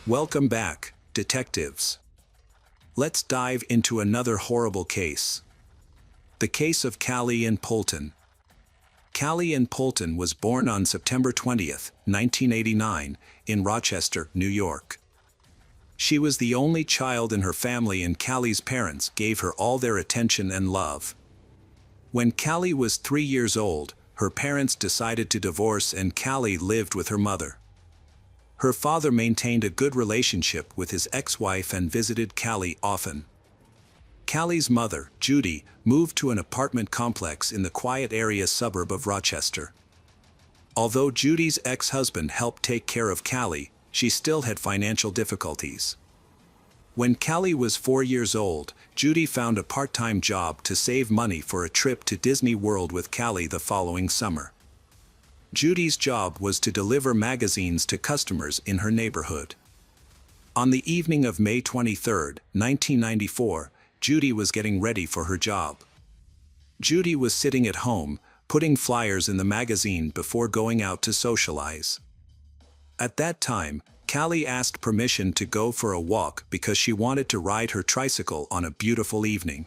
Welcome back, detectives. Let's dive into another horrible case. The case of Ann Poulton. Ann Poulton was born on September 20th, 1989, in Rochester, New York. She was the only child in her family, and Callie's parents gave her all their attention and love. When Callie was 3 years old, her parents decided to divorce, and Callie lived with her mother. Her father maintained a good relationship with his ex-wife and visited Callie often. Callie's mother, Judy, moved to an apartment complex in the quiet area suburb of Rochester. Although Judy's ex-husband helped take care of Callie, she still had financial difficulties. When Callie was 4 years old, Judy found a part-time job to save money for a trip to Disney World with Callie the following summer. Judy's job was to deliver magazines to customers in her neighborhood. On the evening of May 23, 1994, Judy was getting ready for her job. Judy was sitting at home, putting flyers in the magazine before going out to socialize. At that time, Callie asked permission to go for a walk because she wanted to ride her tricycle on a beautiful evening.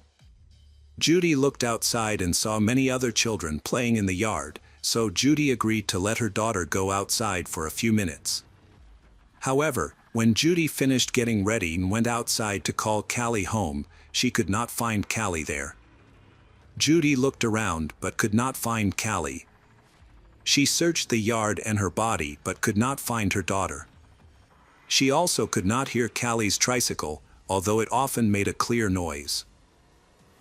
Judy looked outside and saw many other children playing in the yard, so Judy agreed to let her daughter go outside for a few minutes. However, when Judy finished getting ready and went outside to call Callie home, she could not find Callie there. Judy looked around but could not find Callie. She searched the yard and her body but could not find her daughter. She also could not hear Callie's tricycle, although it often made a clear noise.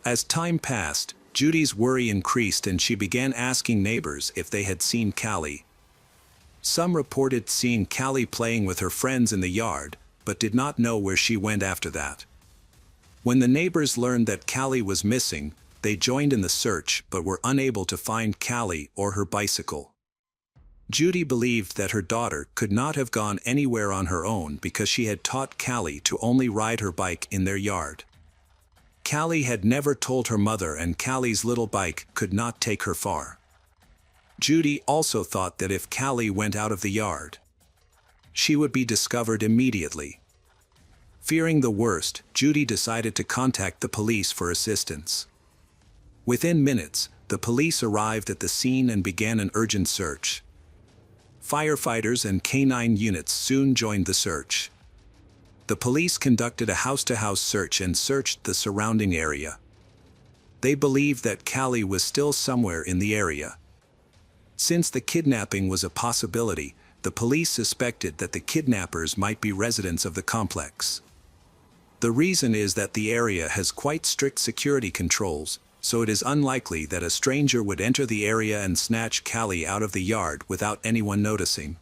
As time passed, Judy's worry increased, and she began asking neighbors if they had seen Callie. Some reported seeing Callie playing with her friends in the yard, but did not know where she went after that. When the neighbors learned that Callie was missing, they joined in the search but were unable to find Callie or her bicycle. Judy believed that her daughter could not have gone anywhere on her own because she had taught Callie to only ride her bike in their yard. Callie had never told her mother, and Callie's little bike could not take her far. Judy also thought that if Callie went out of the yard, she would be discovered immediately. Fearing the worst, Judy decided to contact the police for assistance. Within minutes, the police arrived at the scene and began an urgent search. Firefighters and canine units soon joined the search. The police conducted a house-to-house search and searched the surrounding area. They believed that Callie was still somewhere in the area. Since the kidnapping was a possibility, the police suspected that the kidnappers might be residents of the complex. The reason is that the area has quite strict security controls, so it is unlikely that a stranger would enter the area and snatch Callie out of the yard without anyone noticing.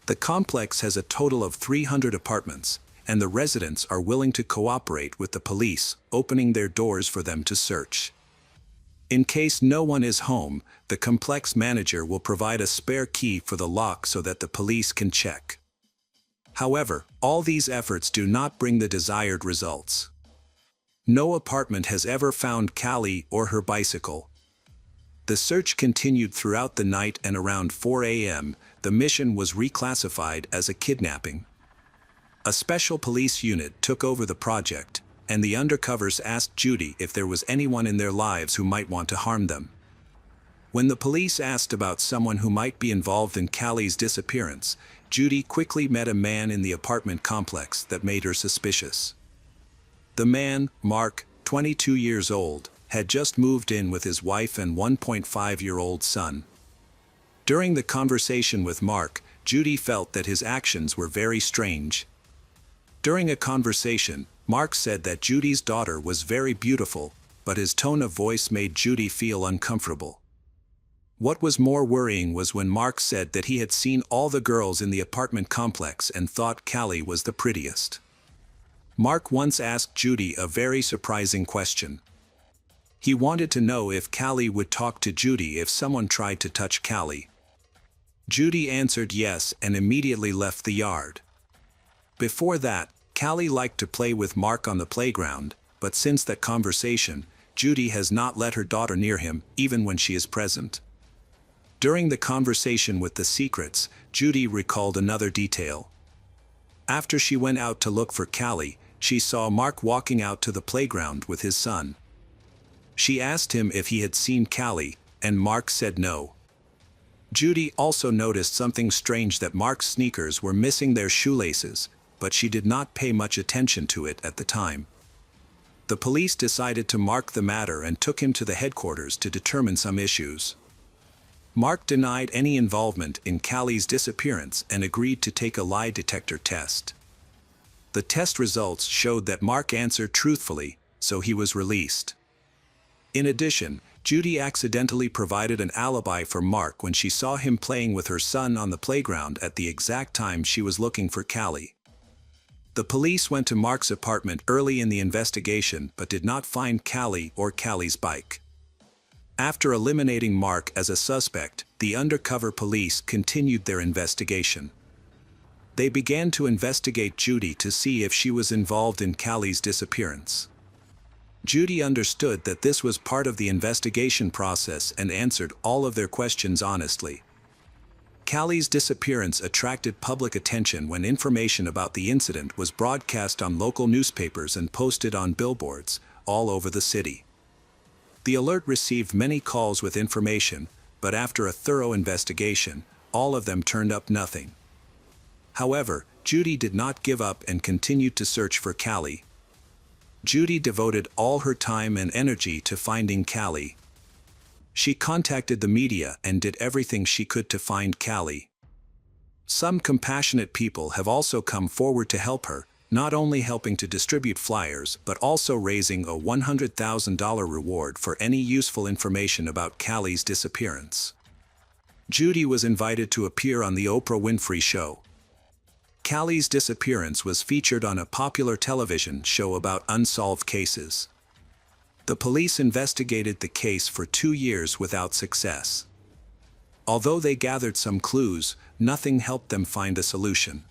The complex has a total of 300 apartments, and the residents are willing to cooperate with the police, opening their doors for them to search. In case no one is home, the complex manager will provide a spare key for the lock so that the police can check. However, all these efforts do not bring the desired results. No apartment has ever found Callie or her bicycle. The search continued throughout the night, and around 4 a.m., the mission was reclassified as a kidnapping. A special police unit took over the project, and the undercovers asked Judy if there was anyone in their lives who might want to harm them. When the police asked about someone who might be involved in Callie's disappearance, Judy quickly met a man in the apartment complex that made her suspicious. The man, Mark, 22 years old, had just moved in with his wife and 1.5-year-old son. During the conversation with Mark, Judy felt that his actions were very strange. During a conversation, Mark said that Judy's daughter was very beautiful, but his tone of voice made Judy feel uncomfortable. What was more worrying was when Mark said that he had seen all the girls in the apartment complex and thought Callie was the prettiest. Mark once asked Judy a very surprising question. He wanted to know if Callie would talk to Judy if someone tried to touch Callie. Judy answered yes and immediately left the yard. Before that, Callie liked to play with Mark on the playground, but since that conversation, Judy has not let her daughter near him, even when she is present. During the conversation with the secrets, Judy recalled another detail. After she went out to look for Callie, she saw Mark walking out to the playground with his son. She asked him if he had seen Callie, and Mark said no. Judy also noticed something strange, that Mark's sneakers were missing their shoelaces, but she did not pay much attention to it at the time. The police decided to mark the matter and took him to the headquarters to determine some issues. Mark denied any involvement in Callie's disappearance and agreed to take a lie detector test. The test results showed that Mark answered truthfully, so he was released. In addition, Judy accidentally provided an alibi for Mark when she saw him playing with her son on the playground at the exact time she was looking for Callie. The police went to Mark's apartment early in the investigation but did not find Callie or Callie's bike. After eliminating Mark as a suspect, the undercover police continued their investigation. They began to investigate Judy to see if she was involved in Callie's disappearance. Judy understood that this was part of the investigation process and answered all of their questions honestly. Callie's disappearance attracted public attention when information about the incident was broadcast on local newspapers and posted on billboards all over the city. The alert received many calls with information, but after a thorough investigation, all of them turned up nothing. However, Judy did not give up and continued to search for Callie. Judy devoted all her time and energy to finding Callie. She contacted the media and did everything she could to find Callie. Some compassionate people have also come forward to help her, not only helping to distribute flyers but also raising a $100,000 reward for any useful information about Callie's disappearance. Judy was invited to appear on the Oprah Winfrey Show. Callie's disappearance was featured on a popular television show about unsolved cases. The police investigated the case for 2 years without success. Although they gathered some clues, nothing helped them find a solution.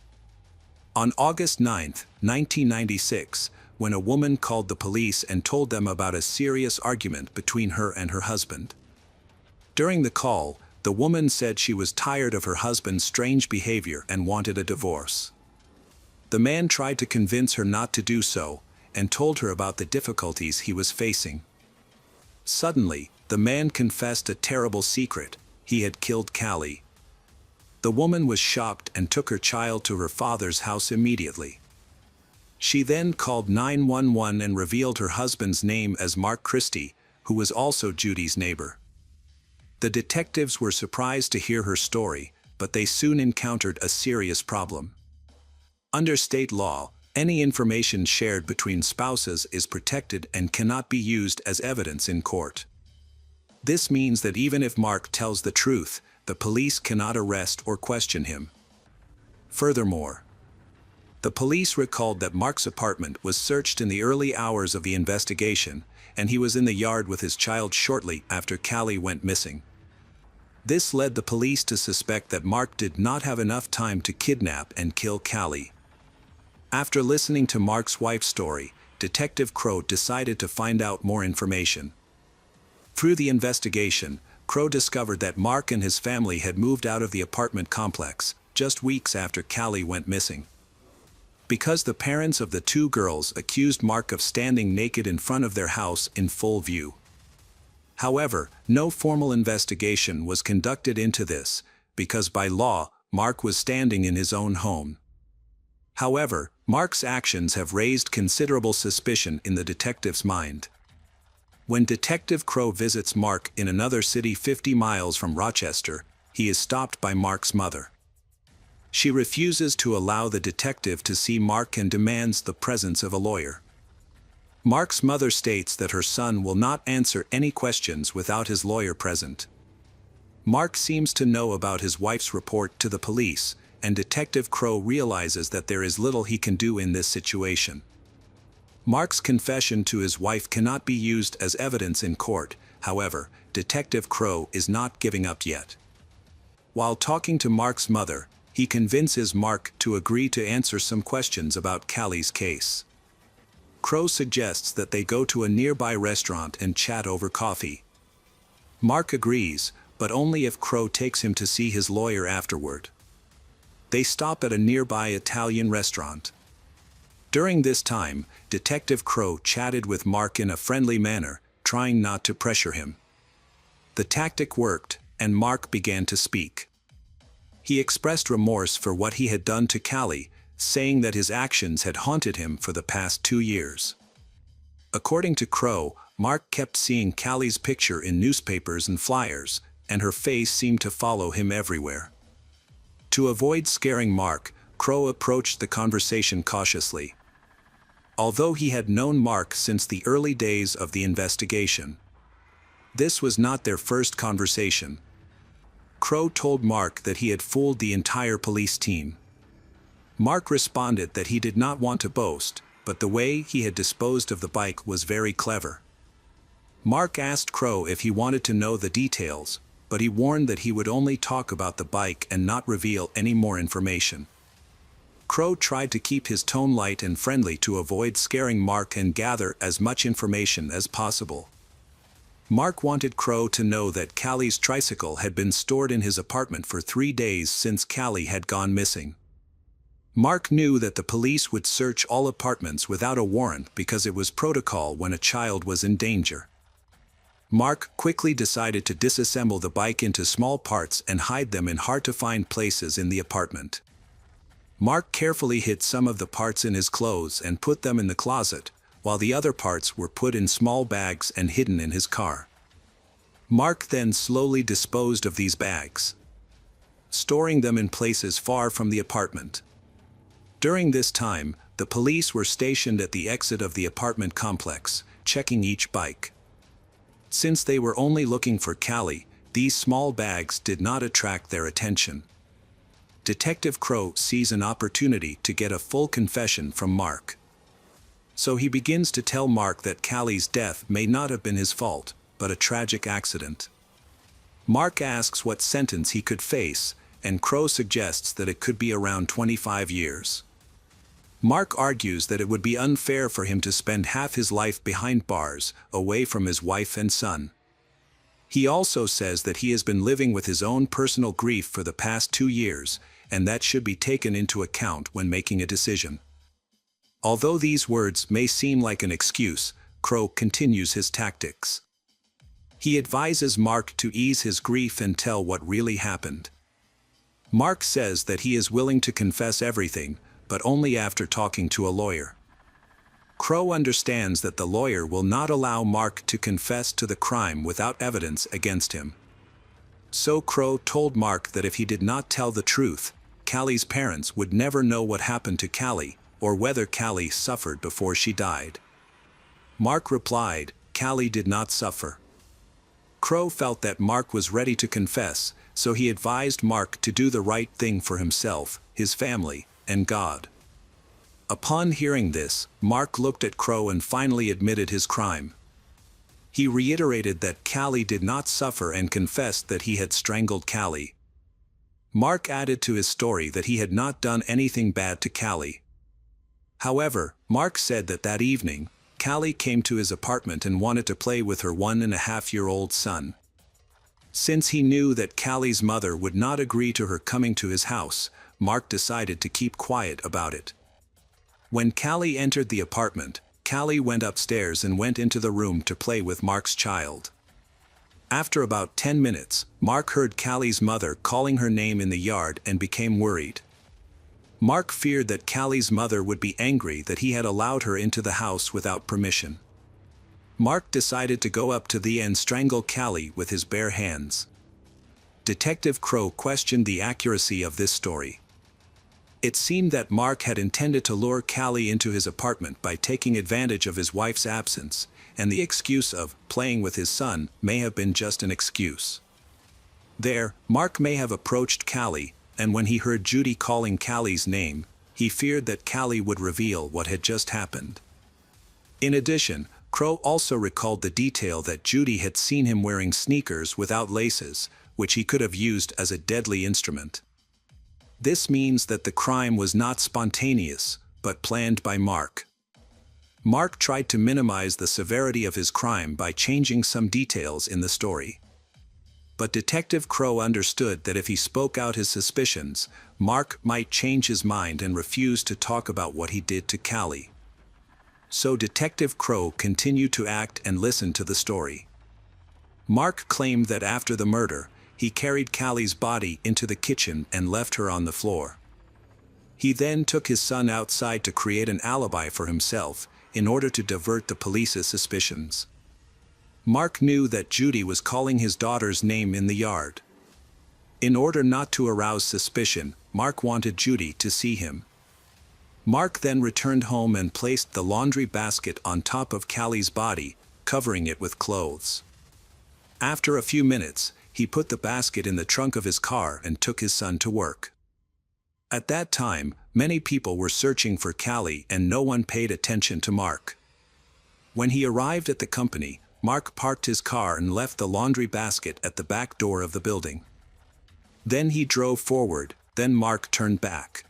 On August 9, 1996, when a woman called the police and told them about a serious argument between her and her husband. During the call, the woman said she was tired of her husband's strange behavior and wanted a divorce. The man tried to convince her not to do so, and told her about the difficulties he was facing. Suddenly, the man confessed a terrible secret: he had killed Callie. The woman was shocked and took her child to her father's house immediately. She then called 911 and revealed her husband's name as Mark Christie, who was also Judy's neighbor. The detectives were surprised to hear her story, but they soon encountered a serious problem. Under state law, any information shared between spouses is protected and cannot be used as evidence in court. This means that even if Mark tells the truth, the police cannot arrest or question him. Furthermore, the police recalled that Mark's apartment was searched in the early hours of the investigation, and he was in the yard with his child shortly after Callie went missing. This led the police to suspect that Mark did not have enough time to kidnap and kill Callie. After listening to Mark's wife's story, Detective Crow decided to find out more information. Through the investigation, Crow discovered that Mark and his family had moved out of the apartment complex just weeks after Callie went missing. Because the parents of the 2 girls accused Mark of standing naked in front of their house in full view. However, no formal investigation was conducted into this, because by law, Mark was standing in his own home. However, Mark's actions have raised considerable suspicion in the detective's mind. When Detective Crow visits Mark in another city 50 miles from Rochester, he is stopped by Mark's mother. She refuses to allow the detective to see Mark and demands the presence of a lawyer. Mark's mother states that her son will not answer any questions without his lawyer present. Mark seems to know about his wife's report to the police, and Detective Crow realizes that there is little he can do in this situation. Mark's confession to his wife cannot be used as evidence in court. However, Detective Crow is not giving up yet. While talking to Mark's mother, he convinces Mark to agree to answer some questions about Callie's case. Crow suggests that they go to a nearby restaurant and chat over coffee. Mark agrees, but only if Crow takes him to see his lawyer afterward. They stop at a nearby Italian restaurant. During this time, Detective Crow chatted with Mark in a friendly manner, trying not to pressure him. The tactic worked, and Mark began to speak. He expressed remorse for what he had done to Callie, saying that his actions had haunted him for the past 2 years. According to Crow, Mark kept seeing Callie's picture in newspapers and flyers, and her face seemed to follow him everywhere. To avoid scaring Mark, Crow approached the conversation cautiously. Although he had known Mark since the early days of the investigation, this was not their first conversation. Crow told Mark that he had fooled the entire police team. Mark responded that he did not want to boast, but the way he had disposed of the bike was very clever. Mark asked Crow if he wanted to know the details, but he warned that he would only talk about the bike and not reveal any more information. Crow tried to keep his tone light and friendly to avoid scaring Mark and gather as much information as possible. Mark wanted Crow to know that Callie's tricycle had been stored in his apartment for 3 days since Callie had gone missing. Mark knew that the police would search all apartments without a warrant because it was protocol when a child was in danger. Mark quickly decided to disassemble the bike into small parts and hide them in hard-to-find places in the apartment. Mark carefully hid some of the parts in his clothes and put them in the closet, while the other parts were put in small bags and hidden in his car. Mark then slowly disposed of these bags, storing them in places far from the apartment. During this time, the police were stationed at the exit of the apartment complex, checking each bike. Since they were only looking for Callie, these small bags did not attract their attention. Detective Crow sees an opportunity to get a full confession from Mark. So he begins to tell Mark that Callie's death may not have been his fault, but a tragic accident. Mark asks what sentence he could face, and Crow suggests that it could be around 25 years. Mark argues that it would be unfair for him to spend half his life behind bars, away from his wife and son. He also says that he has been living with his own personal grief for the past 2 years, and that should be taken into account when making a decision. Although these words may seem like an excuse, Crow continues his tactics. He advises Mark to ease his grief and tell what really happened. Mark says that he is willing to confess everything, but only after talking to a lawyer. Crow understands that the lawyer will not allow Mark to confess to the crime without evidence against him. So Crow told Mark that if he did not tell the truth, Callie's parents would never know what happened to Callie, or whether Callie suffered before she died. Mark replied, "Callie did not suffer." Crow felt that Mark was ready to confess, so he advised Mark to do the right thing for himself, his family, and God. Upon hearing this, Mark looked at Crow and finally admitted his crime. He reiterated that Callie did not suffer and confessed that he had strangled Callie. Mark added to his story that he had not done anything bad to Callie. However, Mark said that that evening, Callie came to his apartment and wanted to play with her 1.5-year-old son. Since he knew that Callie's mother would not agree to her coming to his house, Mark decided to keep quiet about it. When Callie entered the apartment, Callie went upstairs and went into the room to play with Mark's child. After about 10 minutes, Mark heard Callie's mother calling her name in the yard and became worried. Mark feared that Callie's mother would be angry that he had allowed her into the house without permission. Mark decided to go up to and strangle Callie with his bare hands. Detective Crow questioned the accuracy of this story. It seemed that Mark had intended to lure Callie into his apartment by taking advantage of his wife's absence, and the excuse of playing with his son may have been just an excuse. There, Mark may have approached Callie, and when he heard Judy calling Callie's name, he feared that Callie would reveal what had just happened. In addition, Crow also recalled the detail that Judy had seen him wearing sneakers without laces, which he could have used as a deadly instrument. This means that the crime was not spontaneous, but planned by Mark. Mark tried to minimize the severity of his crime by changing some details in the story. But Detective Crow understood that if he spoke out his suspicions, Mark might change his mind and refuse to talk about what he did to Callie. So Detective Crow continued to act and listen to the story. Mark claimed that after the murder, he carried Callie's body into the kitchen and left her on the floor. He then took his son outside to create an alibi for himself in order to divert the police's suspicions. Mark knew that Judy was calling his daughter's name in the yard. In order not to arouse suspicion, Mark wanted Judy to see him. Mark then returned home and placed the laundry basket on top of Callie's body, covering it with clothes. After a few minutes, he put the basket in the trunk of his car and took his son to work. At that time, many people were searching for Callie and no one paid attention to Mark. When he arrived at the company, Mark parked his car and left the laundry basket at the back door of the building. Then he drove forward, then Mark turned back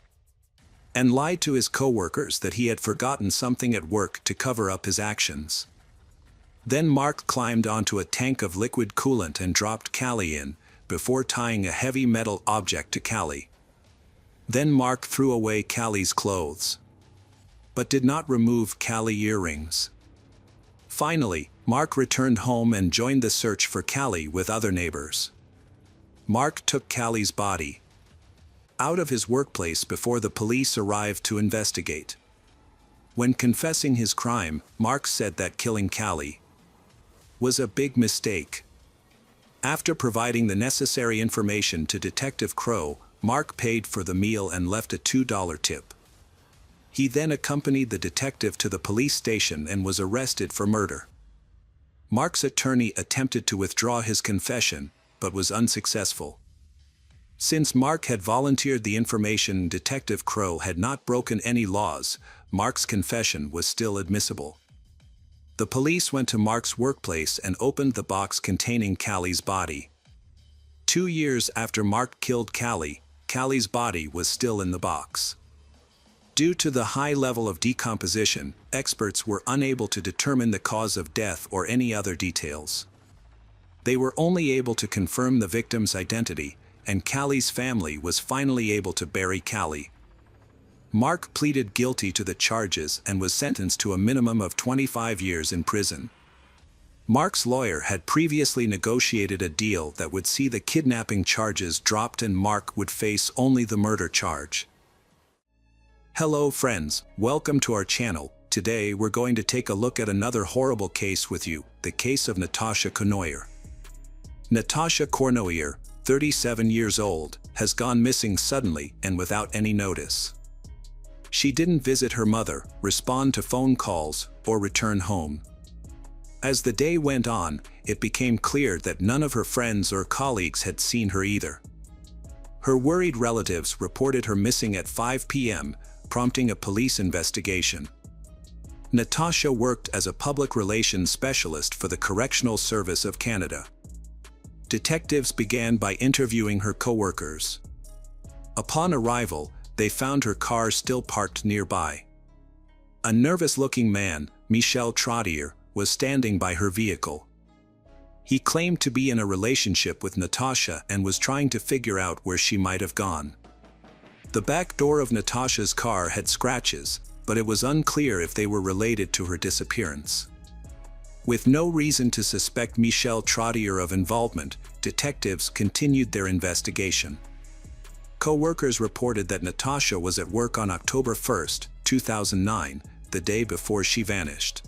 and lied to his co-workers that he had forgotten something at work to cover up his actions. Then Mark climbed onto a tank of liquid coolant and dropped Callie in, before tying a heavy metal object to Callie. Then Mark threw away Callie's clothes, but did not remove Callie earrings. Finally, Mark returned home and joined the search for Callie with other neighbors. Mark took Callie's body out of his workplace before the police arrived to investigate. When confessing his crime, Mark said that killing Callie was a big mistake. After providing the necessary information to Detective Crow, Mark paid for the meal and left a $2 tip. He then accompanied the detective to the police station and was arrested for murder. Mark's attorney attempted to withdraw his confession, but was unsuccessful. Since Mark had volunteered the information, Detective Crow had not broken any laws. Mark's confession was still admissible. The police went to Mark's workplace and opened the box containing Callie's body. 2 years after Mark killed Callie, Callie's body was still in the box. Due to the high level of decomposition, experts were unable to determine the cause of death or any other details. They were only able to confirm the victim's identity, and Callie's family was finally able to bury Callie. Mark pleaded guilty to the charges and was sentenced to a minimum of 25 years in prison. Mark's lawyer had previously negotiated a deal that would see the kidnapping charges dropped and Mark would face only the murder charge. Hello friends, welcome to our channel. Today we're going to take a look at another horrible case with you, the case of Natasha Cournoyer. Natasha Cournoyer, 37 years old, has gone missing suddenly and without any notice. She didn't visit her mother, respond to phone calls, or return home. As the day went on, it became clear that none of her friends or colleagues had seen her either. Her worried relatives reported her missing at 5 p.m., prompting a police investigation. Natasha worked as a public relations specialist for the Correctional Service of Canada. Detectives began by interviewing her co-workers. Upon arrival, they found her car still parked nearby. A nervous-looking man, Michel Trottier, was standing by her vehicle. He claimed to be in a relationship with Natasha and was trying to figure out where she might have gone. The back door of Natasha's car had scratches, but it was unclear if they were related to her disappearance. With no reason to suspect Michel Trottier of involvement, detectives continued their investigation. Co-workers reported that Natasha was at work on October 1, 2009, the day before she vanished.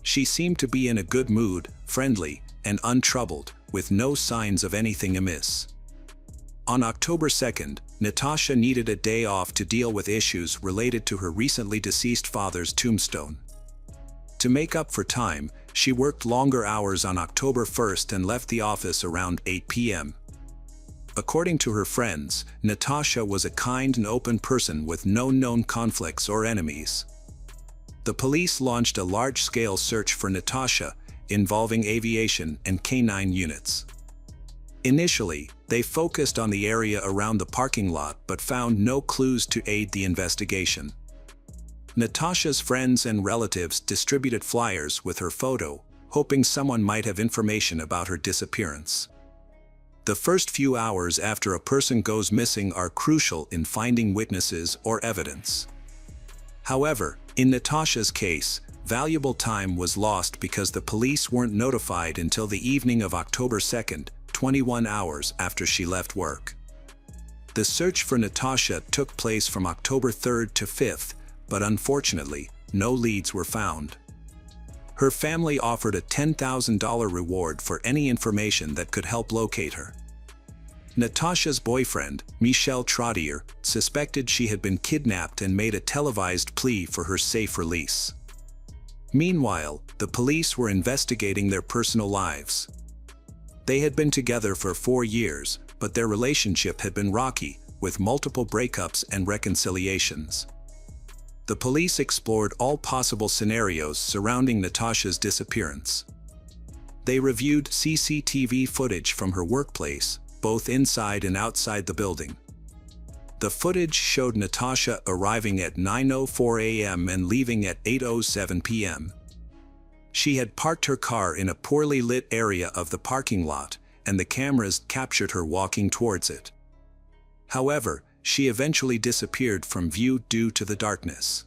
She seemed to be in a good mood, friendly, and untroubled, with no signs of anything amiss. On October 2nd, Natasha needed a day off to deal with issues related to her recently deceased father's tombstone. To make up for time, she worked longer hours on October 1st and left the office around 8 p.m. According to her friends, Natasha was a kind and open person with no known conflicts or enemies. The police launched a large-scale search for Natasha, involving aviation and canine units. Initially, they focused on the area around the parking lot but found no clues to aid the investigation. Natasha's friends and relatives distributed flyers with her photo, hoping someone might have information about her disappearance. The first few hours after a person goes missing are crucial in finding witnesses or evidence. However, in Natasha's case, valuable time was lost because the police weren't notified until the evening of October 2nd, 21 hours after she left work. The search for Natasha took place from October 3rd to 5th, but unfortunately, no leads were found. Her family offered a $10,000 reward for any information that could help locate her. Natasha's boyfriend, Michel Trottier, suspected she had been kidnapped and made a televised plea for her safe release. Meanwhile, the police were investigating their personal lives. They had been together for 4 years, but their relationship had been rocky, with multiple breakups and reconciliations. The police explored all possible scenarios surrounding Natasha's disappearance. They reviewed CCTV footage from her workplace, both inside and outside the building. The footage showed Natasha arriving at 9:04 a.m. and leaving at 8:07 p.m. She had parked her car in a poorly lit area of the parking lot, and the cameras captured her walking towards it. However, she eventually disappeared from view due to the darkness.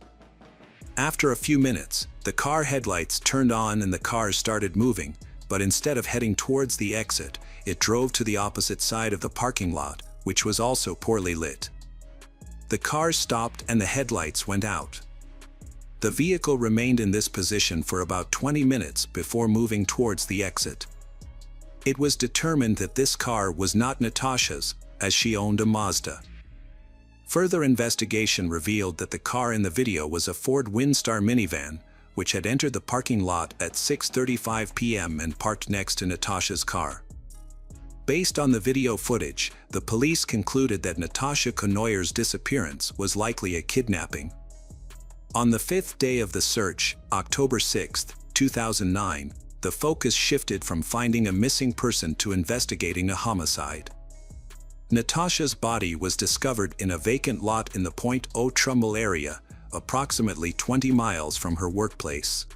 After a few minutes, the car headlights turned on and the car started moving, but instead of heading towards the exit, it drove to the opposite side of the parking lot, which was also poorly lit. The car stopped and the headlights went out. The vehicle remained in this position for about 20 minutes before moving towards the exit. It was determined that this car was not Natasha's, as she owned a Mazda. Further investigation revealed that the car in the video was a Ford Windstar minivan, which had entered the parking lot at 6:35 p.m. and parked next to Natasha's car. Based on the video footage, the police concluded that Natasha Conoyer's disappearance was likely a kidnapping. On the 5th day of the search, October 6, 2009, the focus shifted from finding a missing person to investigating a homicide. Natasha's body was discovered in a vacant lot in the Point Au Trumbull area, approximately 20 miles from her workplace.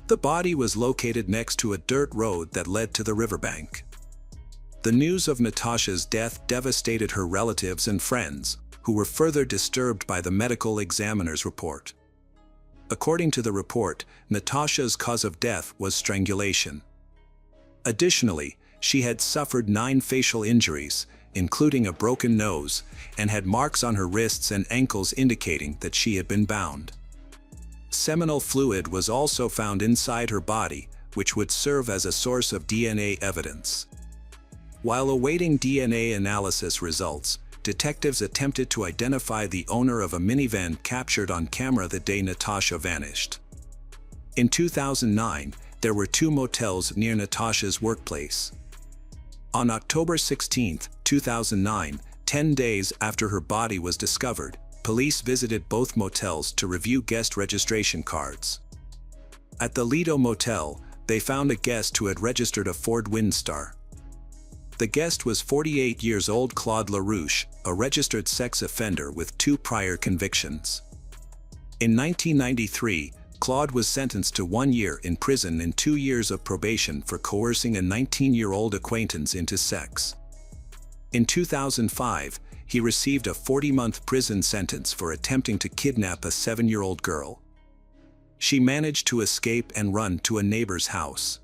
The body was located next to a dirt road that led to the riverbank. The news of Natasha's death devastated her relatives and friends, who were further disturbed by the medical examiner's report. According to the report, Natasha's cause of death was strangulation. Additionally, she had suffered 9 facial injuries, including a broken nose, and had marks on her wrists and ankles indicating that she had been bound. Seminal fluid was also found inside her body, which would serve as a source of DNA evidence. While awaiting DNA analysis results, detectives attempted to identify the owner of a minivan captured on camera the day Natasha vanished. In 2009, there were 2 motels near Natasha's workplace. On October 16, 2009, 10 days after her body was discovered, police visited both motels to review guest registration cards. At the Lido Motel, they found a guest who had registered a Ford Windstar. The guest was 48 years old Claude LaRouche, a registered sex offender with 2 prior convictions. In 1993, Claude was sentenced to 1 year in prison and 2 years of probation for coercing a 19-year-old acquaintance into sex. In 2005, he received a 40-month prison sentence for attempting to kidnap a 7-year-old girl. She managed to escape and run to a neighbor's house.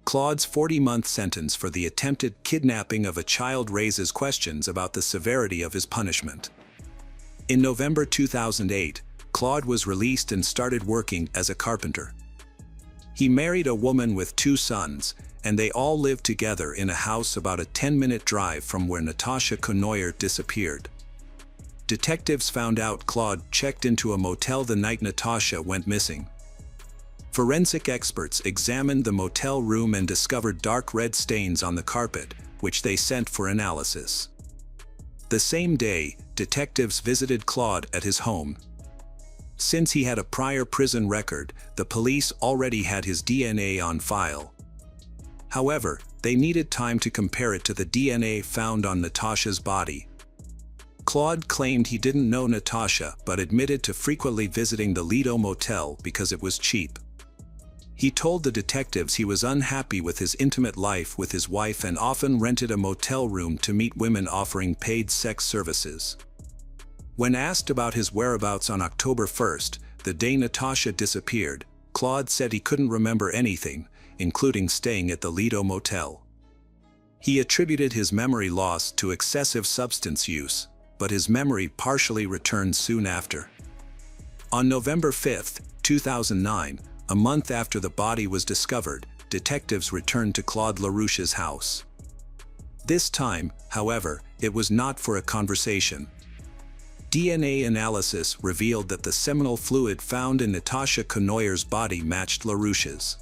Claude's 40-month sentence for the attempted kidnapping of a child raises questions about the severity of his punishment. In November 2008, Claude was released and started working as a carpenter. He married a woman with 2 sons, and they all lived together in a house about a 10-minute drive from where Natasha Conoyer disappeared. Detectives found out Claude checked into a motel the night Natasha went missing. Forensic experts examined the motel room and discovered dark red stains on the carpet, which they sent for analysis. The same day, detectives visited Claude at his home. Since he had a prior prison record, the police already had his DNA on file. However, they needed time to compare it to the DNA found on Natasha's body. Claude claimed he didn't know Natasha but admitted to frequently visiting the Lido Motel because it was cheap. He told the detectives he was unhappy with his intimate life with his wife and often rented a motel room to meet women offering paid sex services. When asked about his whereabouts on October 1st, the day Natasha disappeared, Claude said he couldn't remember anything, including staying at the Lido Motel. He attributed his memory loss to excessive substance use, but his memory partially returned soon after. On November 5, 2009, a month after the body was discovered, detectives returned to Claude LaRouche's house. This time, however, it was not for a conversation. DNA analysis revealed that the seminal fluid found in Natasha Conoyer's body matched LaRouche's.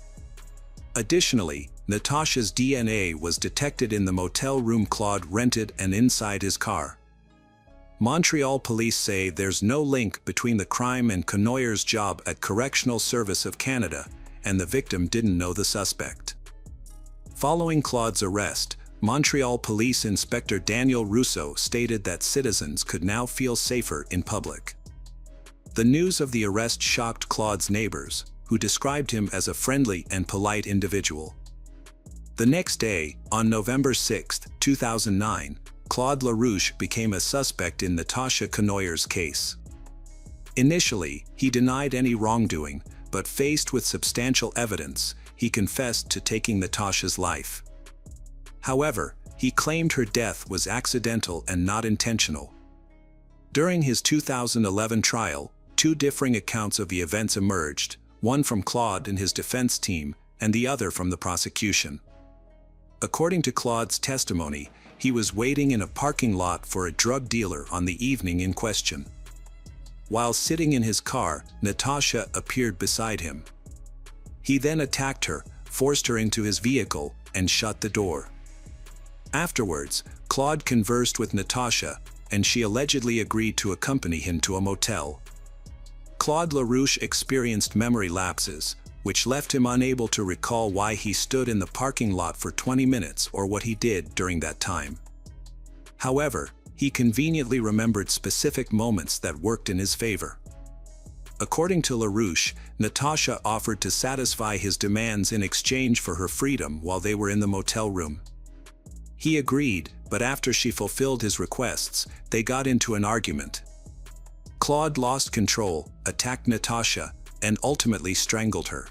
Additionally, Natasha's DNA was detected in the motel room Claude rented and inside his car. Montreal police say there's no link between the crime and Conoyer's job at Correctional Service of Canada, and the victim didn't know the suspect. Following Claude's arrest, Montreal Police Inspector Daniel Rousseau stated that citizens could now feel safer in public. The news of the arrest shocked Claude's neighbors, who described him as a friendly and polite individual. The next day, on November 6, 2009, Claude LaRouche became a suspect in Natasha Conoyer's case. Initially, he denied any wrongdoing, but faced with substantial evidence, he confessed to taking Natasha's life. However, he claimed her death was accidental and not intentional. During his 2011 trial, two differing accounts of the events emerged, one from Claude and his defense team, and the other from the prosecution. According to Claude's testimony, he was waiting in a parking lot for a drug dealer on the evening in question. While sitting in his car, Natasha appeared beside him. He then attacked her, forced her into his vehicle, and shut the door. Afterwards, Claude conversed with Natasha, and she allegedly agreed to accompany him to a motel. Claude LaRouche experienced memory lapses, which left him unable to recall why he stood in the parking lot for 20 minutes or what he did during that time. However, he conveniently remembered specific moments that worked in his favor. According to LaRouche, Natasha offered to satisfy his demands in exchange for her freedom while they were in the motel room. He agreed, but after she fulfilled his requests, they got into an argument. Claude lost control, attacked Natasha, and ultimately strangled her.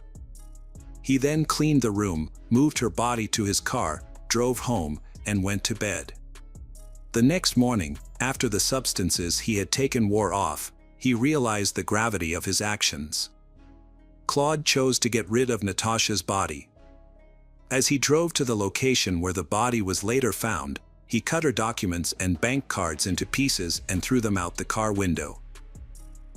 He then cleaned the room, moved her body to his car, drove home, and went to bed. The next morning, after the substances he had taken wore off, he realized the gravity of his actions. Claude chose to get rid of Natasha's body. As he drove to the location where the body was later found, he cut her documents and bank cards into pieces and threw them out the car window.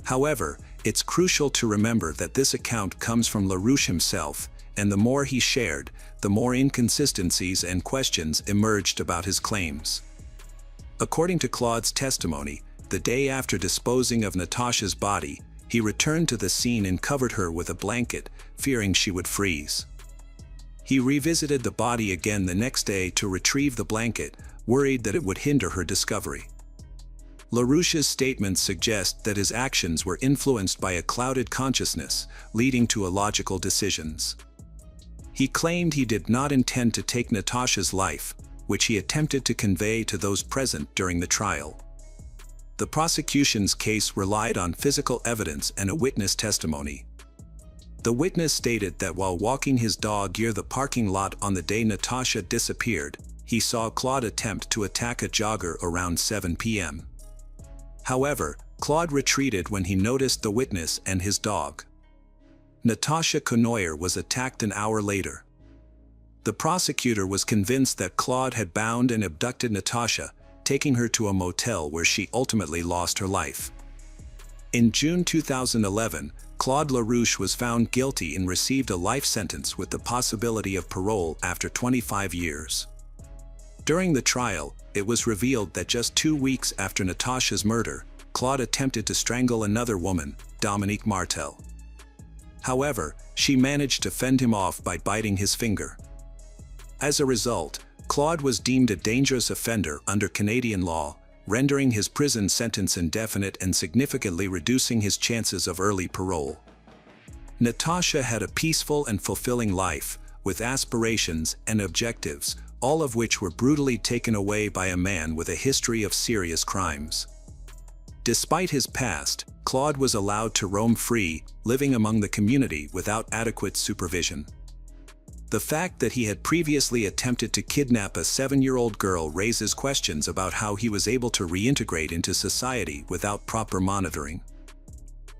However, it's crucial to remember that this account comes from LaRouche himself, and the more he shared, the more inconsistencies and questions emerged about his claims. According to Claude's testimony, the day after disposing of Natasha's body, he returned to the scene and covered her with a blanket, fearing she would freeze. He revisited the body again the next day to retrieve the blanket, worried that it would hinder her discovery. LaRouche's statements suggest that his actions were influenced by a clouded consciousness, leading to illogical decisions. He claimed he did not intend to take Natasha's life, which he attempted to convey to those present during the trial. The prosecution's case relied on physical evidence and a witness testimony. The witness stated that while walking his dog near the parking lot on the day Natasha disappeared, he saw Claude attempt to attack a jogger around 7 p.m. However, Claude retreated when he noticed the witness and his dog. Natasha Conoyer was attacked an hour later. The prosecutor was convinced that Claude had bound and abducted Natasha, taking her to a motel where she ultimately lost her life. In June 2011, Claude LaRouche was found guilty and received a life sentence with the possibility of parole after 25 years. During the trial, it was revealed that just 2 weeks after Natasha's murder, Claude attempted to strangle another woman, Dominique Martel. However, she managed to fend him off by biting his finger. As a result, Claude was deemed a dangerous offender under Canadian law, rendering his prison sentence indefinite and significantly reducing his chances of early parole. Natasha had a peaceful and fulfilling life, with aspirations and objectives, all of which were brutally taken away by a man with a history of serious crimes. Despite his past, Claude was allowed to roam free, living among the community without adequate supervision. The fact that he had previously attempted to kidnap a 7-year-old girl raises questions about how he was able to reintegrate into society without proper monitoring.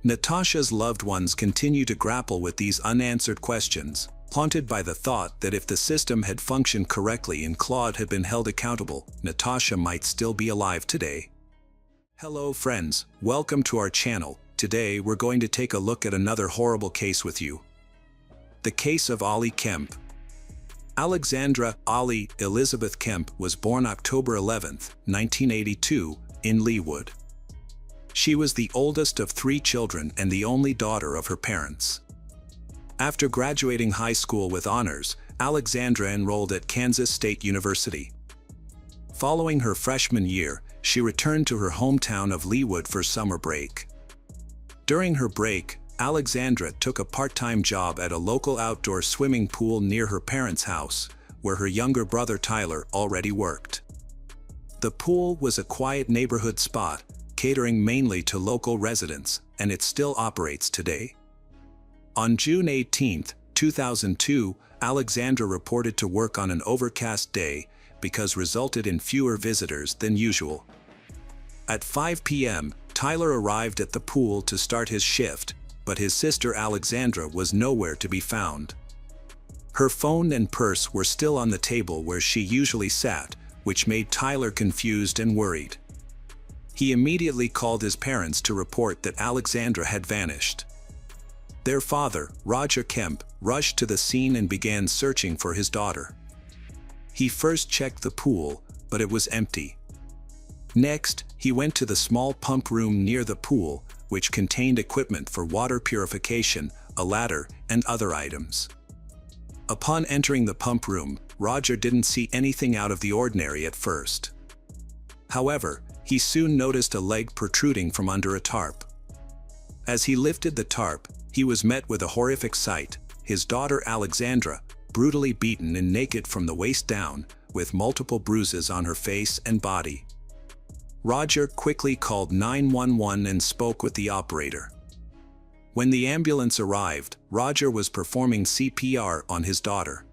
Natasha's loved ones continue to grapple with these unanswered questions, haunted by the thought that if the system had functioned correctly and Claude had been held accountable, Natasha might still be alive today. Hello friends, welcome to our channel. Today we're going to take a look at another horrible case with you. The case of Ollie Kemp. Alexandra Ollie Elizabeth Kemp was born October 11, 1982, in Leawood. She was the oldest of 3 children and the only daughter of her parents. After graduating high school with honors, Alexandra enrolled at Kansas State University. Following her freshman year, she returned to her hometown of Leawood for summer break. During her break, Alexandra took a part-time job at a local outdoor swimming pool near her parents' house, where her younger brother Tyler already worked. The pool was a quiet neighborhood spot, catering mainly to local residents, and it still operates today. On June 18, 2002, Alexandra reported to work on an overcast day because resulted in fewer visitors than usual. At 5 p.m., Tyler arrived at the pool to start his shift, but his sister Alexandra was nowhere to be found. Her phone and purse were still on the table where she usually sat, which made Tyler confused and worried. He immediately called his parents to report that Alexandra had vanished. Their father, Roger Kemp, rushed to the scene and began searching for his daughter. He first checked the pool, but it was empty. Next, he went to the small pump room near the pool, which contained equipment for water purification, a ladder, and other items. Upon entering the pump room, Roger didn't see anything out of the ordinary at first. However, he soon noticed a leg protruding from under a tarp. As he lifted the tarp, he was met with a horrific sight: his daughter Alexandra, brutally beaten and naked from the waist down, with multiple bruises on her face and body. Roger quickly called 911 and spoke with the operator. When the ambulance arrived, Roger was performing CPR on his daughter.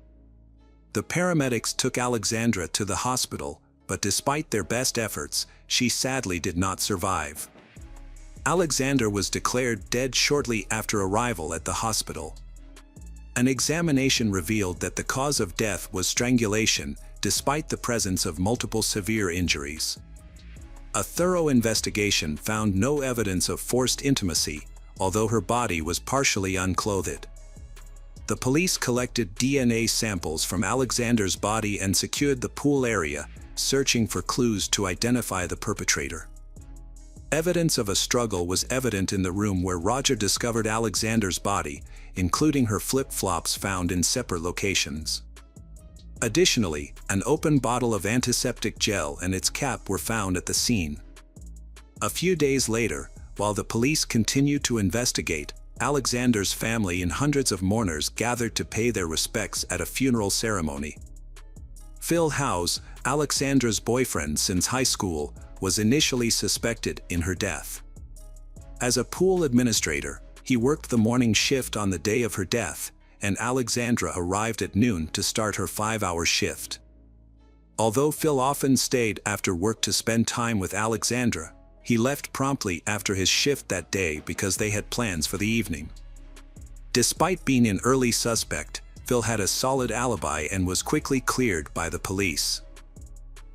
The paramedics took Alexandra to the hospital, but despite their best efforts, she sadly did not survive. Alexandra was declared dead shortly after arrival at the hospital. An examination revealed that the cause of death was strangulation, despite the presence of multiple severe injuries. A thorough investigation found no evidence of forced intimacy, although her body was partially unclothed. The police collected DNA samples from Alexandra's body and secured the pool area, searching for clues to identify the perpetrator. Evidence of a struggle was evident in the room where Roger discovered Alexandra's body, including her flip-flops found in separate locations. Additionally, an open bottle of antiseptic gel and its cap were found at the scene. A few days later, while the police continued to investigate, Alexandra's family and hundreds of mourners gathered to pay their respects at a funeral ceremony. Phil Howes, Alexandra's boyfriend since high school, was initially suspected in her death. As a pool administrator, he worked the morning shift on the day of her death, and Alexandra arrived at noon to start her 5-hour shift. Although Phil often stayed after work to spend time with Alexandra, he left promptly after his shift that day because they had plans for the evening. Despite being an early suspect, Phil had a solid alibi and was quickly cleared by the police.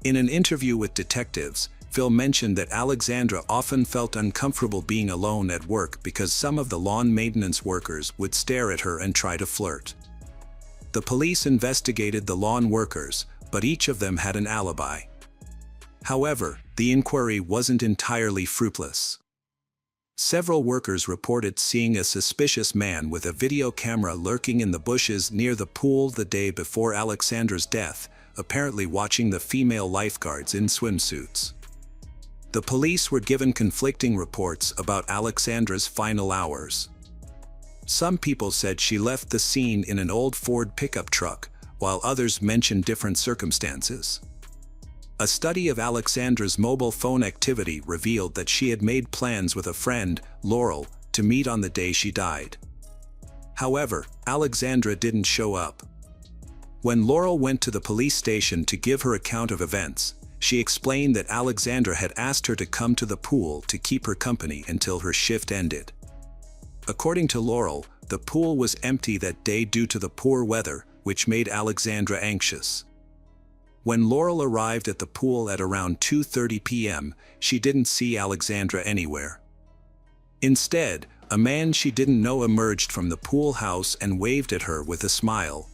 In an interview with detectives, Phil mentioned that Alexandra often felt uncomfortable being alone at work because some of the lawn maintenance workers would stare at her and try to flirt. The police investigated the lawn workers, but each of them had an alibi. However, the inquiry wasn't entirely fruitless. Several workers reported seeing a suspicious man with a video camera lurking in the bushes near the pool the day before Alexandra's death, apparently watching the female lifeguards in swimsuits. The police were given conflicting reports about Alexandra's final hours. Some people said she left the scene in an old Ford pickup truck, while others mentioned different circumstances. A study of Alexandra's mobile phone activity revealed that she had made plans with a friend, Laurel, to meet on the day she died. However, Alexandra didn't show up. When Laurel went to the police station to give her account of events, she explained that Alexandra had asked her to come to the pool to keep her company until her shift ended. According to Laurel, the pool was empty that day due to the poor weather, which made Alexandra anxious. When Laurel arrived at the pool at around 2:30 p.m., she didn't see Alexandra anywhere. Instead, a man she didn't know emerged from the pool house and waved at her with a smile.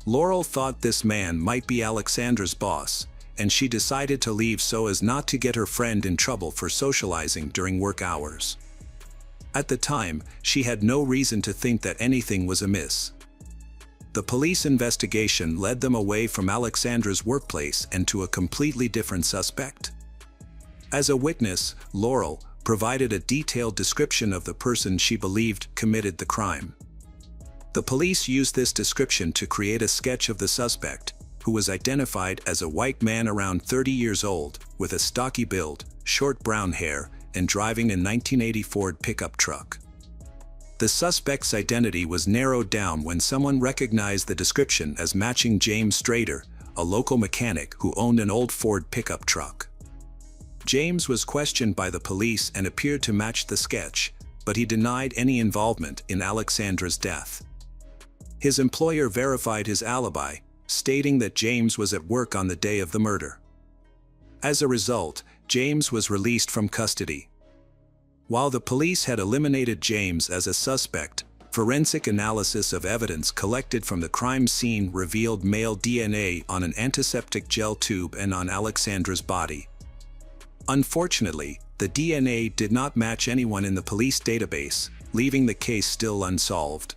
Laurel thought this man might be Alexandra's boss, and she decided to leave so as not to get her friend in trouble for socializing during work hours. At the time, she had no reason to think that anything was amiss. The police investigation led them away from Alexandra's workplace and to a completely different suspect. As a witness, Laurel provided a detailed description of the person she believed committed the crime. The police used this description to create a sketch of the suspect, who was identified as a white man around 30 years old, with a stocky build, short brown hair, and driving a 1980 Ford pickup truck. The suspect's identity was narrowed down when someone recognized the description as matching James Strader, a local mechanic who owned an old Ford pickup truck. James was questioned by the police and appeared to match the sketch, but he denied any involvement in Alexandra's death. His employer verified his alibi, stating that James was at work on the day of the murder. As a result, James was released from custody. While the police had eliminated James as a suspect, forensic analysis of evidence collected from the crime scene revealed male DNA on an antiseptic gel tube and on Alexandra's body. Unfortunately, the DNA did not match anyone in the police database, leaving the case still unsolved.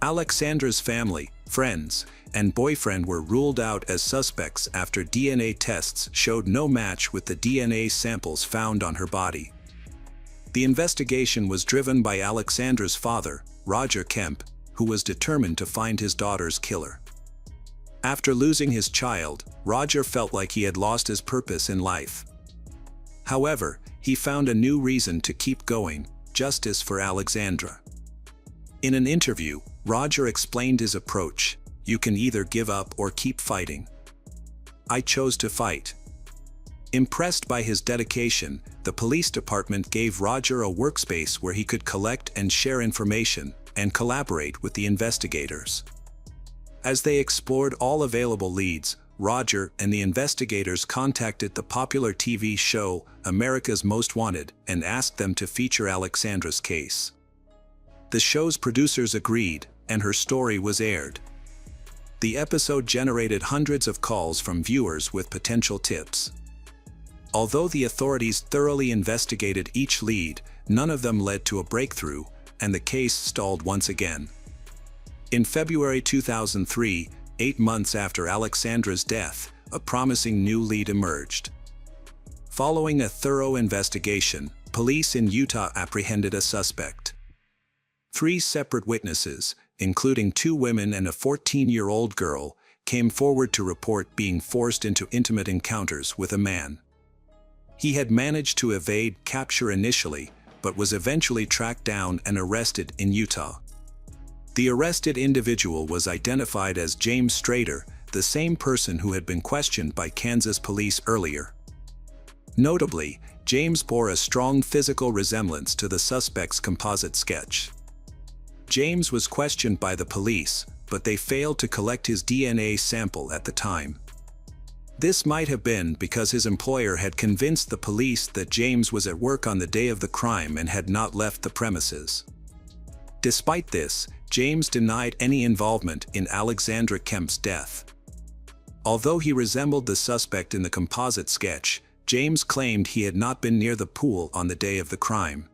Alexandra's family, friends, and boyfriend were ruled out as suspects after DNA tests showed no match with the DNA samples found on her body. The investigation was driven by Alexandra's father, Roger Kemp, who was determined to find his daughter's killer. After losing his child, Roger felt like he had lost his purpose in life. However, he found a new reason to keep going: justice for Alexandra. In an interview, Roger explained his approach: "You can either give up or keep fighting. I chose to fight." Impressed by his dedication, the police department gave Roger a workspace where he could collect and share information and collaborate with the investigators. As they explored all available leads, Roger and the investigators contacted the popular TV show America's Most Wanted and asked them to feature Alexandra's case. The show's producers agreed, and her story was aired. The episode generated hundreds of calls from viewers with potential tips. Although the authorities thoroughly investigated each lead, none of them led to a breakthrough, and the case stalled once again. In February 2003, 8 months after Alexandra's death, a promising new lead emerged. Following a thorough investigation, police in Utah apprehended a suspect. 3 separate witnesses, including 2 women and a 14-year-old girl, came forward to report being forced into intimate encounters with a man. He had managed to evade capture initially, but was eventually tracked down and arrested in Utah. The arrested individual was identified as James Strader, the same person who had been questioned by Kansas police earlier. Notably, James bore a strong physical resemblance to the suspect's composite sketch. James was questioned by the police, but they failed to collect his DNA sample at the time. This might have been because his employer had convinced the police that James was at work on the day of the crime and had not left the premises. Despite this, James denied any involvement in Alexandra Kemp's death. Although he resembled the suspect in the composite sketch, James claimed he had not been near the pool on the day of the crime.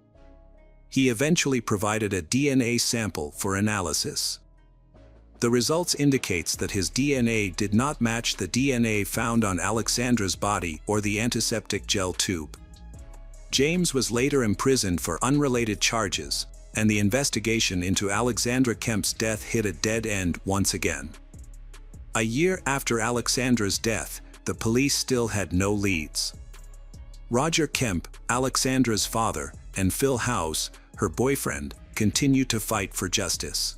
He eventually provided a DNA sample for analysis. The results indicates that his DNA did not match the DNA found on Alexandra's body or the antiseptic gel tube. James was later imprisoned for unrelated charges, and the investigation into Alexandra Kemp's death hit a dead end once again. A year after Alexandra's death, the police still had no leads. Roger Kemp, Alexandra's father, and Phil House, her boyfriend, continued to fight for justice.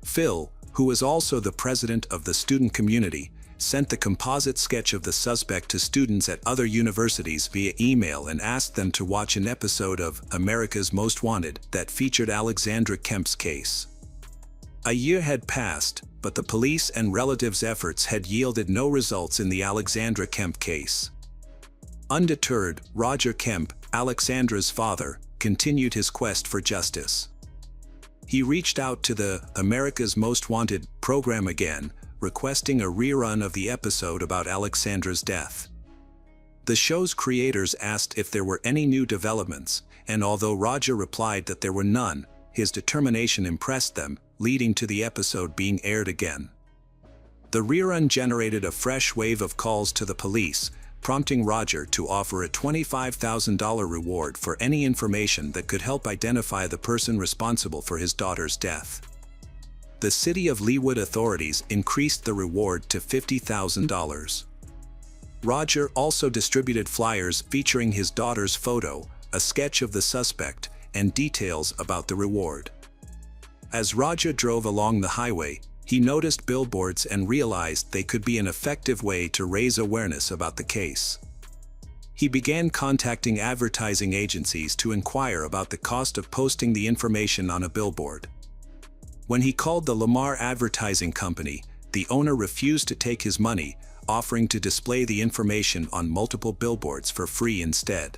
Phil, who was also the president of the student community, sent the composite sketch of the suspect to students at other universities via email and asked them to watch an episode of America's Most Wanted that featured Alexandra Kemp's case. A year had passed, but the police and relatives' efforts had yielded no results in the Alexandra Kemp case. Undeterred, Roger Kemp, Alexandra's father, continued his quest for justice. He reached out to the America's Most Wanted program again, requesting a rerun of the episode about Alexandra's death. The show's creators asked if there were any new developments, and although Roger replied that there were none, his determination impressed them, leading to the episode being aired again. The rerun generated a fresh wave of calls to the police, prompting Roger to offer a $25,000 reward for any information that could help identify the person responsible for his daughter's death. The city of Leawood authorities increased the reward to $50,000. Roger also distributed flyers featuring his daughter's photo, a sketch of the suspect, and details about the reward. As Roger drove along the highway, he noticed billboards and realized they could be an effective way to raise awareness about the case. He began contacting advertising agencies to inquire about the cost of posting the information on a billboard. When he called the Lamar Advertising Company, the owner refused to take his money, offering to display the information on multiple billboards for free instead.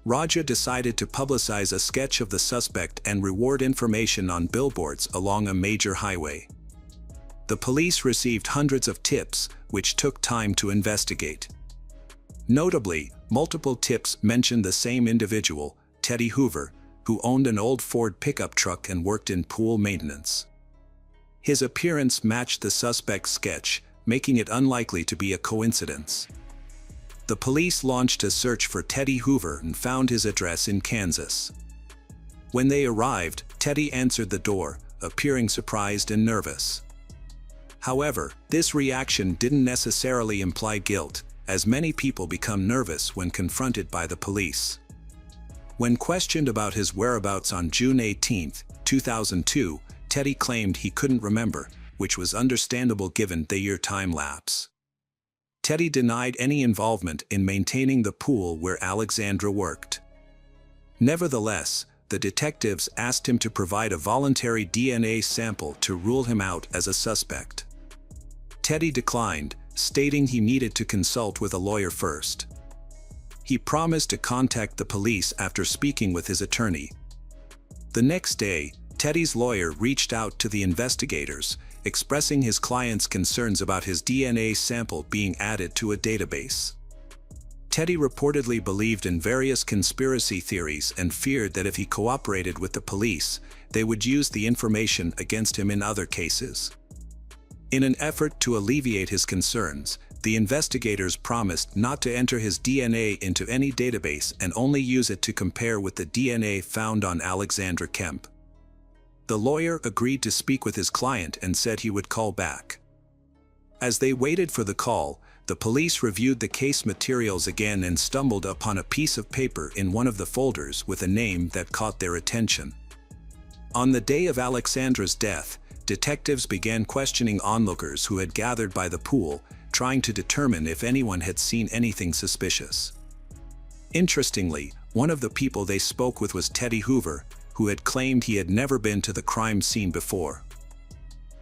Roger decided to publicize a sketch of the suspect and reward information on billboards along a major highway. The police received hundreds of tips, which took time to investigate. Notably, multiple tips mentioned the same individual, Teddy Hoover, who owned an old Ford pickup truck and worked in pool maintenance. His appearance matched the suspect's sketch, making it unlikely to be a coincidence. The police launched a search for Teddy Hoover and found his address in Kansas. When they arrived, Teddy answered the door, appearing surprised and nervous. However, this reaction didn't necessarily imply guilt, as many people become nervous when confronted by the police. When questioned about his whereabouts on June 18, 2002, Teddy claimed he couldn't remember, which was understandable given the year time lapse. Teddy denied any involvement in maintaining the pool where Alexandra worked. Nevertheless, the detectives asked him to provide a voluntary DNA sample to rule him out as a suspect. Teddy declined, stating he needed to consult with a lawyer first. He promised to contact the police after speaking with his attorney. The next day, Teddy's lawyer reached out to the investigators, expressing his client's concerns about his DNA sample being added to a database. Teddy reportedly believed in various conspiracy theories and feared that if he cooperated with the police, they would use the information against him in other cases. In an effort to alleviate his concerns, the investigators promised not to enter his DNA into any database and only use it to compare with the DNA found on Alexandra Kemp. The lawyer agreed to speak with his client and said he would call back. As they waited for the call, the police reviewed the case materials again and stumbled upon a piece of paper in one of the folders with a name that caught their attention. On the day of Alexandra's death, detectives began questioning onlookers who had gathered by the pool, trying to determine if anyone had seen anything suspicious. Interestingly, one of the people they spoke with was Teddy Hoover, who had claimed he had never been to the crime scene before.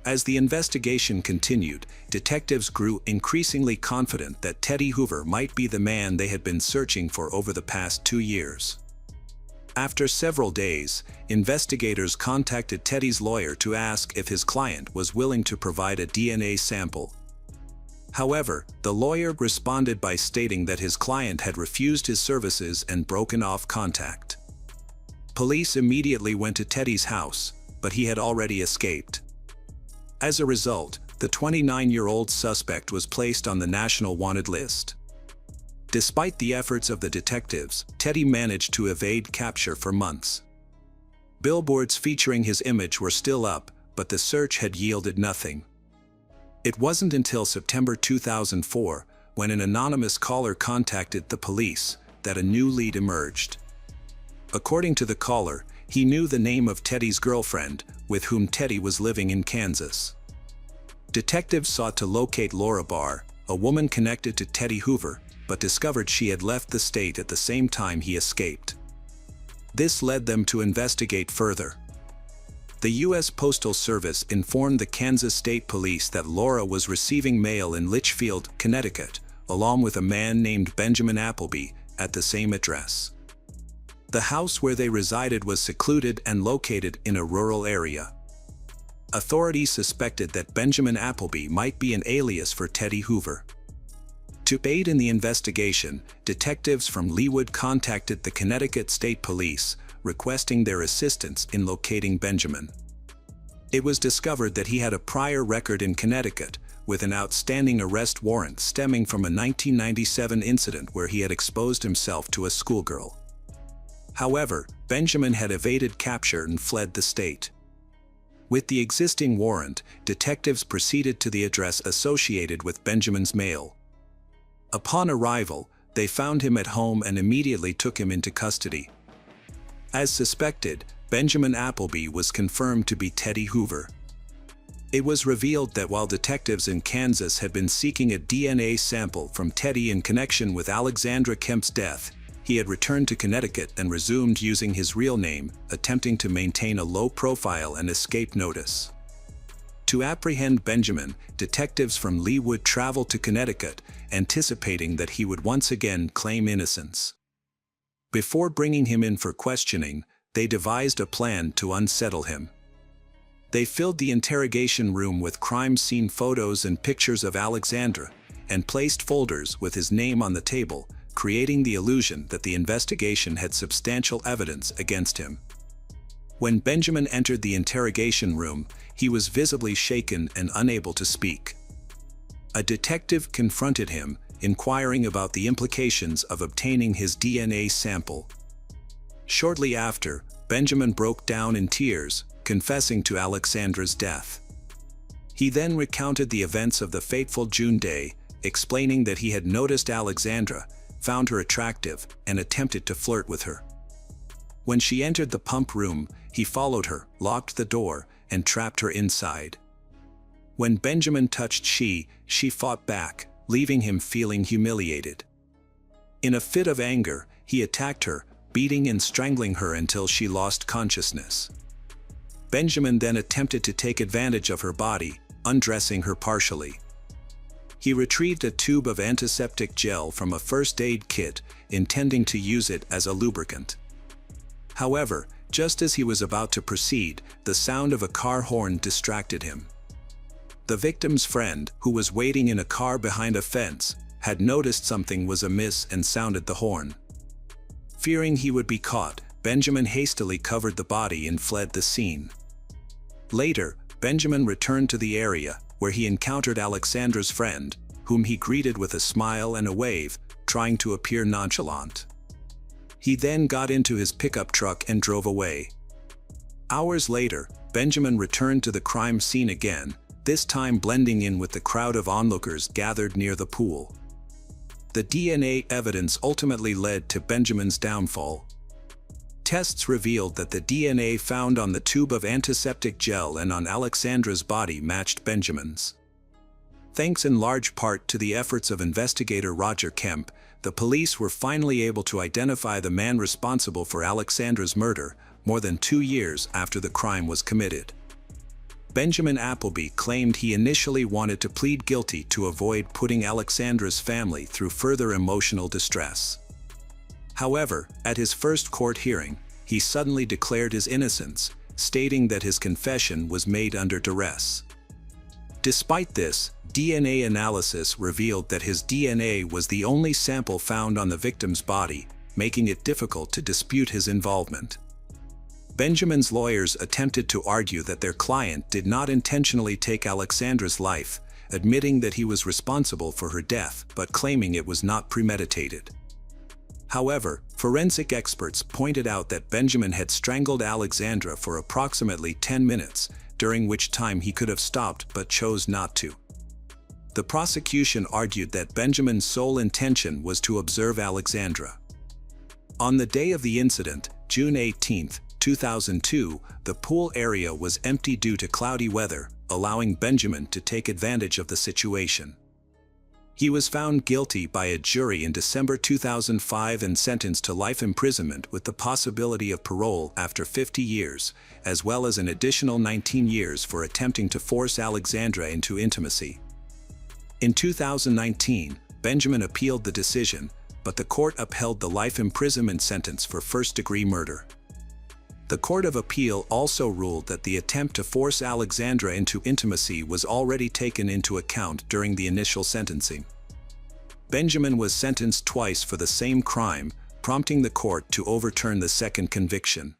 As the investigation continued, detectives grew increasingly confident that Teddy Hoover might be the man they had been searching for over the past 2 years. After several days, investigators contacted Teddy's lawyer to ask if his client was willing to provide a DNA sample. However, the lawyer responded by stating that his client had refused his services and broken off contact. Police immediately went to Teddy's house, but he had already escaped. As a result, the 29-year-old suspect was placed on the National Wanted list. Despite the efforts of the detectives, Teddy managed to evade capture for months. Billboards featuring his image were still up, but the search had yielded nothing. It wasn't until September 2004, when an anonymous caller contacted the police, that a new lead emerged. According to the caller, he knew the name of Teddy's girlfriend, with whom Teddy was living in Kansas. Detectives sought to locate Laura Barr, a woman connected to Teddy Hoover, but discovered she had left the state at the same time he escaped. This led them to investigate further. The U.S. Postal Service informed the Kansas State Police that Laura was receiving mail in Litchfield, Connecticut, along with a man named Benjamin Appleby, at the same address. The house where they resided was secluded and located in a rural area. Authorities suspected that Benjamin Appleby might be an alias for Teddy Hoover. To aid in the investigation, detectives from Leawood contacted the Connecticut State Police, requesting their assistance in locating Benjamin. It was discovered that he had a prior record in Connecticut, with an outstanding arrest warrant stemming from a 1997 incident where he had exposed himself to a schoolgirl. However, Benjamin had evaded capture and fled the state. With the existing warrant, detectives proceeded to the address associated with Benjamin's mail. Upon arrival, they found him at home and immediately took him into custody. As suspected, Benjamin Appleby was confirmed to be Teddy Hoover. It was revealed that while detectives in Kansas had been seeking a DNA sample from Teddy in connection with Alexandra Kemp's death, he had returned to Connecticut and resumed using his real name, attempting to maintain a low profile and escape notice. To apprehend Benjamin, detectives from Leawood traveled to Connecticut, anticipating that he would once again claim innocence. Before bringing him in for questioning, they devised a plan to unsettle him. They filled the interrogation room with crime scene photos and pictures of Alexandra, and placed folders with his name on the table, creating the illusion that the investigation had substantial evidence against him. When Benjamin entered the interrogation room, he was visibly shaken and unable to speak. A detective confronted him, inquiring about the implications of obtaining his DNA sample. Shortly after, Benjamin broke down in tears, confessing to Alexandra's death. He then recounted the events of the fateful June day, explaining that he had noticed Alexandra, found her attractive, and attempted to flirt with her. When she entered the pump room, he followed her, locked the door, and trapped her inside. When Benjamin touched she fought back, leaving him feeling humiliated. In a fit of anger, he attacked her, beating and strangling her until she lost consciousness. Benjamin then attempted to take advantage of her body, undressing her partially. He retrieved a tube of antiseptic gel from a first aid kit, intending to use it as a lubricant. However, just as he was about to proceed, the sound of a car horn distracted him. The victim's friend, who was waiting in a car behind a fence, had noticed something was amiss and sounded the horn. Fearing he would be caught, Benjamin hastily covered the body and fled the scene. Later, Benjamin returned to the area, where he encountered Alexandra's friend, whom he greeted with a smile and a wave, trying to appear nonchalant. He then got into his pickup truck and drove away. Hours later, Benjamin returned to the crime scene again, this time blending in with the crowd of onlookers gathered near the pool. The DNA evidence ultimately led to Benjamin's downfall. Tests revealed that the DNA found on the tube of antiseptic gel and on Alexandra's body matched Benjamin's. Thanks in large part to the efforts of investigator Roger Kemp, the police were finally able to identify the man responsible for Alexandra's murder, more than 2 years after the crime was committed. Benjamin Appleby claimed he initially wanted to plead guilty to avoid putting Alexandra's family through further emotional distress. However, at his first court hearing, he suddenly declared his innocence, stating that his confession was made under duress. Despite this, DNA analysis revealed that his DNA was the only sample found on the victim's body, making it difficult to dispute his involvement. Benjamin's lawyers attempted to argue that their client did not intentionally take Alexandra's life, admitting that he was responsible for her death but claiming it was not premeditated. However, Forensic experts pointed out that Benjamin had strangled Alexandra for approximately 10 minutes, during which time he could have stopped but chose not to. The prosecution argued that Benjamin's sole intention was to observe Alexandra. On the day of the incident, June 18, 2002, the pool area was empty due to cloudy weather, allowing Benjamin to take advantage of the situation. He was found guilty by a jury in December 2005 and sentenced to life imprisonment with the possibility of parole after 50 years, as well as an additional 19 years for attempting to force Alexandra into intimacy. In 2019, Benjamin appealed the decision, but the court upheld the life imprisonment sentence for first-degree murder. The Court of Appeal also ruled that the attempt to force Alexandra into intimacy was already taken into account during the initial sentencing. Benjamin was sentenced twice for the same crime, prompting the court to overturn the second conviction.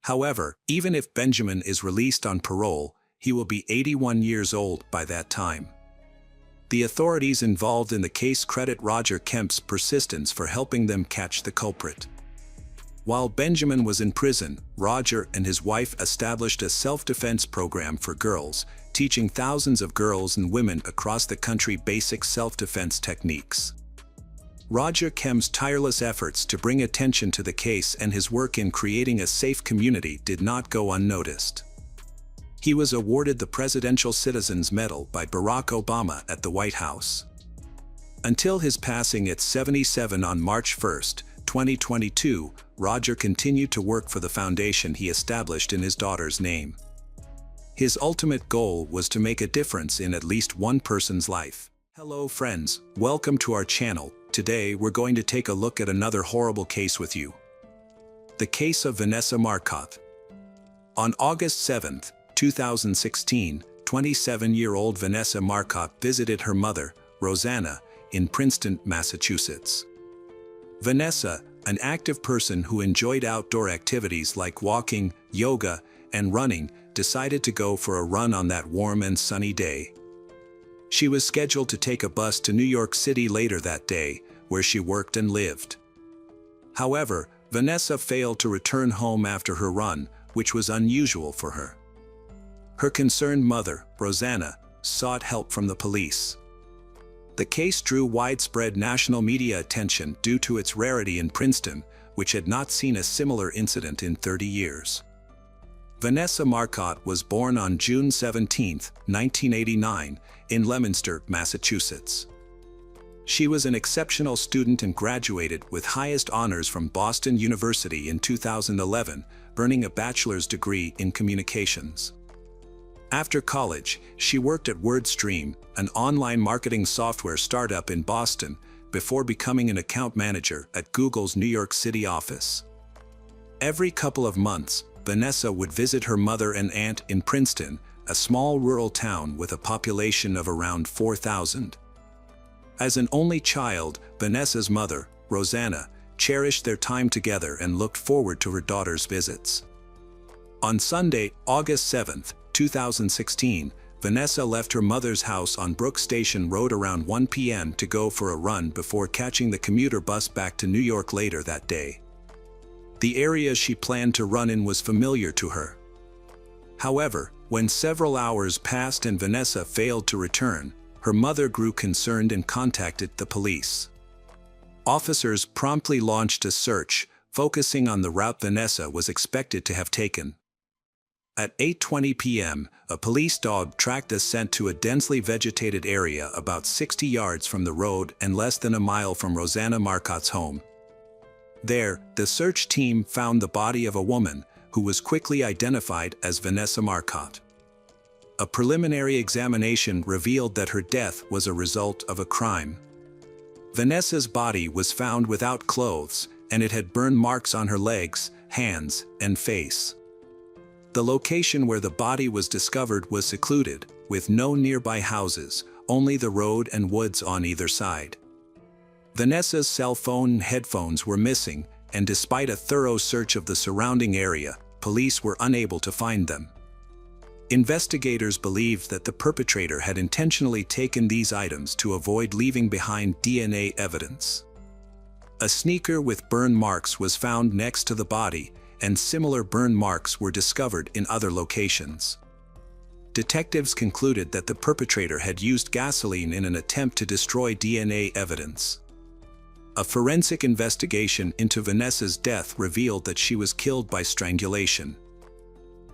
However, even if Benjamin is released on parole, he will be 81 years old by that time. The authorities involved in the case credit Roger Kemp's persistence for helping them catch the culprit. While Benjamin was in prison, Roger and his wife established a self-defense program for girls, teaching thousands of girls and women across the country basic self-defense techniques. Roger Kemp's tireless efforts to bring attention to the case and his work in creating a safe community did not go unnoticed. He was awarded the Presidential Citizens Medal by Barack Obama at the White House. Until his passing at 77 on March 1, 2022, Roger continued to work for the foundation he established in his daughter's name. His ultimate goal was to make a difference in at least one person's life. Hello friends, welcome to our channel. Today we're going to take a look at another horrible case with you. The case of Vanessa Marcotte. On August 7, 2016, 27-year-old Vanessa Marcotte visited her mother, Rosanna, in Princeton, Massachusetts. Vanessa, an active person who enjoyed outdoor activities like walking, yoga, and running, decided to go for a run on that warm and sunny day. She was scheduled to take a bus to New York City later that day, where she worked and lived. However, Vanessa failed to return home after her run, which was unusual for her. Her concerned mother, Rosanna, sought help from the police. The case drew widespread national media attention due to its rarity in Princeton, which had not seen a similar incident in 30 years. Vanessa Marcotte was born on June 17, 1989, in Leominster, Massachusetts. She was an exceptional student and graduated with highest honors from Boston University in 2011, earning a bachelor's degree in communications. After college, she worked at WordStream, an online marketing software startup in Boston, before becoming an account manager at Google's New York City office. Every couple of months, Vanessa would visit her mother and aunt in Princeton, a small rural town with a population of around 4,000. As an only child, Vanessa's mother, Rosanna, cherished their time together and looked forward to her daughter's visits. On Sunday, August 7, 2016, Vanessa left her mother's house on Brook Station Road around 1 p.m. to go for a run before catching the commuter bus back to New York later that day. The area she planned to run in was familiar to her. However, when several hours passed and Vanessa failed to return, her mother grew concerned and contacted the police. Officers promptly launched a search, focusing on the route Vanessa was expected to have taken. At 8:20 p.m., a police dog tracked the scent to a densely vegetated area about 60 yards from the road and less than a mile from Rosanna Marcotte's home. There, the search team found the body of a woman, who was quickly identified as Vanessa Marcotte. A preliminary examination revealed that her death was a result of a crime. Vanessa's body was found without clothes, and it had burn marks on her legs, hands, and face. The location where the body was discovered was secluded, with no nearby houses, only the road and woods on either side. Vanessa's cell phone and headphones were missing, and despite a thorough search of the surrounding area, police were unable to find them. Investigators believed that the perpetrator had intentionally taken these items to avoid leaving behind DNA evidence. A sneaker with burn marks was found next to the body, and similar burn marks were discovered in other locations. Detectives concluded that the perpetrator had used gasoline in an attempt to destroy DNA evidence. A forensic investigation into Vanessa's death revealed that she was killed by strangulation.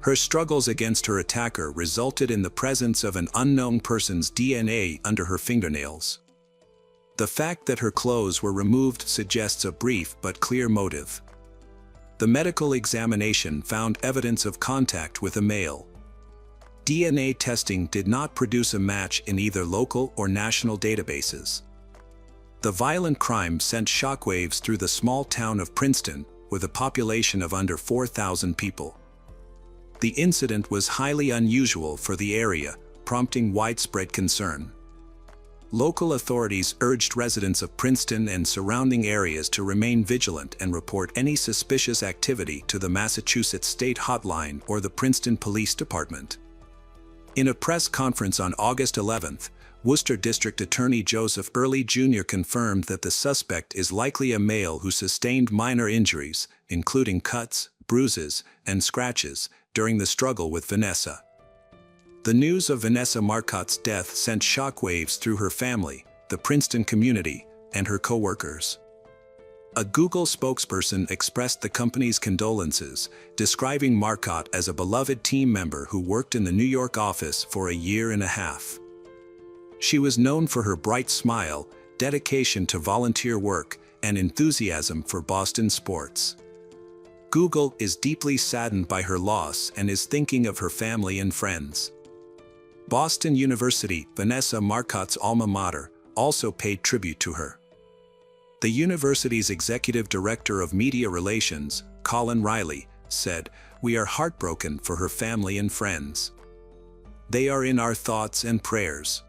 Her struggles against her attacker resulted in the presence of an unknown person's DNA under her fingernails. The fact that her clothes were removed suggests a brief but clear motive. The medical examination found evidence of contact with a male. DNA testing did not produce a match in either local or national databases. The violent crime sent shockwaves through the small town of Princeton, with a population of under 4,000 people. The incident was highly unusual for the area, prompting widespread concern. Local authorities urged residents of Princeton and surrounding areas to remain vigilant and report any suspicious activity to the Massachusetts State Hotline or the Princeton Police Department. In a press conference on August 11, Worcester District Attorney Joseph Early Jr. confirmed that the suspect is likely a male who sustained minor injuries, including cuts, bruises, and scratches, during the struggle with Vanessa. The news of Vanessa Marcotte's death sent shockwaves through her family, the Princeton community, and her co-workers. A Google spokesperson expressed the company's condolences, describing Marcotte as a beloved team member who worked in the New York office for a year and a half. She was known for her bright smile, dedication to volunteer work, and enthusiasm for Boston sports. Google is deeply saddened by her loss and is thinking of her family and friends. Boston University, Vanessa Marcotte's alma mater, also paid tribute to her. The university's executive director of media relations, Colin Riley, said, "We are heartbroken for her family and friends. They are in our thoughts and prayers."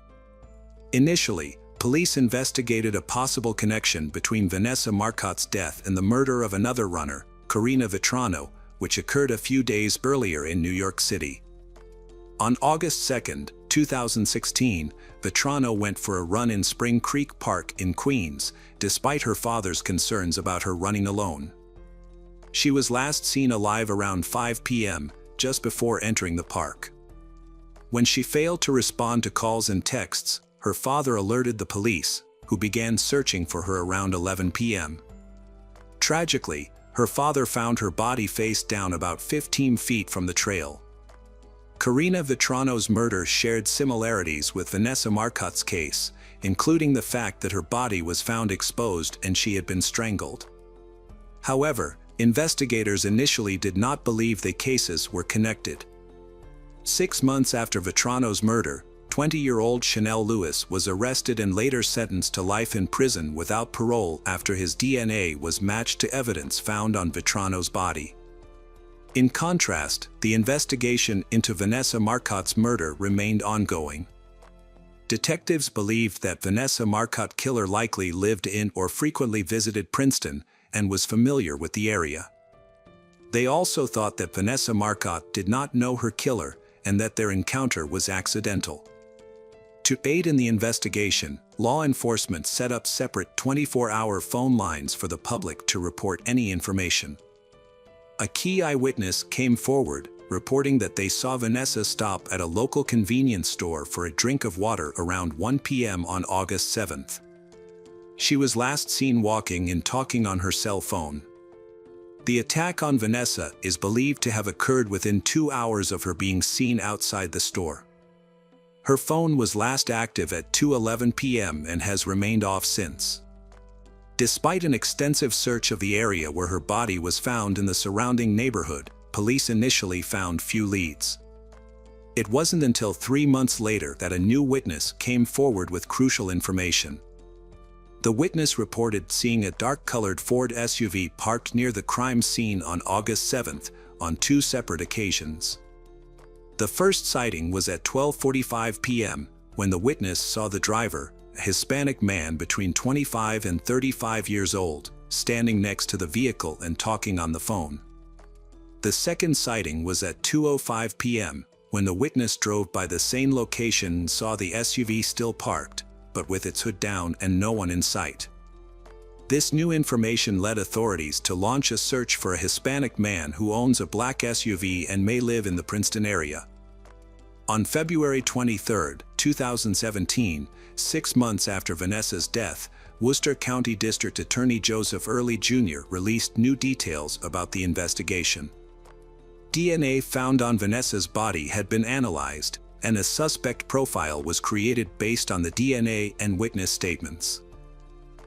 Initially, police investigated a possible connection between Vanessa Marcotte's death and the murder of another runner, Karina Vetrano, which occurred a few days earlier in New York City. On August 2, 2016, Vetrano went for a run in Spring Creek Park in Queens, despite her father's concerns about her running alone. She was last seen alive around 5 p.m., just before entering the park. When she failed to respond to calls and texts, her father alerted the police, who began searching for her around 11 p.m. Tragically, her father found her body face down about 15 feet from the trail. Karina Vetrano's murder shared similarities with Vanessa Marcotte's case, including the fact that her body was found exposed and she had been strangled. However, investigators initially did not believe the cases were connected. 6 months after Vetrano's murder, 20-year-old Chanel Lewis was arrested and later sentenced to life in prison without parole after his DNA was matched to evidence found on Vetrano's body. In contrast, the investigation into Vanessa Marcotte's murder remained ongoing. Detectives believed that Vanessa Marcotte killer likely lived in or frequently visited Princeton and was familiar with the area. They also thought that Vanessa Marcotte did not know her killer and that their encounter was accidental. To aid in the investigation, law enforcement set up separate 24-hour phone lines for the public to report any information. A key eyewitness came forward, reporting that they saw Vanessa stop at a local convenience store for a drink of water around 1 p.m. on August 7th. She was last seen walking and talking on her cell phone. The attack on Vanessa is believed to have occurred within 2 hours of her being seen outside the store. Her phone was last active at 2:11 p.m. and has remained off since. Despite an extensive search of the area where her body was found in the surrounding neighborhood, police initially found few leads. It wasn't until 3 months later that a new witness came forward with crucial information. The witness reported seeing a dark-colored Ford SUV parked near the crime scene on August 7th, on 2 separate occasions. The first sighting was at 12:45 p.m., when the witness saw the driver, a Hispanic man between 25 and 35 years old, standing next to the vehicle and talking on the phone. The second sighting was at 2:05 p.m., when the witness drove by the same location and saw the SUV still parked, but with its hood down and no one in sight. This new information led authorities to launch a search for a Hispanic man who owns a black SUV and may live in the Princeton area. On February 23, 2017, 6 months after Vanessa's death, Worcester County District Attorney Joseph Early Jr. released new details about the investigation. DNA found on Vanessa's body had been analyzed, and a suspect profile was created based on the DNA and witness statements.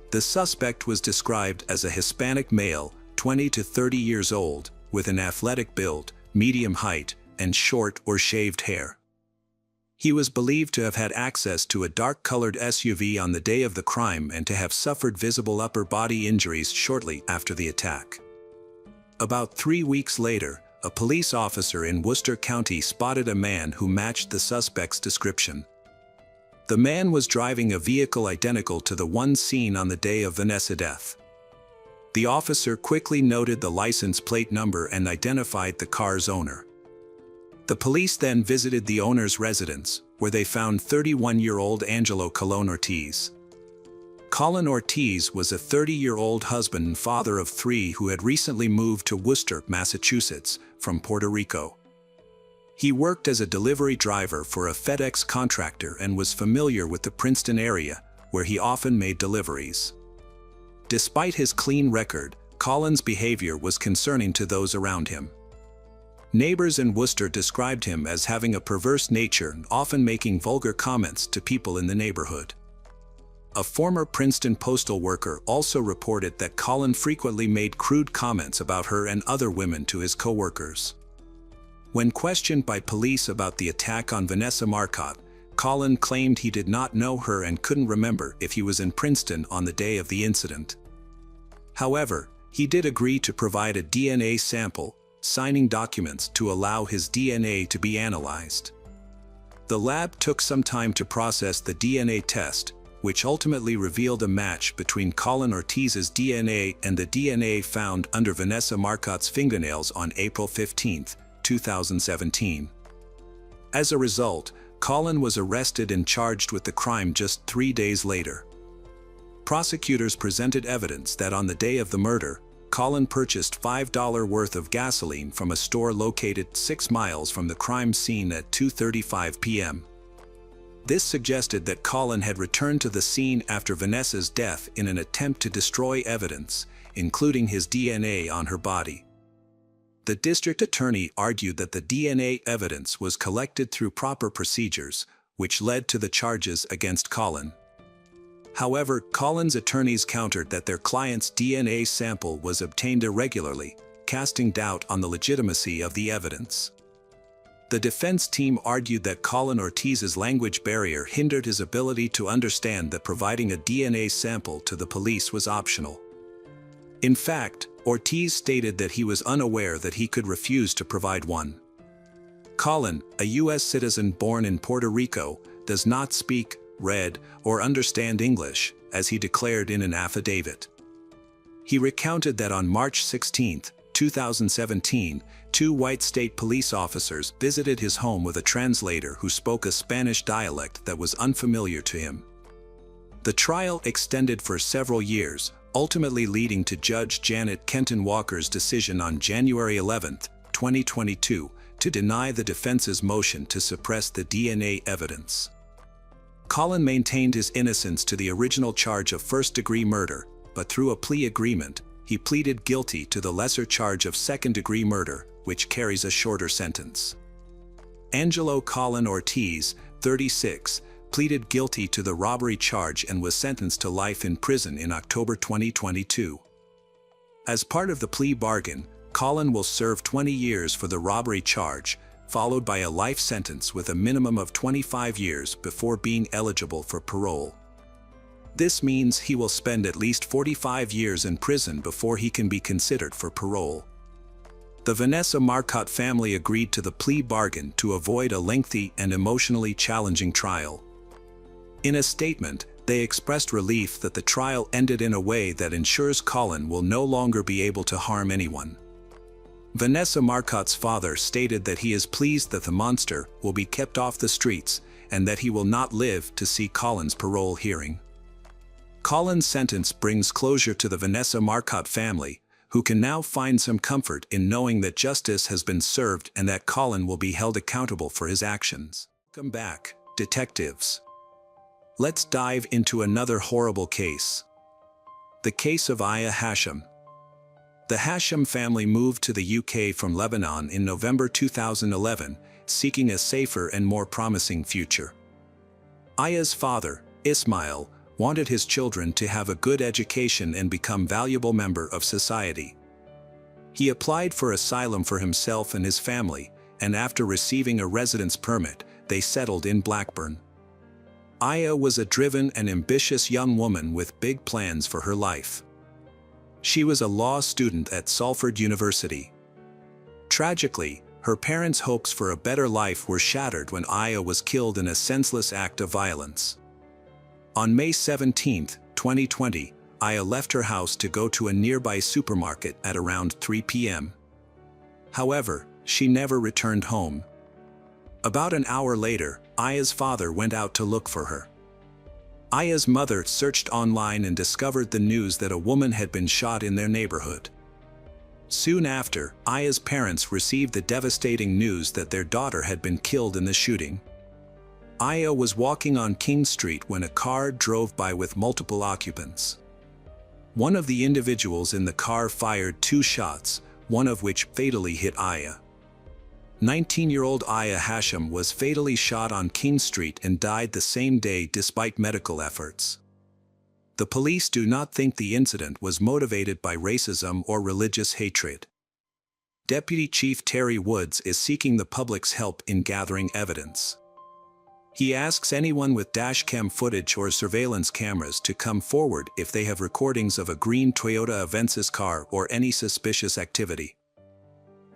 The suspect was described as a Hispanic male, 20 to 30 years old, with an athletic build, medium height, and short or shaved hair. He was believed to have had access to a dark-colored SUV on the day of the crime and to have suffered visible upper body injuries shortly after the attack. About 3 weeks later, a police officer in Worcester County spotted a man who matched the suspect's description. The man was driving a vehicle identical to the one seen on the day of Vanessa's death. The officer quickly noted the license plate number and identified the car's owner. The police then visited the owner's residence, where they found 31-year-old Angelo Colon Ortiz. Colin Ortiz was a 30-year-old husband and father of 3 who had recently moved to Worcester, Massachusetts, from Puerto Rico. He worked as a delivery driver for a FedEx contractor and was familiar with the Princeton area, where he often made deliveries. Despite his clean record, Colin's behavior was concerning to those around him. Neighbors in Worcester described him as having a perverse nature and often making vulgar comments to people in the neighborhood. A former Princeton postal worker also reported that Colin frequently made crude comments about her and other women to his co-workers. When questioned by police about the attack on Vanessa Marcotte, Colin claimed he did not know her and couldn't remember if he was in Princeton on the day of the incident. However, he did agree to provide a DNA sample, signing documents to allow his DNA to be analyzed. The lab took some time to process the DNA test, which ultimately revealed a match between Colin Ortiz's DNA and the DNA found under Vanessa Marcotte's fingernails on April 15, 2017. As a result, Colin was arrested and charged with the crime just 3 days later. Prosecutors presented evidence that on the day of the murder, Colin purchased $5 worth of gasoline from a store located 6 miles from the crime scene at 2:35 p.m. This suggested that Colin had returned to the scene after Vanessa's death in an attempt to destroy evidence, including his DNA on her body. The district attorney argued that the DNA evidence was collected through proper procedures, which led to the charges against Colin. However, Colin's attorneys countered that their client's DNA sample was obtained irregularly, casting doubt on the legitimacy of the evidence. The defense team argued that Colin Ortiz's language barrier hindered his ability to understand that providing a DNA sample to the police was optional. In fact, Ortiz stated that he was unaware that he could refuse to provide one. Colin, a U.S. citizen born in Puerto Rico, does not speak, read, or understand English, as he declared in an affidavit. He recounted that on March 16, 2017, 2 white state police officers visited his home with a translator who spoke a Spanish dialect that was unfamiliar to him. The trial extended for several years, ultimately leading to Judge Janet Kenton Walker's decision on January 11, 2022, to deny the defense's motion to suppress the DNA evidence. Colin maintained his innocence to the original charge of first-degree murder, but through a plea agreement, he pleaded guilty to the lesser charge of second-degree murder, which carries a shorter sentence. Angelo Colin Ortiz, 36, pleaded guilty to the robbery charge and was sentenced to life in prison in October 2022. As part of the plea bargain, Colin will serve 20 years for the robbery charge, followed by a life sentence with a minimum of 25 years before being eligible for parole. This means he will spend at least 45 years in prison before he can be considered for parole. The Vanessa Marcotte family agreed to the plea bargain to avoid a lengthy and emotionally challenging trial. In a statement, they expressed relief that the trial ended in a way that ensures Colin will no longer be able to harm anyone. Vanessa Marcotte's father stated that he is pleased that the monster will be kept off the streets and that he will not live to see Colin's parole hearing. Colin's sentence brings closure to the Vanessa Marcotte family, who can now find some comfort in knowing that justice has been served and that Colin will be held accountable for his actions. Welcome back, detectives. Let's dive into another horrible case. The case of Aya Hashim. The Hashim family moved to the UK from Lebanon in November 2011, seeking a safer and more promising future. Aya's father, Ismail, wanted his children to have a good education and become valuable member of society. He applied for asylum for himself and his family, and after receiving a residence permit, they settled in Blackburn. Aya was a driven and ambitious young woman with big plans for her life. She was a law student at Salford University. Tragically, her parents' hopes for a better life were shattered when Aya was killed in a senseless act of violence. On May 17, 2020, Aya left her house to go to a nearby supermarket at around 3 p.m. However, she never returned home. About an hour later, Aya's father went out to look for her. Aya's mother searched online and discovered the news that a woman had been shot in their neighborhood. Soon after, Aya's parents received the devastating news that their daughter had been killed in the shooting. Aya was walking on King Street when a car drove by with multiple occupants. One of the individuals in the car fired 2 shots, one of which fatally hit Aya. 19-year-old Aya Hashim was fatally shot on King Street and died the same day despite medical efforts. The police do not think the incident was motivated by racism or religious hatred. Deputy Chief Terry Woods is seeking the public's help in gathering evidence. He asks anyone with dashcam footage or surveillance cameras to come forward if they have recordings of a green Toyota Avensis car or any suspicious activity.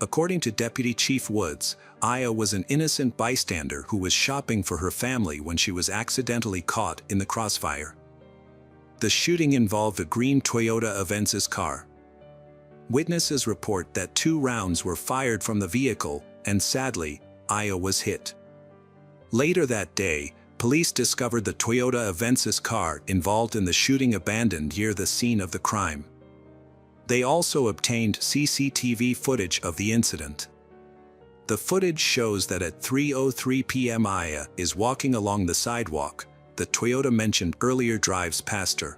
According to Deputy Chief Woods, Aya was an innocent bystander who was shopping for her family when she was accidentally caught in the crossfire. The shooting involved a green Toyota Avensis car. Witnesses report that 2 rounds were fired from the vehicle, and sadly, Aya was hit. Later that day, police discovered the Toyota Avensis car involved in the shooting abandoned near the scene of the crime. They also obtained CCTV footage of the incident. The footage shows that at 3:03 p.m. Aya is walking along the sidewalk. The Toyota mentioned earlier drives past her.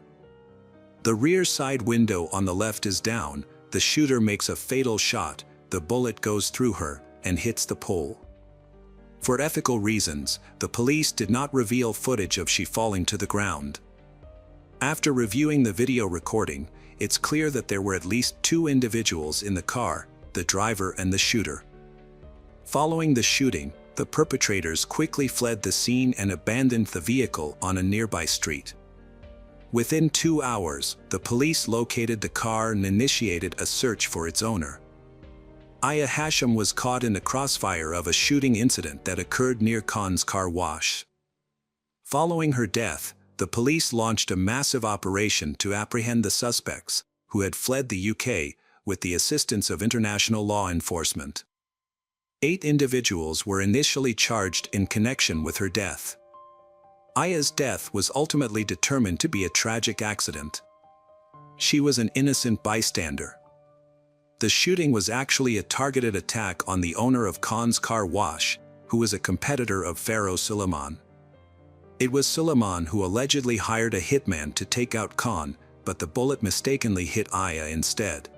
The rear side window on the left is down. The shooter makes a fatal shot. The bullet goes through her and hits the pole. For ethical reasons, the police did not reveal footage of she falling to the ground. After reviewing the video recording, it's clear that there were at least 2 individuals in the car, the driver and the shooter. Following the shooting, the perpetrators quickly fled the scene and abandoned the vehicle on a nearby street. Within 2 hours, the police located the car and initiated a search for its owner. Aya Hashim was caught in the crossfire of a shooting incident that occurred near Khan's car wash. Following her death, the police launched a massive operation to apprehend the suspects, who had fled the UK, with the assistance of international law enforcement. 8 individuals were initially charged in connection with her death. Aya's death was ultimately determined to be a tragic accident. She was an innocent bystander. The shooting was actually a targeted attack on the owner of Khan's car wash, who was a competitor of Pharaoh Suleiman. It was Suleiman who allegedly hired a hitman to take out Khan, but the bullet mistakenly hit Aya instead.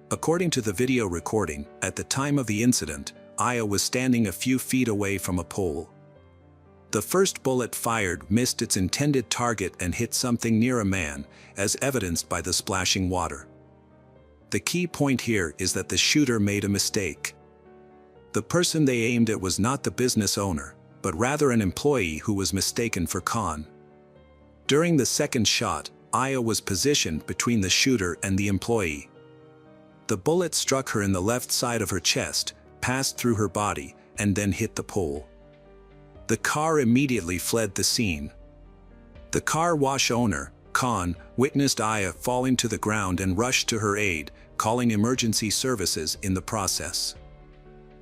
According to the video recording, at the time of the incident, Aya was standing a few feet away from a pole. The first bullet fired missed its intended target and hit something near a man, as evidenced by the splashing water. The key point here is that the shooter made a mistake. The person they aimed at was not the business owner, but rather an employee who was mistaken for Khan. During the second shot, Aya was positioned between the shooter and the employee. The bullet struck her in the left side of her chest, passed through her body, and then hit the pole. The car immediately fled the scene. The car wash owner, Khan, witnessed Aya falling to the ground and rushed to her aid, calling emergency services in the process.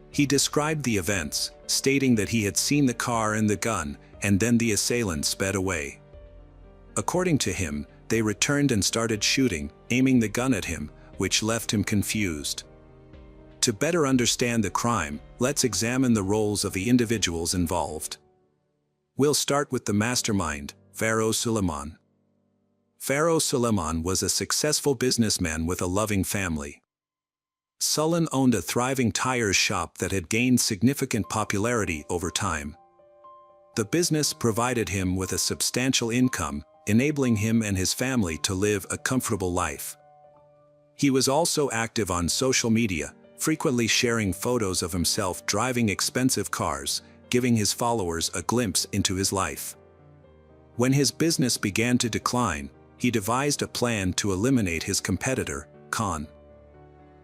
He described the events, stating that he had seen the car and the gun, and then the assailant sped away. According to him, they returned and started shooting, aiming the gun at him, which left him confused. To better understand the crime, let's examine the roles of the individuals involved. We'll start with the mastermind, Pharaoh Suleiman. Pharaoh Suleiman was a successful businessman with a loving family. Suleiman owned a thriving tire shop that had gained significant popularity over time. The business provided him with a substantial income, enabling him and his family to live a comfortable life. He was also active on social media, frequently sharing photos of himself driving expensive cars, giving his followers a glimpse into his life. When his business began to decline, he devised a plan to eliminate his competitor, Khan.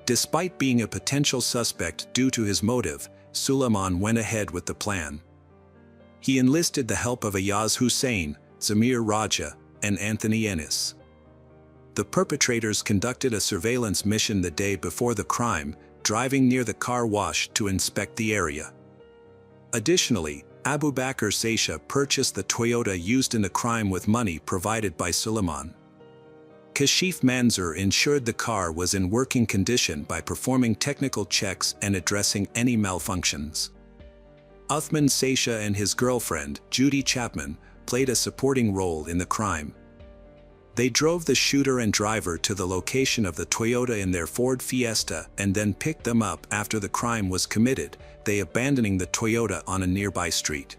Despite being a potential suspect due to his motive, Suleiman went ahead with the plan. He enlisted the help of Ayaz Hussein, Zamir Raja, and Anthony Ennis. The perpetrators conducted a surveillance mission the day before the crime, driving near the car wash to inspect the area. Additionally, Abu Bakr Saisha purchased the Toyota used in the crime with money provided by Suleiman. Kashif Manzoor ensured the car was in working condition by performing technical checks and addressing any malfunctions. Uthman Saisha and his girlfriend, Judy Chapman, played a supporting role in the crime. They drove the shooter and driver to the location of the Toyota in their Ford Fiesta and then picked them up after the crime was committed, they abandoning the Toyota on a nearby street.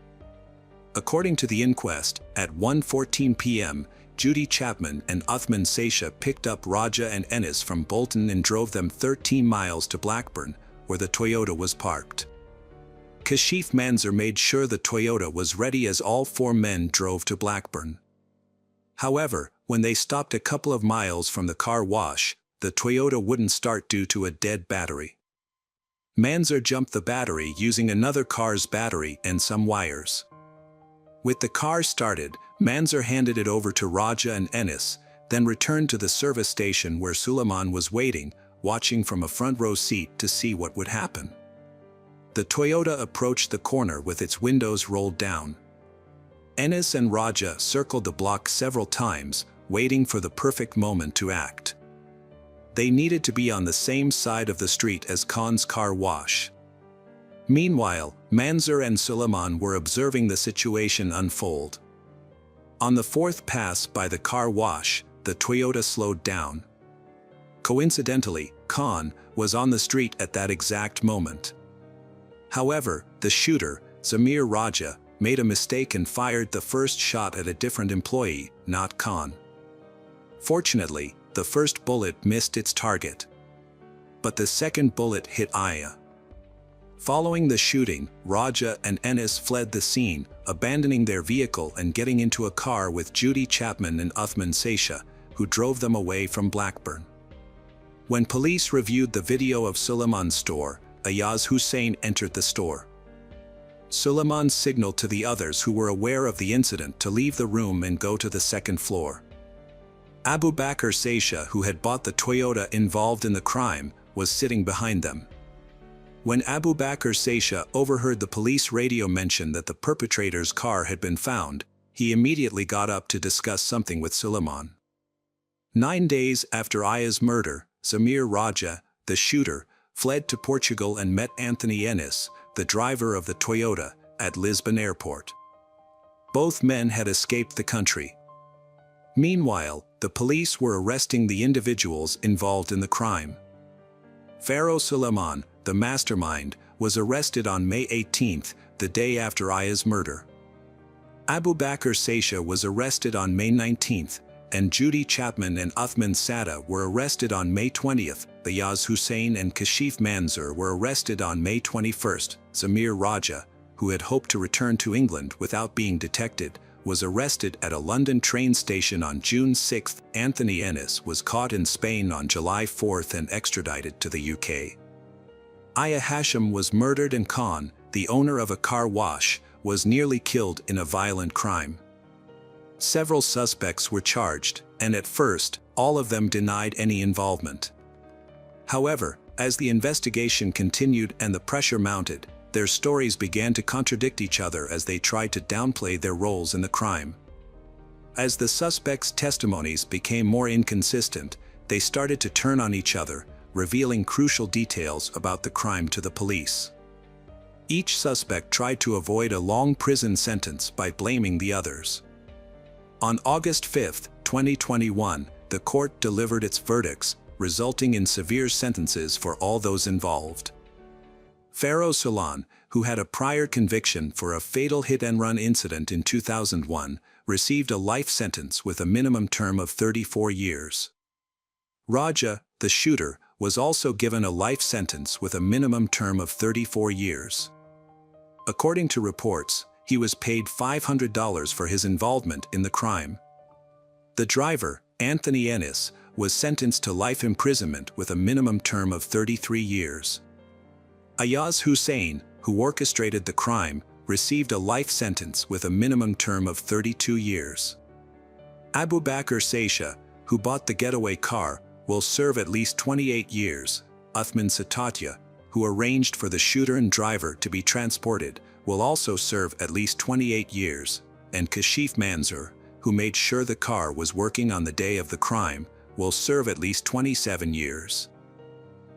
According to the inquest, at 1:14 p.m., Judy Chapman and Uthman Saisha picked up Raja and Ennis from Bolton and drove them 13 miles to Blackburn, where the Toyota was parked. Kashif Manzoor made sure the Toyota was ready as all 4 men drove to Blackburn. However, when they stopped a couple of miles from the car wash, the Toyota wouldn't start due to a dead battery. Manzoor jumped the battery using another car's battery and some wires. With the car started, Manzoor handed it over to Raja and Ennis, then returned to the service station where Suleiman was waiting, watching from a front row seat to see what would happen. The Toyota approached the corner with its windows rolled down. Ennis and Raja circled the block several times, waiting for the perfect moment to act. They needed to be on the same side of the street as Khan's car wash. Meanwhile, Manzoor and Suleiman were observing the situation unfold. On the 4th pass by the car wash, the Toyota slowed down. Coincidentally, Khan was on the street at that exact moment. However, the shooter, Zamir Raja, made a mistake and fired the first shot at a different employee, not Khan. Fortunately, the first bullet missed its target. But the second bullet hit Aya. Following the shooting, Raja and Ennis fled the scene, abandoning their vehicle and getting into a car with Judy Chapman and Uthman Saisha, who drove them away from Blackburn. When police reviewed the video of Suleiman's store, Ayaz Hussein entered the store. Suleiman signaled to the others who were aware of the incident to leave the room and go to the 2nd floor. Abu Bakr Saisha, who had bought the Toyota involved in the crime, was sitting behind them. When Abu Bakr Saisha overheard the police radio mention that the perpetrator's car had been found, he immediately got up to discuss something with Suleiman. 9 days after Aya's murder, Zamir Raja, the shooter, fled to Portugal and met Anthony Ennis, the driver of the Toyota, at Lisbon Airport. Both men had escaped the country. Meanwhile, the police were arresting the individuals involved in the crime. Pharaoh Suleiman, the mastermind, was arrested on May 18th, the day after Aya's murder. Abu Bakr Saisha was arrested on May 19th, and Judy Chapman and Uthman Sada were arrested on May 20th. Ayaz Hussein and Kashif Manzoor were arrested on May 21st. Zamir Raja, who had hoped to return to England without being detected, was arrested at a London train station on June 6. Anthony Ennis was caught in Spain on July 4th and extradited to the UK. Aya Hashim was murdered and Khan, the owner of a car wash, was nearly killed in a violent crime. Several suspects were charged, and at first, all of them denied any involvement. However, as the investigation continued and the pressure mounted, their stories began to contradict each other as they tried to downplay their roles in the crime. As the suspects' testimonies became more inconsistent, they started to turn on each other, revealing crucial details about the crime to the police. Each suspect tried to avoid a long prison sentence by blaming the others. On August 5, 2021, the court delivered its verdicts, resulting in severe sentences for all those involved. Pharaoh Solon, who had a prior conviction for a fatal hit-and-run incident in 2001, received a life sentence with a minimum term of 34 years. Raja, the shooter, was also given a life sentence with a minimum term of 34 years. According to reports, he was paid $500 for his involvement in the crime. The driver, Anthony Ennis, was sentenced to life imprisonment with a minimum term of 33 years. Ayaz Hussain, who orchestrated the crime, received a life sentence with a minimum term of 32 years. Abu Bakr Saisha, who bought the getaway car, will serve at least 28 years. Uthman Satatya, who arranged for the shooter and driver to be transported, will also serve at least 28 years. And Kashif Manzoor, who made sure the car was working on the day of the crime, will serve at least 27 years.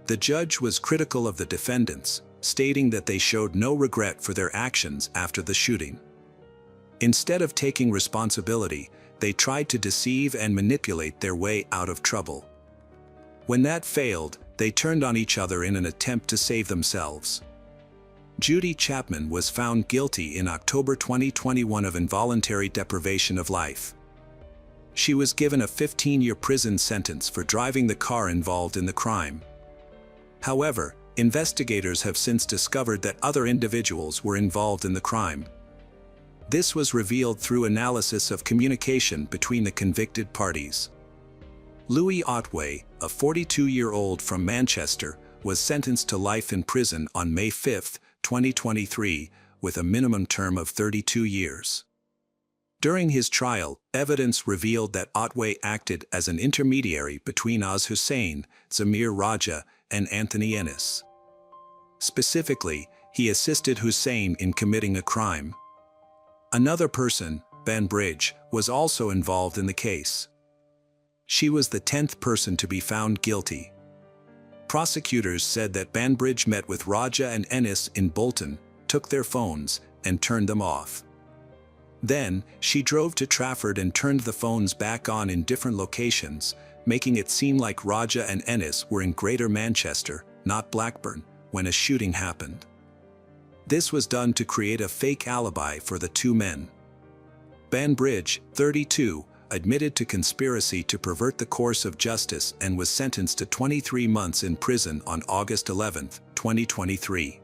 The judge was critical of the defendants, stating that they showed no regret for their actions after the shooting. Instead of taking responsibility, they tried to deceive and manipulate their way out of trouble. When that failed, they turned on each other in an attempt to save themselves. Judy Chapman was found guilty in October 2021 of involuntary deprivation of life. She was given a 15-year prison sentence for driving the car involved in the crime. However, investigators have since discovered that other individuals were involved in the crime. This was revealed through analysis of communication between the convicted parties. Louis Otway, a 42-year-old from Manchester, was sentenced to life in prison on May 5, 2023, with a minimum term of 32 years. During his trial, evidence revealed that Otway acted as an intermediary between Ayaz Hussain, Zamir Raja, and Anthony Ennis. Specifically, he assisted Hussain in committing a crime. Another person, Banbridge, was also involved in the case. She was the 10th person to be found guilty. Prosecutors said that Banbridge met with Raja and Ennis in Bolton, took their phones, and turned them off. Then, she drove to Trafford and turned the phones back on in different locations, making it seem like Raja and Ennis were in Greater Manchester, not Blackburn, when a shooting happened. This was done to create a fake alibi for the two men. Banbridge, 32, admitted to conspiracy to pervert the course of justice and was sentenced to 23 months in prison on August 11, 2023.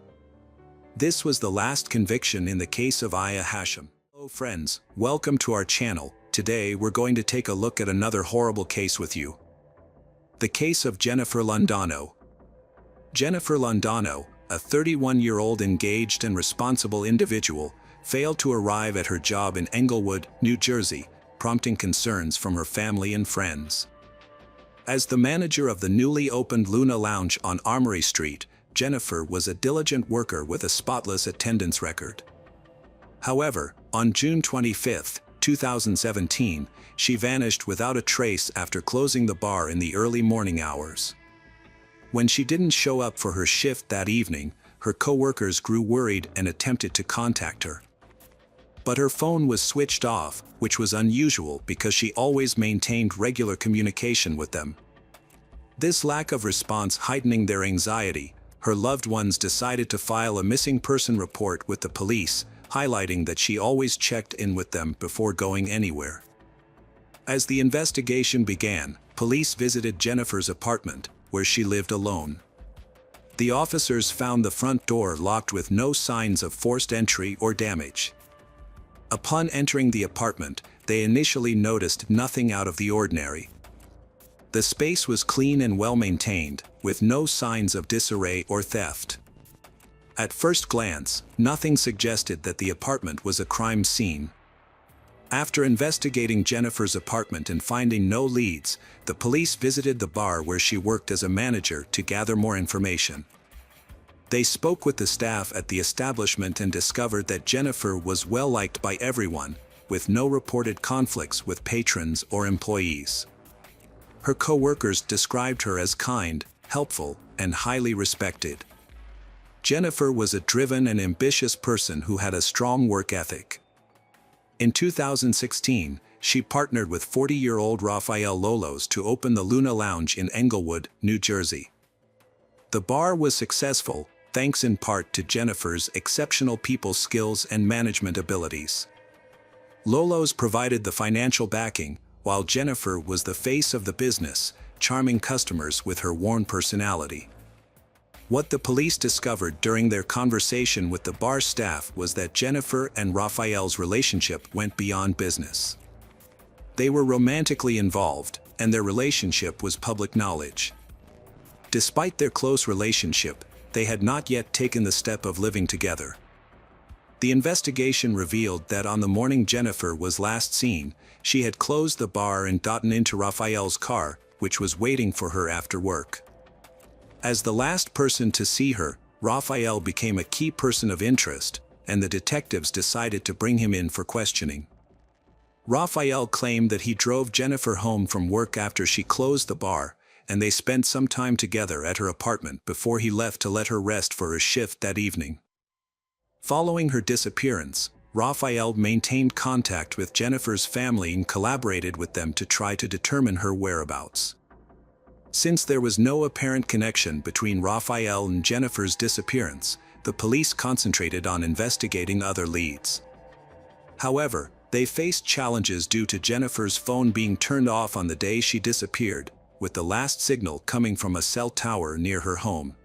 This was the last conviction in the case of Aya Hashim. Hello friends, welcome to our channel. Today we're going to take a look at another horrible case with you. The case of Jennifer Londano. Jennifer Londano, a 31-year-old engaged and responsible individual, failed to arrive at her job in Englewood, New Jersey, prompting concerns from her family and friends. As the manager of the newly opened Luna Lounge on Armory Street, Jennifer was a diligent worker with a spotless attendance record. However, on June 25, 2017, she vanished without a trace after closing the bar in the early morning hours. When she didn't show up for her shift that evening, her co-workers grew worried and attempted to contact her. But her phone was switched off, which was unusual because she always maintained regular communication with them. This lack of response heightening their anxiety, her loved ones decided to file a missing person report with the police, highlighting that she always checked in with them before going anywhere. As the investigation began, police visited Jennifer's apartment, where she lived alone. The officers found the front door locked with no signs of forced entry or damage. Upon entering the apartment, they initially noticed nothing out of the ordinary. The space was clean and well-maintained, with no signs of disarray or theft. At first glance, nothing suggested that the apartment was a crime scene. After investigating Jennifer's apartment and finding no leads, the police visited the bar where she worked as a manager to gather more information. They spoke with the staff at the establishment and discovered that Jennifer was well liked by everyone, with no reported conflicts with patrons or employees. Her co-workers described her as kind, helpful, and highly respected. Jennifer was a driven and ambitious person who had a strong work ethic. In 2016, she partnered with 40-year-old Rafael Lolos to open the Luna Lounge in Englewood, New Jersey. The bar was successful, thanks in part to Jennifer's exceptional people skills and management abilities. Lolos provided the financial backing, while Jennifer was the face of the business, charming customers with her warm personality. What the police discovered during their conversation with the bar staff was that Jennifer and Rafael's relationship went beyond business. They were romantically involved, and their relationship was public knowledge. Despite their close relationship, they had not yet taken the step of living together. The investigation revealed that on the morning Jennifer was last seen, she had closed the bar and gotten into Rafael's car, which was waiting for her after work. As the last person to see her, Rafael became a key person of interest, and the detectives decided to bring him in for questioning. Rafael claimed that he drove Jennifer home from work after she closed the bar, and they spent some time together at her apartment before he left to let her rest for her shift that evening. Following her disappearance, Rafael maintained contact with Jennifer's family and collaborated with them to try to determine her whereabouts. Since there was no apparent connection between Rafael and Jennifer's disappearance, the police concentrated on investigating other leads. However, they faced challenges due to Jennifer's phone being turned off on the day she disappeared, with the last signal coming from a cell tower near her home.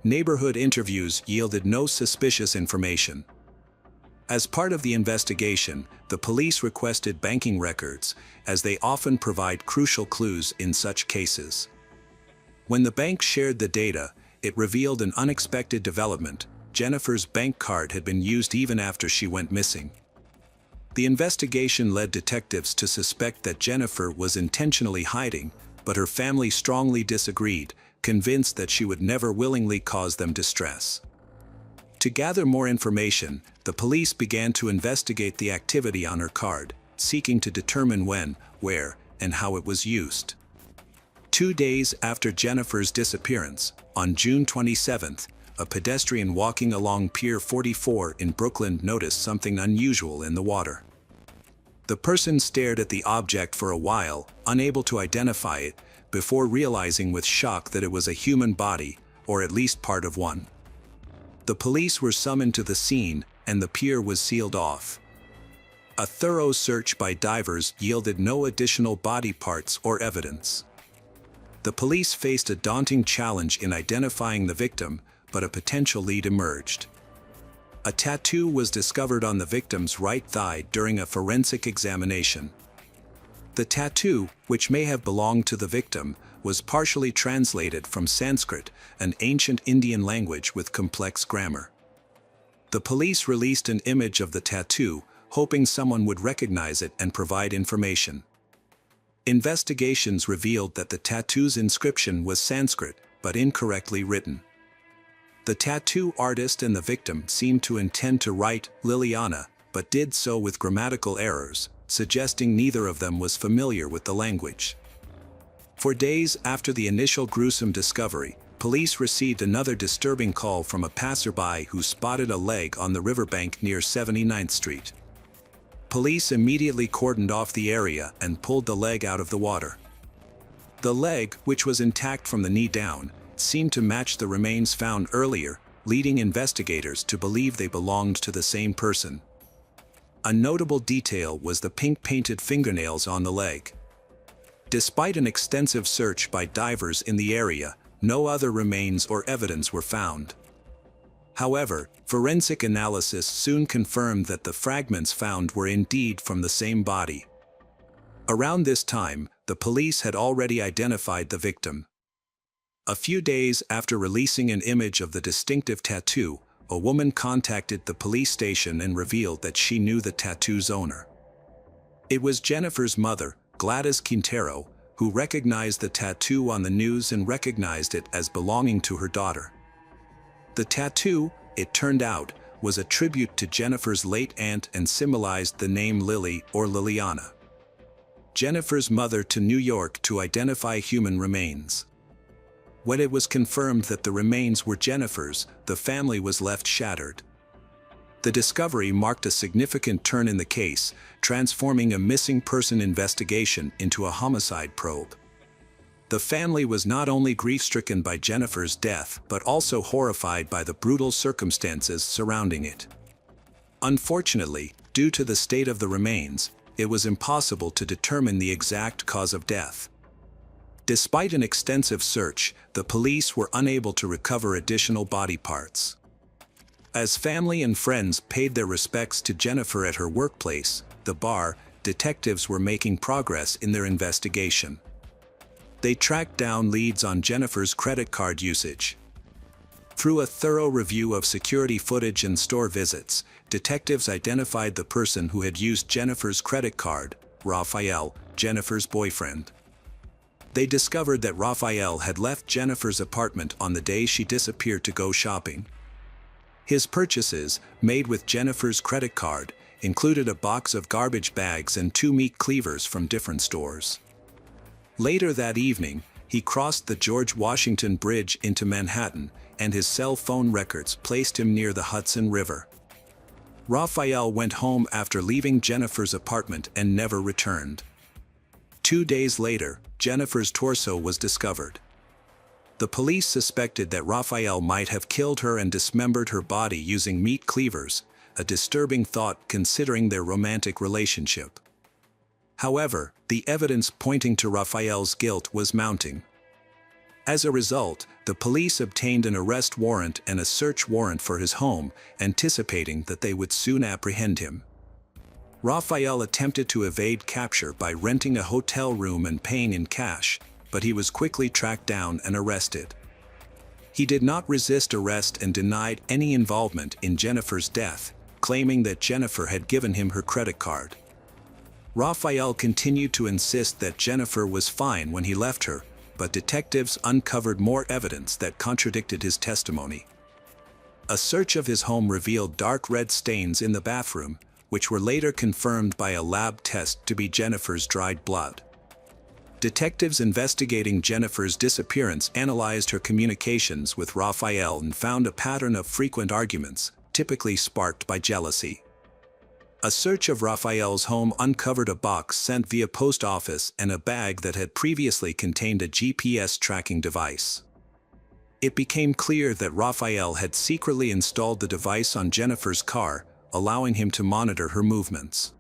Neighborhood interviews yielded no suspicious information. As part of the investigation, the police requested banking records, as they often provide crucial clues in such cases. When the bank shared the data, it revealed an unexpected development: Jennifer's bank card had been used even after she went missing. The investigation led detectives to suspect that Jennifer was intentionally hiding, but her family strongly disagreed, convinced that she would never willingly cause them distress. To gather more information, the police began to investigate the activity on her card, seeking to determine when, where, and how it was used. 2 days after Jennifer's disappearance, on June 27th, a pedestrian walking along Pier 44 in Brooklyn noticed something unusual in the water. The person stared at the object for a while, unable to identify it, before realizing with shock that it was a human body, or at least part of one. The police were summoned to the scene, and the pier was sealed off. A thorough search by divers yielded no additional body parts or evidence. The police faced a daunting challenge in identifying the victim, but a potential lead emerged. A tattoo was discovered on the victim's right thigh during a forensic examination. The tattoo, which may have belonged to the victim, was partially translated from Sanskrit, an ancient Indian language with complex grammar. The police released an image of the tattoo, hoping someone would recognize it and provide information. Investigations revealed that the tattoo's inscription was Sanskrit, but incorrectly written. The tattoo artist and the victim seemed to intend to write Liliana, but did so with grammatical errors, suggesting neither of them was familiar with the language. For days after the initial gruesome discovery, police received another disturbing call from a passerby who spotted a leg on the riverbank near 79th Street. Police immediately cordoned off the area and pulled the leg out of the water. The leg, which was intact from the knee down, seemed to match the remains found earlier, leading investigators to believe they belonged to the same person. A notable detail was the pink-painted fingernails on the leg. Despite an extensive search by divers in the area, no other remains or evidence were found. However, forensic analysis soon confirmed that the fragments found were indeed from the same body. Around this time, the police had already identified the victim. A few days after releasing an image of the distinctive tattoo, a woman contacted the police station and revealed that she knew the tattoo's owner. It was Jennifer's mother, Gladys Quintero, who recognized the tattoo on the news and recognized it as belonging to her daughter. The tattoo, it turned out, was a tribute to Jennifer's late aunt and symbolized the name Lily or Liliana, Jennifer's mother, to New York to identify human remains. When it was confirmed that the remains were Jennifer's, the family was left shattered. The discovery marked a significant turn in the case, transforming a missing person investigation into a homicide probe. The family was not only grief-stricken by Jennifer's death, but also horrified by the brutal circumstances surrounding it. Unfortunately, due to the state of the remains, it was impossible to determine the exact cause of death. Despite an extensive search, the police were unable to recover additional body parts. As family and friends paid their respects to Jennifer at her workplace, the bar, detectives were making progress in their investigation. They tracked down leads on Jennifer's credit card usage. Through a thorough review of security footage and store visits, detectives identified the person who had used Jennifer's credit card, Raphael, Jennifer's boyfriend. They discovered that Raphael had left Jennifer's apartment on the day she disappeared to go shopping. His purchases, made with Jennifer's credit card, included a box of garbage bags and 2 meat cleavers from different stores. Later that evening, he crossed the George Washington Bridge into Manhattan, and his cell phone records placed him near the Hudson River. Raphael went home after leaving Jennifer's apartment and never returned. 2 days later, Jennifer's torso was discovered. The police suspected that Raphael might have killed her and dismembered her body using meat cleavers, a disturbing thought considering their romantic relationship. However, the evidence pointing to Raphael's guilt was mounting. As a result, the police obtained an arrest warrant and a search warrant for his home, anticipating that they would soon apprehend him. Raphael attempted to evade capture by renting a hotel room and paying in cash, but he was quickly tracked down and arrested. He did not resist arrest and denied any involvement in Jennifer's death, claiming that Jennifer had given him her credit card. Raphael continued to insist that Jennifer was fine when he left her, but detectives uncovered more evidence that contradicted his testimony. A search of his home revealed dark red stains in the bathroom, which were later confirmed by a lab test to be Jennifer's dried blood. Detectives investigating Jennifer's disappearance analyzed her communications with Raphael and found a pattern of frequent arguments, typically sparked by jealousy. A search of Raphael's home uncovered a box sent via post office and a bag that had previously contained a GPS tracking device. It became clear that Raphael had secretly installed the device on Jennifer's car, allowing him to monitor her movements.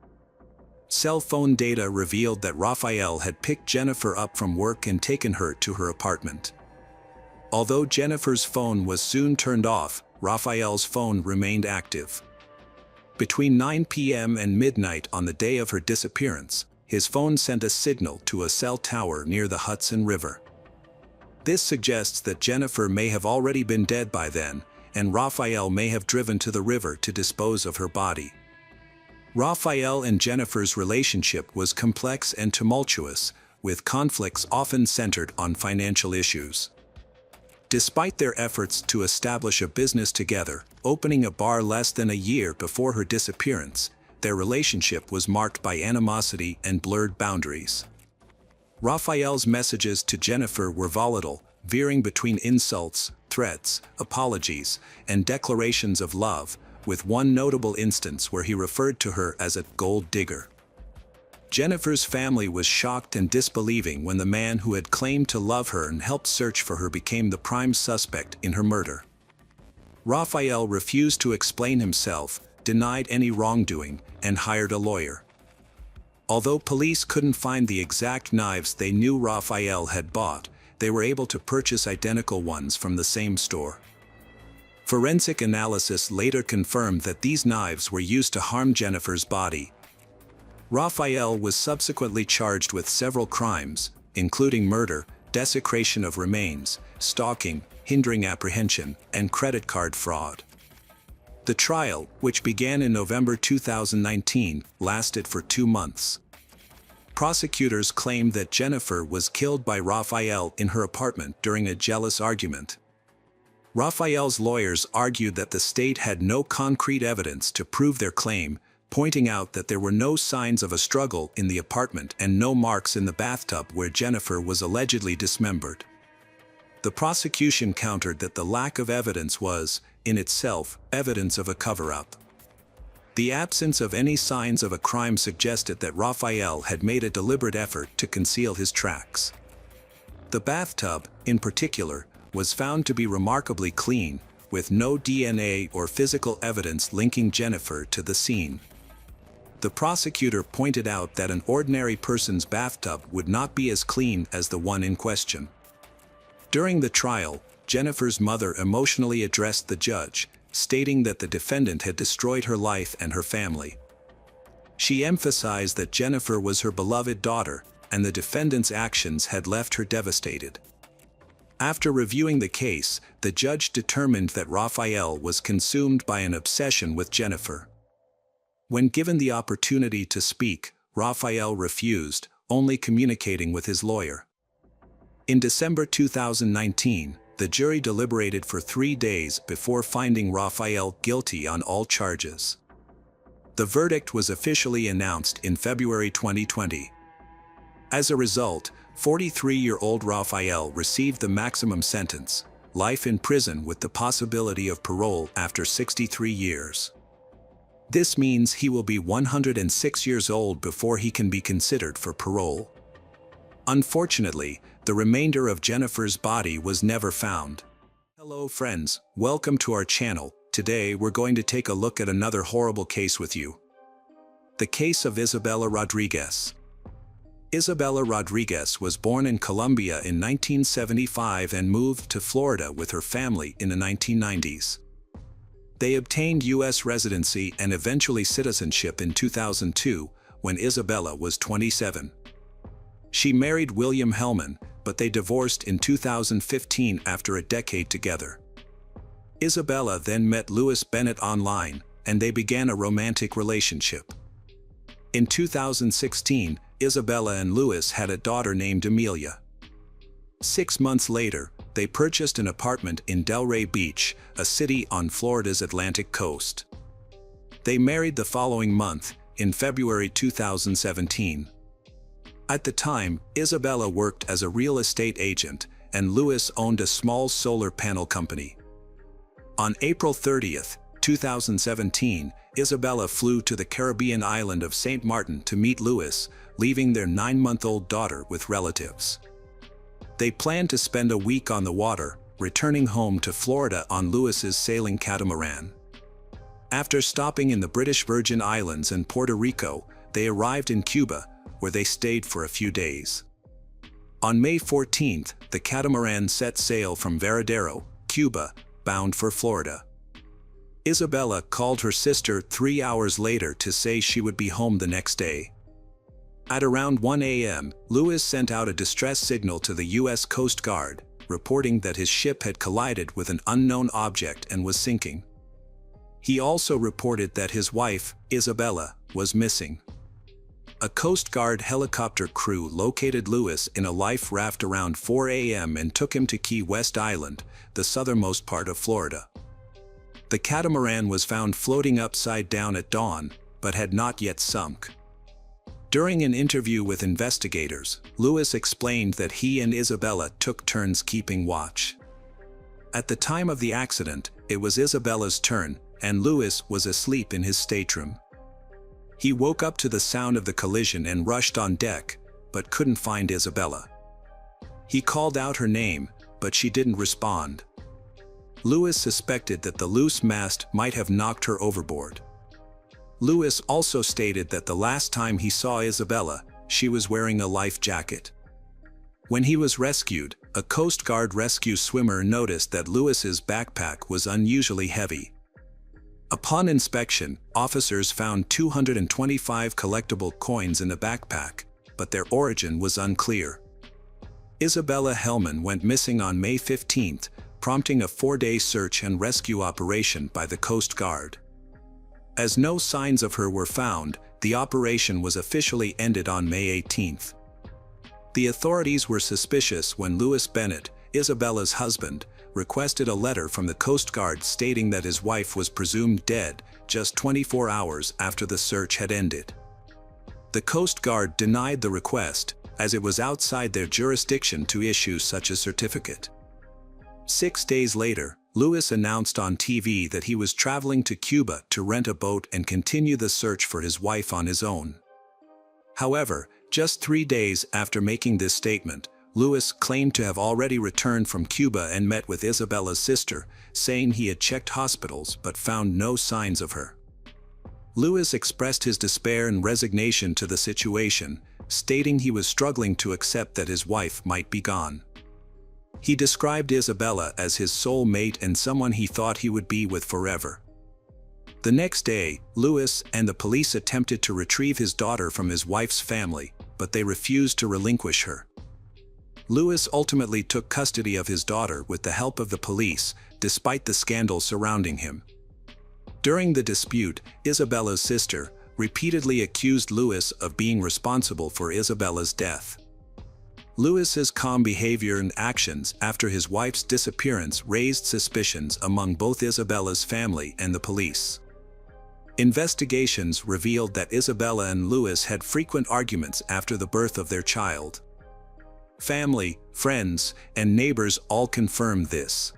Cell phone data revealed that Raphael had picked Jennifer up from work and taken her to her apartment. Although Jennifer's phone was soon turned off, Raphael's phone remained active. Between 9 p.m. and midnight on the day of her disappearance, his phone sent a signal to a cell tower near the Hudson River. This suggests that Jennifer may have already been dead by then, and Raphael may have driven to the river to dispose of her body. Raphael and Jennifer's relationship was complex and tumultuous, with conflicts often centered on financial issues. Despite their efforts to establish a business together, opening a bar less than a year before her disappearance, their relationship was marked by animosity and blurred boundaries. Raphael's messages to Jennifer were volatile, veering between insults, threats, apologies, and declarations of love, with one notable instance where he referred to her as a gold digger. Jennifer's family was shocked and disbelieving when the man who had claimed to love her and helped search for her became the prime suspect in her murder. Raphael refused to explain himself, denied any wrongdoing, and hired a lawyer. Although police couldn't find the exact knives they knew Raphael had bought, they were able to purchase identical ones from the same store. Forensic analysis later confirmed that these knives were used to harm Jennifer's body. Raphael was subsequently charged with several crimes, including murder, desecration of remains, stalking, hindering apprehension, and credit card fraud. The trial, which began in November 2019, lasted for 2 months. Prosecutors claimed that Jennifer was killed by Raphael in her apartment during a jealous argument. Raphael's lawyers argued that the state had no concrete evidence to prove their claim, pointing out that there were no signs of a struggle in the apartment and no marks in the bathtub where Jennifer was allegedly dismembered. The prosecution countered that the lack of evidence was, in itself, evidence of a cover-up. The absence of any signs of a crime suggested that Raphael had made a deliberate effort to conceal his tracks. The bathtub, in particular, was found to be remarkably clean, with no DNA or physical evidence linking Jennifer to the scene. The prosecutor pointed out that an ordinary person's bathtub would not be as clean as the one in question. During the trial, Jennifer's mother emotionally addressed the judge, stating that the defendant had destroyed her life and her family. She emphasized that Jennifer was her beloved daughter, and the defendant's actions had left her devastated. After reviewing the case, the judge determined that Raphael was consumed by an obsession with Jennifer. When given the opportunity to speak, Raphael refused, only communicating with his lawyer. In December 2019, the jury deliberated for 3 days before finding Raphael guilty on all charges. The verdict was officially announced in February 2020. As a result, 43-year-old Raphael received the maximum sentence, life in prison with the possibility of parole after 63 years. This means he will be 106 years old before he can be considered for parole. Unfortunately, the remainder of Jennifer's body was never found. Hello friends, welcome to our channel. Today we're going to take a look at another horrible case with you. The case of Isabella Rodriguez. Isabella Rodriguez was born in Colombia in 1975 and moved to Florida with her family in the 1990s. They obtained U.S. residency and eventually citizenship in 2002, when Isabella was 27. She married William Hellman, but they divorced in 2015 after a decade together. Isabella then met Louis Bennett online, and they began a romantic relationship. In 2016, Isabella and Louis had a daughter named Amelia. 6 months later, they purchased an apartment in Delray Beach, a city on Florida's Atlantic coast. They married the following month, in February 2017. At the time, Isabella worked as a real estate agent, and Louis owned a small solar panel company. On April 30, 2017, Isabella flew to the Caribbean island of St. Martin to meet Louis, leaving their 9-month-old daughter with relatives. They planned to spend a week on the water, returning home to Florida on Louis's sailing catamaran. After stopping in the British Virgin Islands and Puerto Rico, they arrived in Cuba, where they stayed for a few days. On May 14, the catamaran set sail from Varadero, Cuba, bound for Florida. Isabella called her sister 3 hours later to say she would be home the next day. At around 1 a.m., Louis sent out a distress signal to the U.S. Coast Guard, reporting that his ship had collided with an unknown object and was sinking. He also reported that his wife, Isabella, was missing. A Coast Guard helicopter crew located Louis in a life raft around 4 a.m. and took him to Key West Island, the southernmost part of Florida. The catamaran was found floating upside down at dawn, but had not yet sunk. During an interview with investigators, Louis explained that he and Isabella took turns keeping watch. At the time of the accident, it was Isabella's turn, and Louis was asleep in his stateroom. He woke up to the sound of the collision and rushed on deck, but couldn't find Isabella. He called out her name, but she didn't respond. Louis suspected that the loose mast might have knocked her overboard. Louis also stated that the last time he saw Isabella, she was wearing a life jacket. When he was rescued, a Coast Guard rescue swimmer noticed that Louis's backpack was unusually heavy. Upon inspection, officers found 225 collectible coins in the backpack, but their origin was unclear. Isabella Hellman went missing on May 15, prompting a 4-day search and rescue operation by the Coast Guard. As no signs of her were found, the operation was officially ended on May 18. The authorities were suspicious when Louis Bennett, Isabella's husband, requested a letter from the Coast Guard stating that his wife was presumed dead just 24 hours after the search had ended. The Coast Guard denied the request, as it was outside their jurisdiction to issue such a certificate. 6 days later, Lewis announced on TV that he was traveling to Cuba to rent a boat and continue the search for his wife on his own. However, just 3 days after making this statement, Lewis claimed to have already returned from Cuba and met with Isabella's sister, saying he had checked hospitals but found no signs of her. Lewis expressed his despair and resignation to the situation, stating he was struggling to accept that his wife might be gone. He described Isabella as his soul mate and someone he thought he would be with forever. The next day, Lewis and the police attempted to retrieve his daughter from his wife's family, but they refused to relinquish her. Lewis ultimately took custody of his daughter with the help of the police, despite the scandal surrounding him. During the dispute, Isabella's sister repeatedly accused Lewis of being responsible for Isabella's death. Lewis's calm behavior and actions after his wife's disappearance raised suspicions among both Isabella's family and the police. Investigations revealed that Isabella and Lewis had frequent arguments after the birth of their child. Family, friends, and neighbors all confirmed this.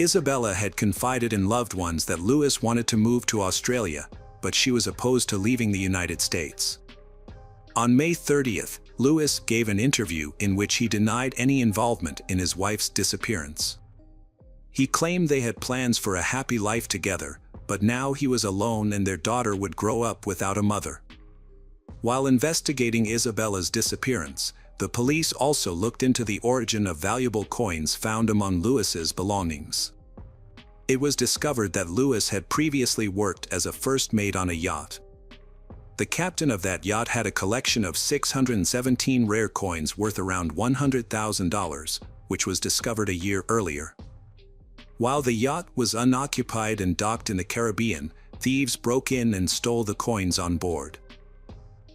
Isabella had confided in loved ones that Lewis wanted to move to Australia, but she was opposed to leaving the United States. On May 30th, Lewis gave an interview in which he denied any involvement in his wife's disappearance. He claimed they had plans for a happy life together, but now he was alone and their daughter would grow up without a mother. While investigating Isabella's disappearance, the police also looked into the origin of valuable coins found among Lewis's belongings. It was discovered that Lewis had previously worked as a first mate on a yacht. The captain of that yacht had a collection of 617 rare coins worth around $100,000, which was discovered a year earlier. While the yacht was unoccupied and docked in the Caribbean, thieves broke in and stole the coins on board.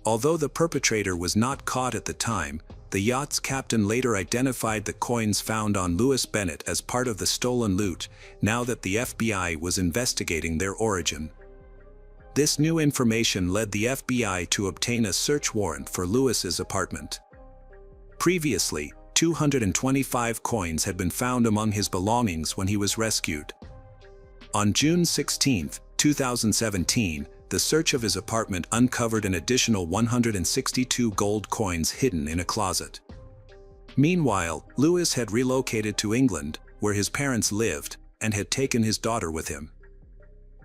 Although the perpetrator was not caught at the time, the yacht's captain later identified the coins found on Lewis Bennett as part of the stolen loot, now that the FBI was investigating their origin. This new information led the FBI to obtain a search warrant for Lewis's apartment. Previously, 225 coins had been found among his belongings when he was rescued. On June 16, 2017, the search of his apartment uncovered an additional 162 gold coins hidden in a closet. Meanwhile, Lewis had relocated to England, where his parents lived, and had taken his daughter with him.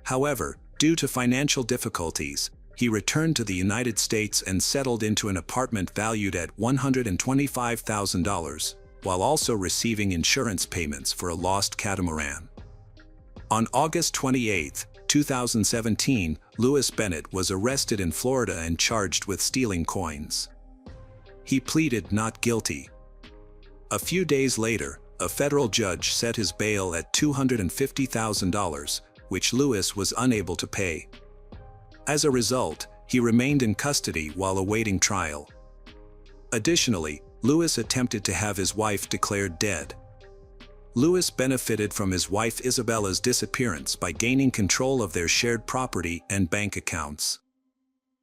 However, due to financial difficulties, he returned to the United States and settled into an apartment valued at $125,000, while also receiving insurance payments for a lost catamaran. On August 28, 2017, Lewis Bennett was arrested in Florida and charged with stealing coins. He pleaded not guilty. A few days later, a federal judge set his bail at $250,000, which Lewis was unable to pay. As a result, he remained in custody while awaiting trial. Additionally, Lewis attempted to have his wife declared dead. Lewis benefited from his wife Isabella's disappearance by gaining control of their shared property and bank accounts.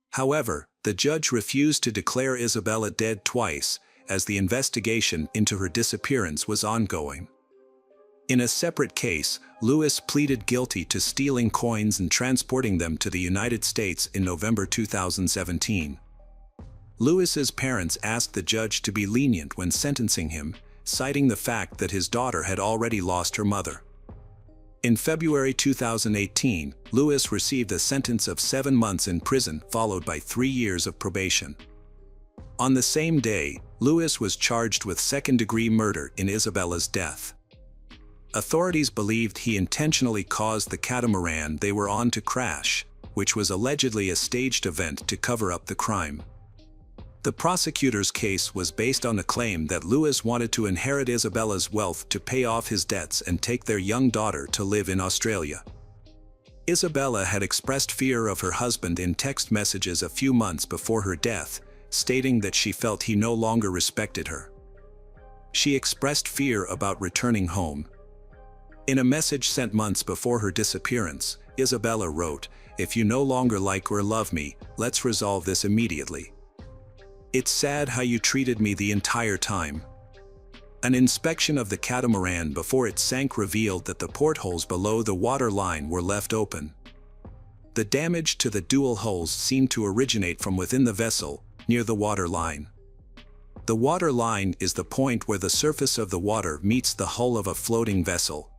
However, the judge refused to declare Isabella dead twice, as the investigation into her disappearance was ongoing. In a separate case, Lewis pleaded guilty to stealing coins and transporting them to the United States in November 2017. Lewis's parents asked the judge to be lenient when sentencing him, citing the fact that his daughter had already lost her mother. In February 2018, Lewis received a sentence of 7 months in prison followed by 3 years of probation. On the same day, Lewis was charged with second-degree murder in Isabella's death. Authorities believed he intentionally caused the catamaran they were on to crash, which was allegedly a staged event to cover up the crime. The prosecutor's case was based on a claim that Lewis wanted to inherit Isabella's wealth to pay off his debts and take their young daughter to live in Australia. Isabella had expressed fear of her husband in text messages a few months before her death, stating that she felt he no longer respected her. she expressed fear about returning home. In a message sent months before her disappearance, Isabella wrote, "If you no longer like or love me, let's resolve this immediately. It's sad how you treated me the entire time." An inspection of the catamaran before it sank revealed that the portholes below the water line were left open. The damage to the dual hulls seemed to originate from within the vessel, near the water line. The water line is the point where the surface of the water meets the hull of a floating vessel.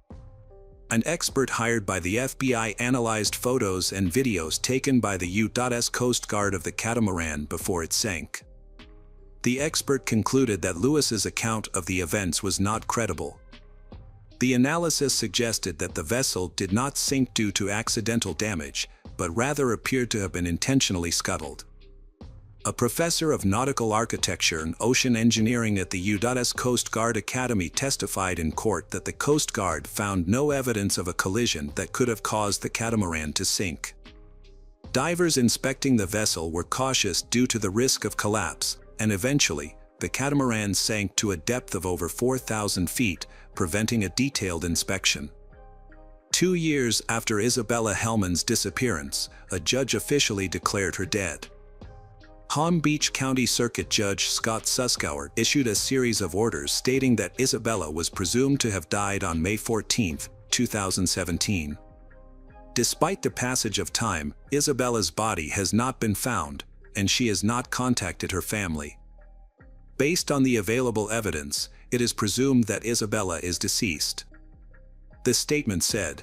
An expert hired by the FBI analyzed photos and videos taken by the U.S. Coast Guard of the catamaran before it sank. The expert concluded that Lewis's account of the events was not credible. The analysis suggested that the vessel did not sink due to accidental damage, but rather appeared to have been intentionally scuttled. A professor of nautical architecture and ocean engineering at the U.S. Coast Guard Academy testified in court that the Coast Guard found no evidence of a collision that could have caused the catamaran to sink. Divers inspecting the vessel were cautious due to the risk of collapse, and eventually, the catamaran sank to a depth of over 4,000 feet, preventing a detailed inspection. 2 years after Isabella Hellman's disappearance, a judge officially declared her dead. Palm Beach County Circuit Judge Scott Suskauer issued a series of orders stating that Isabella was presumed to have died on May 14, 2017. Despite the passage of time, Isabella's body has not been found, and she has not contacted her family. Based on the available evidence, it is presumed that Isabella is deceased. The statement said,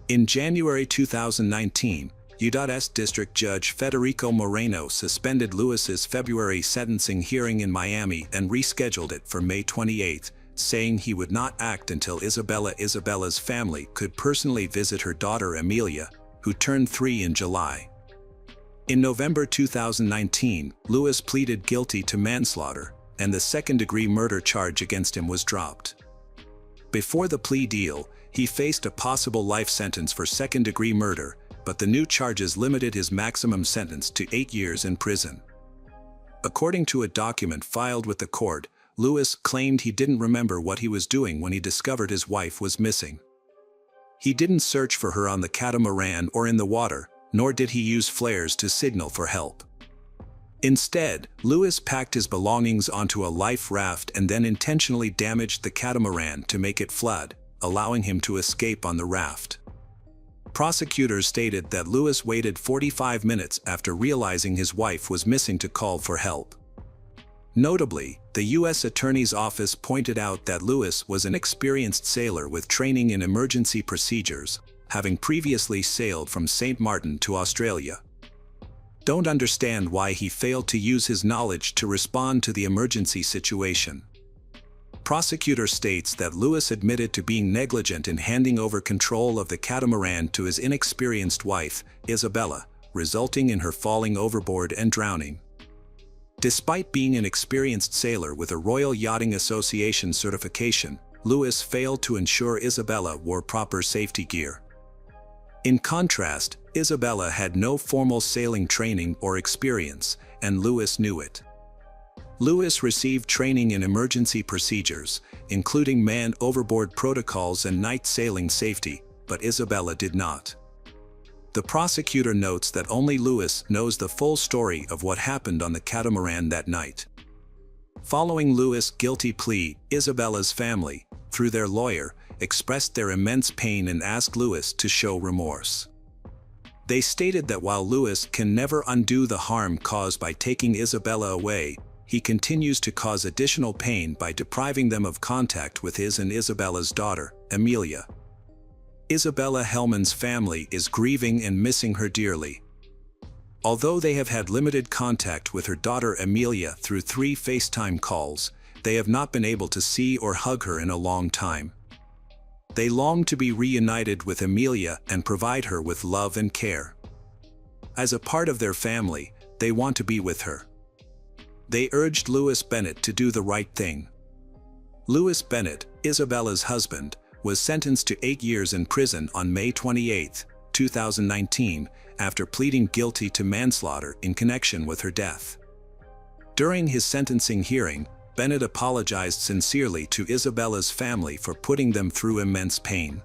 "In January 2019, U.S. District Judge Federico Moreno suspended Lewis's February sentencing hearing in Miami and rescheduled it for May 28, saying he would not act until Isabella's family could personally visit her daughter Amelia, who turned 3 in July. In November 2019, Lewis pleaded guilty to manslaughter, and the second-degree murder charge against him was dropped. Before the plea deal, he faced a possible life sentence for second-degree murder, but the new charges limited his maximum sentence to 8 years in prison. According to a document filed with the court, Lewis claimed he didn't remember what he was doing when he discovered his wife was missing. He didn't search for her on the catamaran or in the water, nor did he use flares to signal for help. Instead, Lewis packed his belongings onto a life raft and then intentionally damaged the catamaran to make it flood, allowing him to escape on the raft. Prosecutors stated that Lewis waited 45 minutes after realizing his wife was missing to call for help. Notably, the U.S. Attorney's Office pointed out that Lewis was an experienced sailor with training in emergency procedures, having previously sailed from St. Martin to Australia. Don't understand why he failed to use his knowledge to respond to the emergency situation. Prosecutor states that Lewis admitted to being negligent in handing over control of the catamaran to his inexperienced wife, Isabella, resulting in her falling overboard and drowning. Despite being an experienced sailor with a Royal Yachting Association certification, Lewis failed to ensure Isabella wore proper safety gear. In contrast, Isabella had no formal sailing training or experience, and Lewis knew it. Lewis received training in emergency procedures, including man-overboard protocols and night sailing safety, but Isabella did not. The prosecutor notes that only Lewis knows the full story of what happened on the catamaran that night. Following Lewis' guilty plea, Isabella's family, through their lawyer, expressed their immense pain and asked Lewis to show remorse. They stated that while Lewis can never undo the harm caused by taking Isabella away, he continues to cause additional pain by depriving them of contact with his and Isabella's daughter, Amelia. Isabella Hellman's family is grieving and missing her dearly. Although they have had limited contact with her daughter Amelia through 3 FaceTime calls, they have not been able to see or hug her in a long time. They long to be reunited with Amelia and provide her with love and care. As a part of their family, they want to be with her. They urged Lewis Bennett to do the right thing. Lewis Bennett, Isabella's husband, was sentenced to 8 years in prison on May 28, 2019, after pleading guilty to manslaughter in connection with her death. During his sentencing hearing, Bennett apologized sincerely to Isabella's family for putting them through immense pain.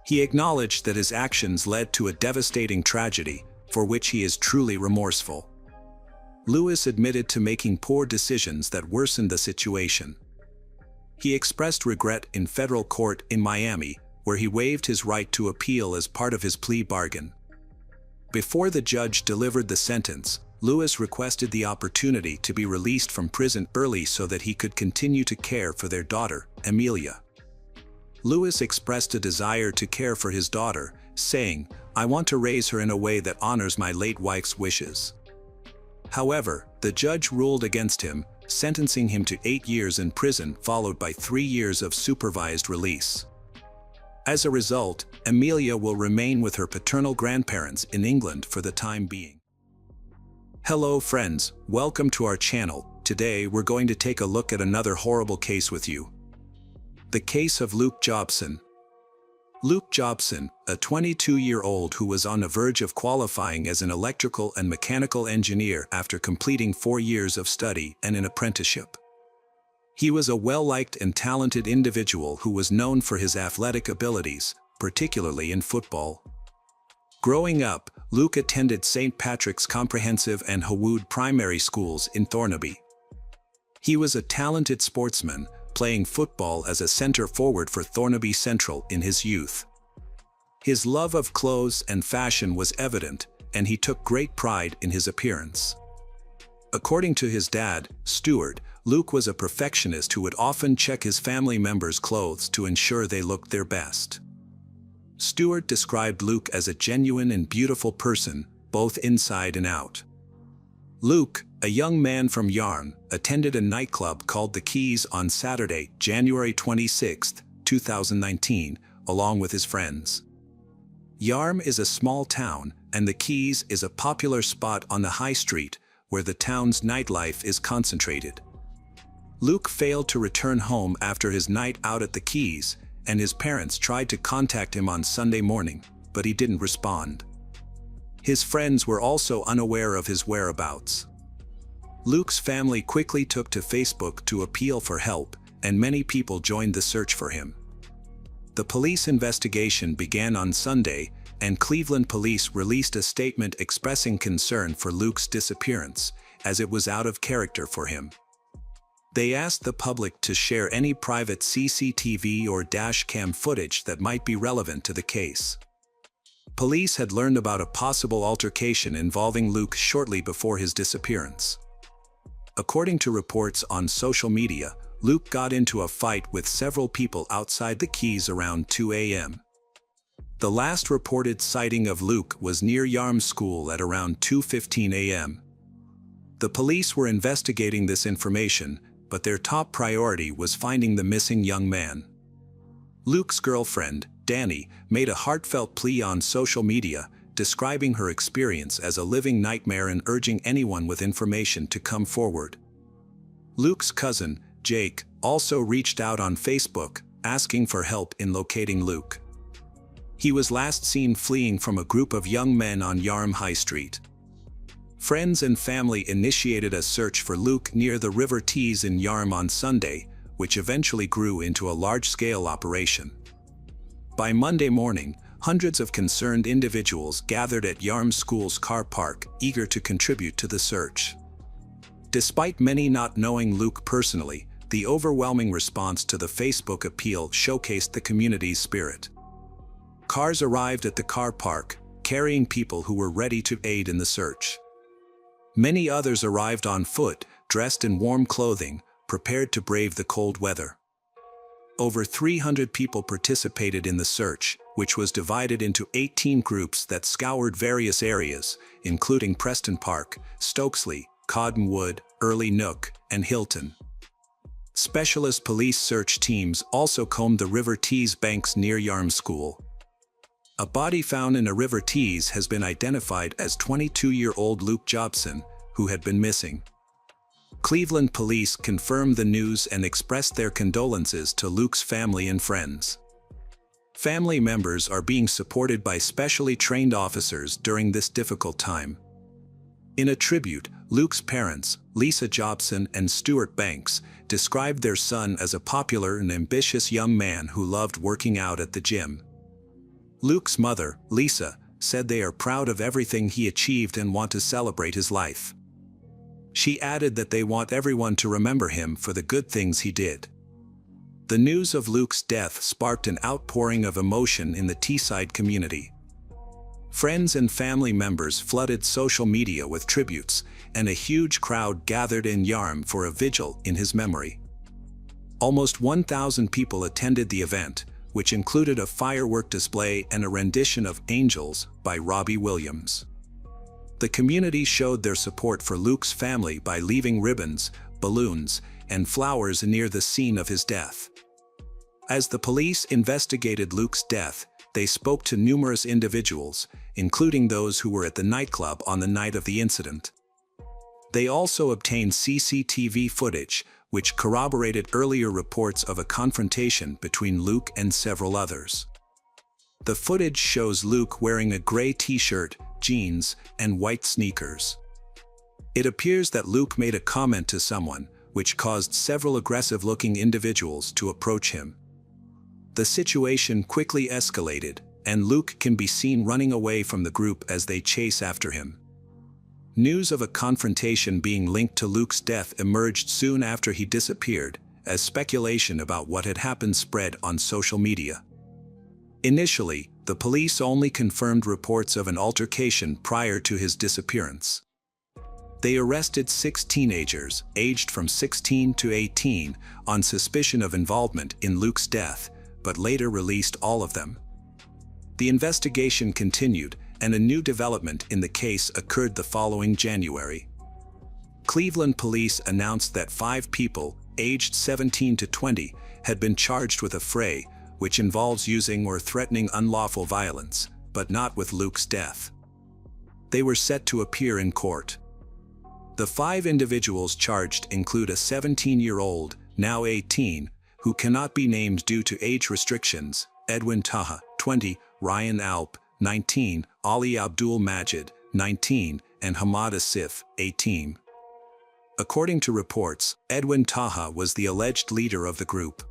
He acknowledged that his actions led to a devastating tragedy, for which he is truly remorseful. Lewis admitted to making poor decisions that worsened the situation. He expressed regret in federal court in Miami, where he waived his right to appeal as part of his plea bargain. Before the judge delivered the sentence, Lewis requested the opportunity to be released from prison early so that he could continue to care for their daughter, Amelia. Lewis expressed a desire to care for his daughter, saying, "I want to raise her in a way that honors my late wife's wishes." However, the judge ruled against him, sentencing him to 8 years in prison followed by 3 years of supervised release. As a result, Amelia will remain with her paternal grandparents in England for the time being. Hello friends, welcome to our channel. Today we're going to take a look at another horrible case with you. The case of Luke Jobson. Luke Jobson, a 22-year-old who was on the verge of qualifying as an electrical and mechanical engineer after completing 4 years of study and an apprenticeship. He was a well-liked and talented individual who was known for his athletic abilities, particularly in football. Growing up, Luke attended St. Patrick's Comprehensive and Hawood Primary Schools in Thornaby. He was a talented sportsman, playing football as a center forward for Thornaby Central in his youth. His love of clothes and fashion was evident, and he took great pride in his appearance. According to his dad, Stuart, Luke was a perfectionist who would often check his family members' clothes to ensure they looked their best. Stuart described Luke as a genuine and beautiful person, both inside and out. Luke, a young man from Yarm, attended a nightclub called The Keys on Saturday, January 26, 2019, along with his friends. Yarm is a small town, and The Keys is a popular spot on the high street where the town's nightlife is concentrated. Luke failed to return home after his night out at The Keys, and his parents tried to contact him on Sunday morning, but he didn't respond. His friends were also unaware of his whereabouts. Luke's family quickly took to Facebook to appeal for help, and many people joined the search for him. The police investigation began on Sunday, and Cleveland police released a statement expressing concern for Luke's disappearance, as it was out of character for him. They asked the public to share any private CCTV or dashcam footage that might be relevant to the case. Police had learned about a possible altercation involving Luke shortly before his disappearance. According to reports on social media, Luke got into a fight with several people outside the Keys around 2 a.m. The last reported sighting of Luke was near Yarm School at around 2:15 a.m. The police were investigating this information, but their top priority was finding the missing young man. Luke's girlfriend, Danny, made a heartfelt plea on social media, describing her experience as a living nightmare and urging anyone with information to come forward. Luke's cousin, Jake, also reached out on Facebook, asking for help in locating Luke. He was last seen fleeing from a group of young men on Yarm High Street. Friends and family initiated a search for Luke near the River Tees in Yarm on Sunday, which eventually grew into a large-scale operation. By Monday morning, hundreds of concerned individuals gathered at Yarm School's car park, eager to contribute to the search. Despite many not knowing Luke personally, the overwhelming response to the Facebook appeal showcased the community's spirit. Cars arrived at the car park, carrying people who were ready to aid in the search. Many others arrived on foot, dressed in warm clothing, prepared to brave the cold weather. Over 300 people participated in the search, which was divided into 18 groups that scoured various areas, including Preston Park, Stokesley, Cottonwood, Early Nook, and Hilton. Specialist police search teams also combed the River Tees banks near Yarm School. A body found in the River Tees has been identified as 22-year-old Luke Jobson, who had been missing. Cleveland police confirmed the news and expressed their condolences to Luke's family and friends. Family members are being supported by specially trained officers during this difficult time. In a tribute, Luke's parents, Lisa Jobson and Stuart Banks, described their son as a popular and ambitious young man who loved working out at the gym. Luke's mother, Lisa, said they are proud of everything he achieved and want to celebrate his life. She added that they want everyone to remember him for the good things he did. The news of Luke's death sparked an outpouring of emotion in the Teesside community. Friends and family members flooded social media with tributes, and a huge crowd gathered in Yarm for a vigil in his memory. Almost 1,000 people attended the event, which included a firework display and a rendition of Angels by Robbie Williams. The community showed their support for Luke's family by leaving ribbons, balloons, and flowers near the scene of his death. As the police investigated Luke's death, they spoke to numerous individuals, including those who were at the nightclub on the night of the incident. They also obtained CCTV footage, which corroborated earlier reports of a confrontation between Luke and several others. The footage shows Luke wearing a gray t-shirt, jeans, and white sneakers. It appears that Luke made a comment to someone, which caused several aggressive-looking individuals to approach him. The situation quickly escalated, and Luke can be seen running away from the group as they chase after him. News of a confrontation being linked to Luke's death emerged soon after he disappeared, as speculation about what had happened spread on social media. Initially, the police only confirmed reports of an altercation prior to his disappearance. They arrested 6 teenagers, aged from 16 to 18, on suspicion of involvement in Luke's death, but later released all of them. The investigation continued, and a new development in the case occurred the following January. Cleveland police announced that 5 people, aged 17 to 20, had been charged with a fray, which involves using or threatening unlawful violence, but not with Luke's death. They were set to appear in court. The 5 individuals charged include a 17-year-old, now 18, who cannot be named due to age restrictions, Edwin Taha, 20, Ryan Alp, 19, Ali Abdul Majid, 19, and Hamad Asif, 18. According to reports, Edwin Taha was the alleged leader of the group.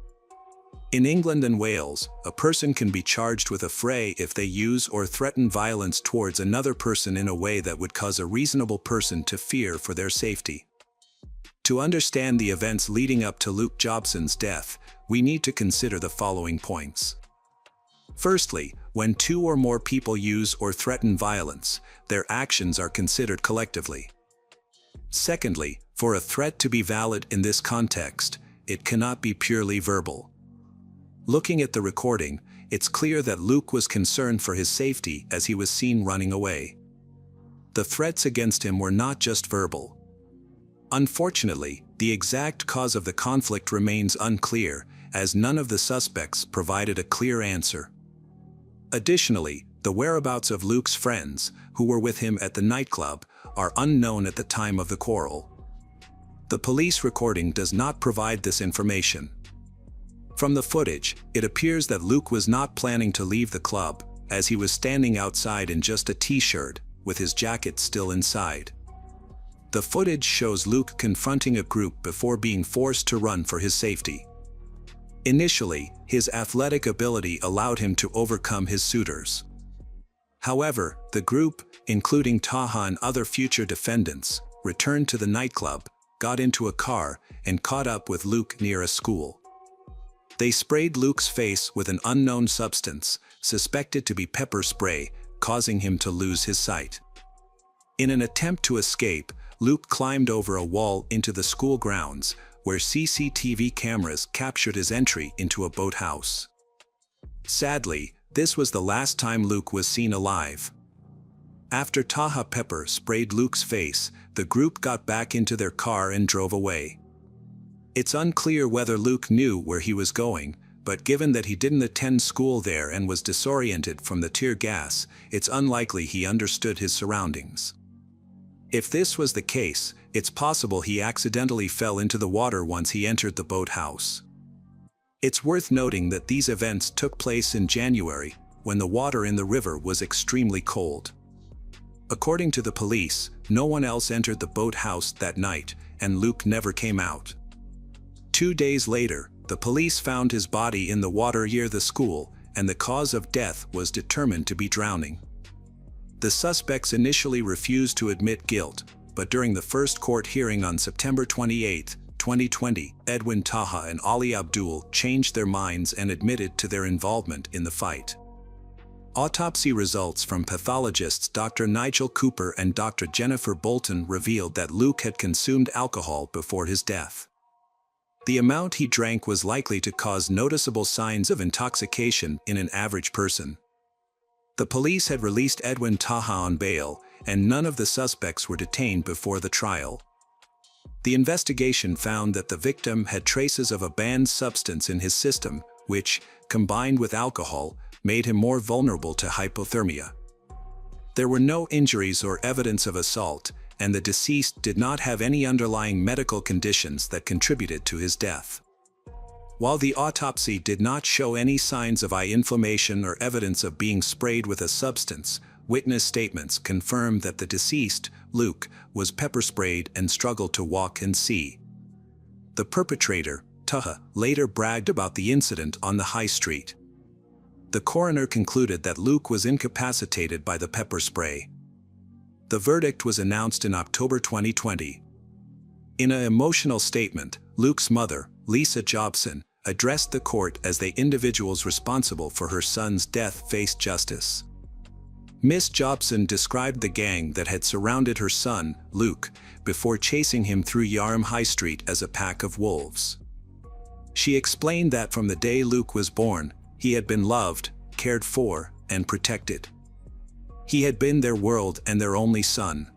In England and Wales, a person can be charged with a fray if they use or threaten violence towards another person in a way that would cause a reasonable person to fear for their safety. To understand the events leading up to Luke Jobson's death, we need to consider the following points. Firstly, when 2 or more people use or threaten violence, their actions are considered collectively. Secondly, for a threat to be valid in this context, it cannot be purely verbal. Looking at the recording, it's clear that Luke was concerned for his safety as he was seen running away. The threats against him were not just verbal. Unfortunately, the exact cause of the conflict remains unclear, as none of the suspects provided a clear answer. Additionally, the whereabouts of Luke's friends, who were with him at the nightclub, are unknown at the time of the quarrel. The police recording does not provide this information. From the footage, it appears that Luke was not planning to leave the club, as he was standing outside in just a t-shirt, with his jacket still inside. The footage shows Luke confronting a group before being forced to run for his safety. Initially, his athletic ability allowed him to overcome his suitors. However, the group, including Taha and other future defendants, returned to the nightclub, got into a car, and caught up with Luke near a school. They sprayed Luke's face with an unknown substance, suspected to be pepper spray, causing him to lose his sight. In an attempt to escape, Luke climbed over a wall into the school grounds, where CCTV cameras captured his entry into a boathouse. Sadly, this was the last time Luke was seen alive. After Taha pepper sprayed Luke's face, the group got back into their car and drove away. It's unclear whether Luke knew where he was going, but given that he didn't attend school there and was disoriented from the tear gas, it's unlikely he understood his surroundings. If this was the case, it's possible he accidentally fell into the water once he entered the boathouse. It's worth noting that these events took place in January, when the water in the river was extremely cold. According to the police, no one else entered the boathouse that night, and Luke never came out. 2 days later, the police found his body in the water near the school, and the cause of death was determined to be drowning. The suspects initially refused to admit guilt, but during the first court hearing on September 28, 2020, Edwin Taha and Ali Abdul changed their minds and admitted to their involvement in the fight. Autopsy results from pathologists Dr. Nigel Cooper and Dr. Jennifer Bolton revealed that Luke had consumed alcohol before his death. The amount he drank was likely to cause noticeable signs of intoxication in an average person. The police had released Edwin Taha on bail, and none of the suspects were detained before the trial. The investigation found that the victim had traces of a banned substance in his system, which, combined with alcohol, made him more vulnerable to hypothermia. There were no injuries or evidence of assault, and the deceased did not have any underlying medical conditions that contributed to his death. While the autopsy did not show any signs of eye inflammation or evidence of being sprayed with a substance, witness statements confirmed that the deceased, Luke, was pepper sprayed and struggled to walk and see. The perpetrator, Taha, later bragged about the incident on the high street. The coroner concluded that Luke was incapacitated by the pepper spray. The verdict was announced in October 2020. In an emotional statement, Luke's mother, Lisa Jobson, addressed the court as the individuals responsible for her son's death faced justice. Miss Jobson described the gang that had surrounded her son, Luke, before chasing him through Yarm High Street as a pack of wolves. She explained that from the day Luke was born, he had been loved, cared for, and protected. He had been their world and their only son.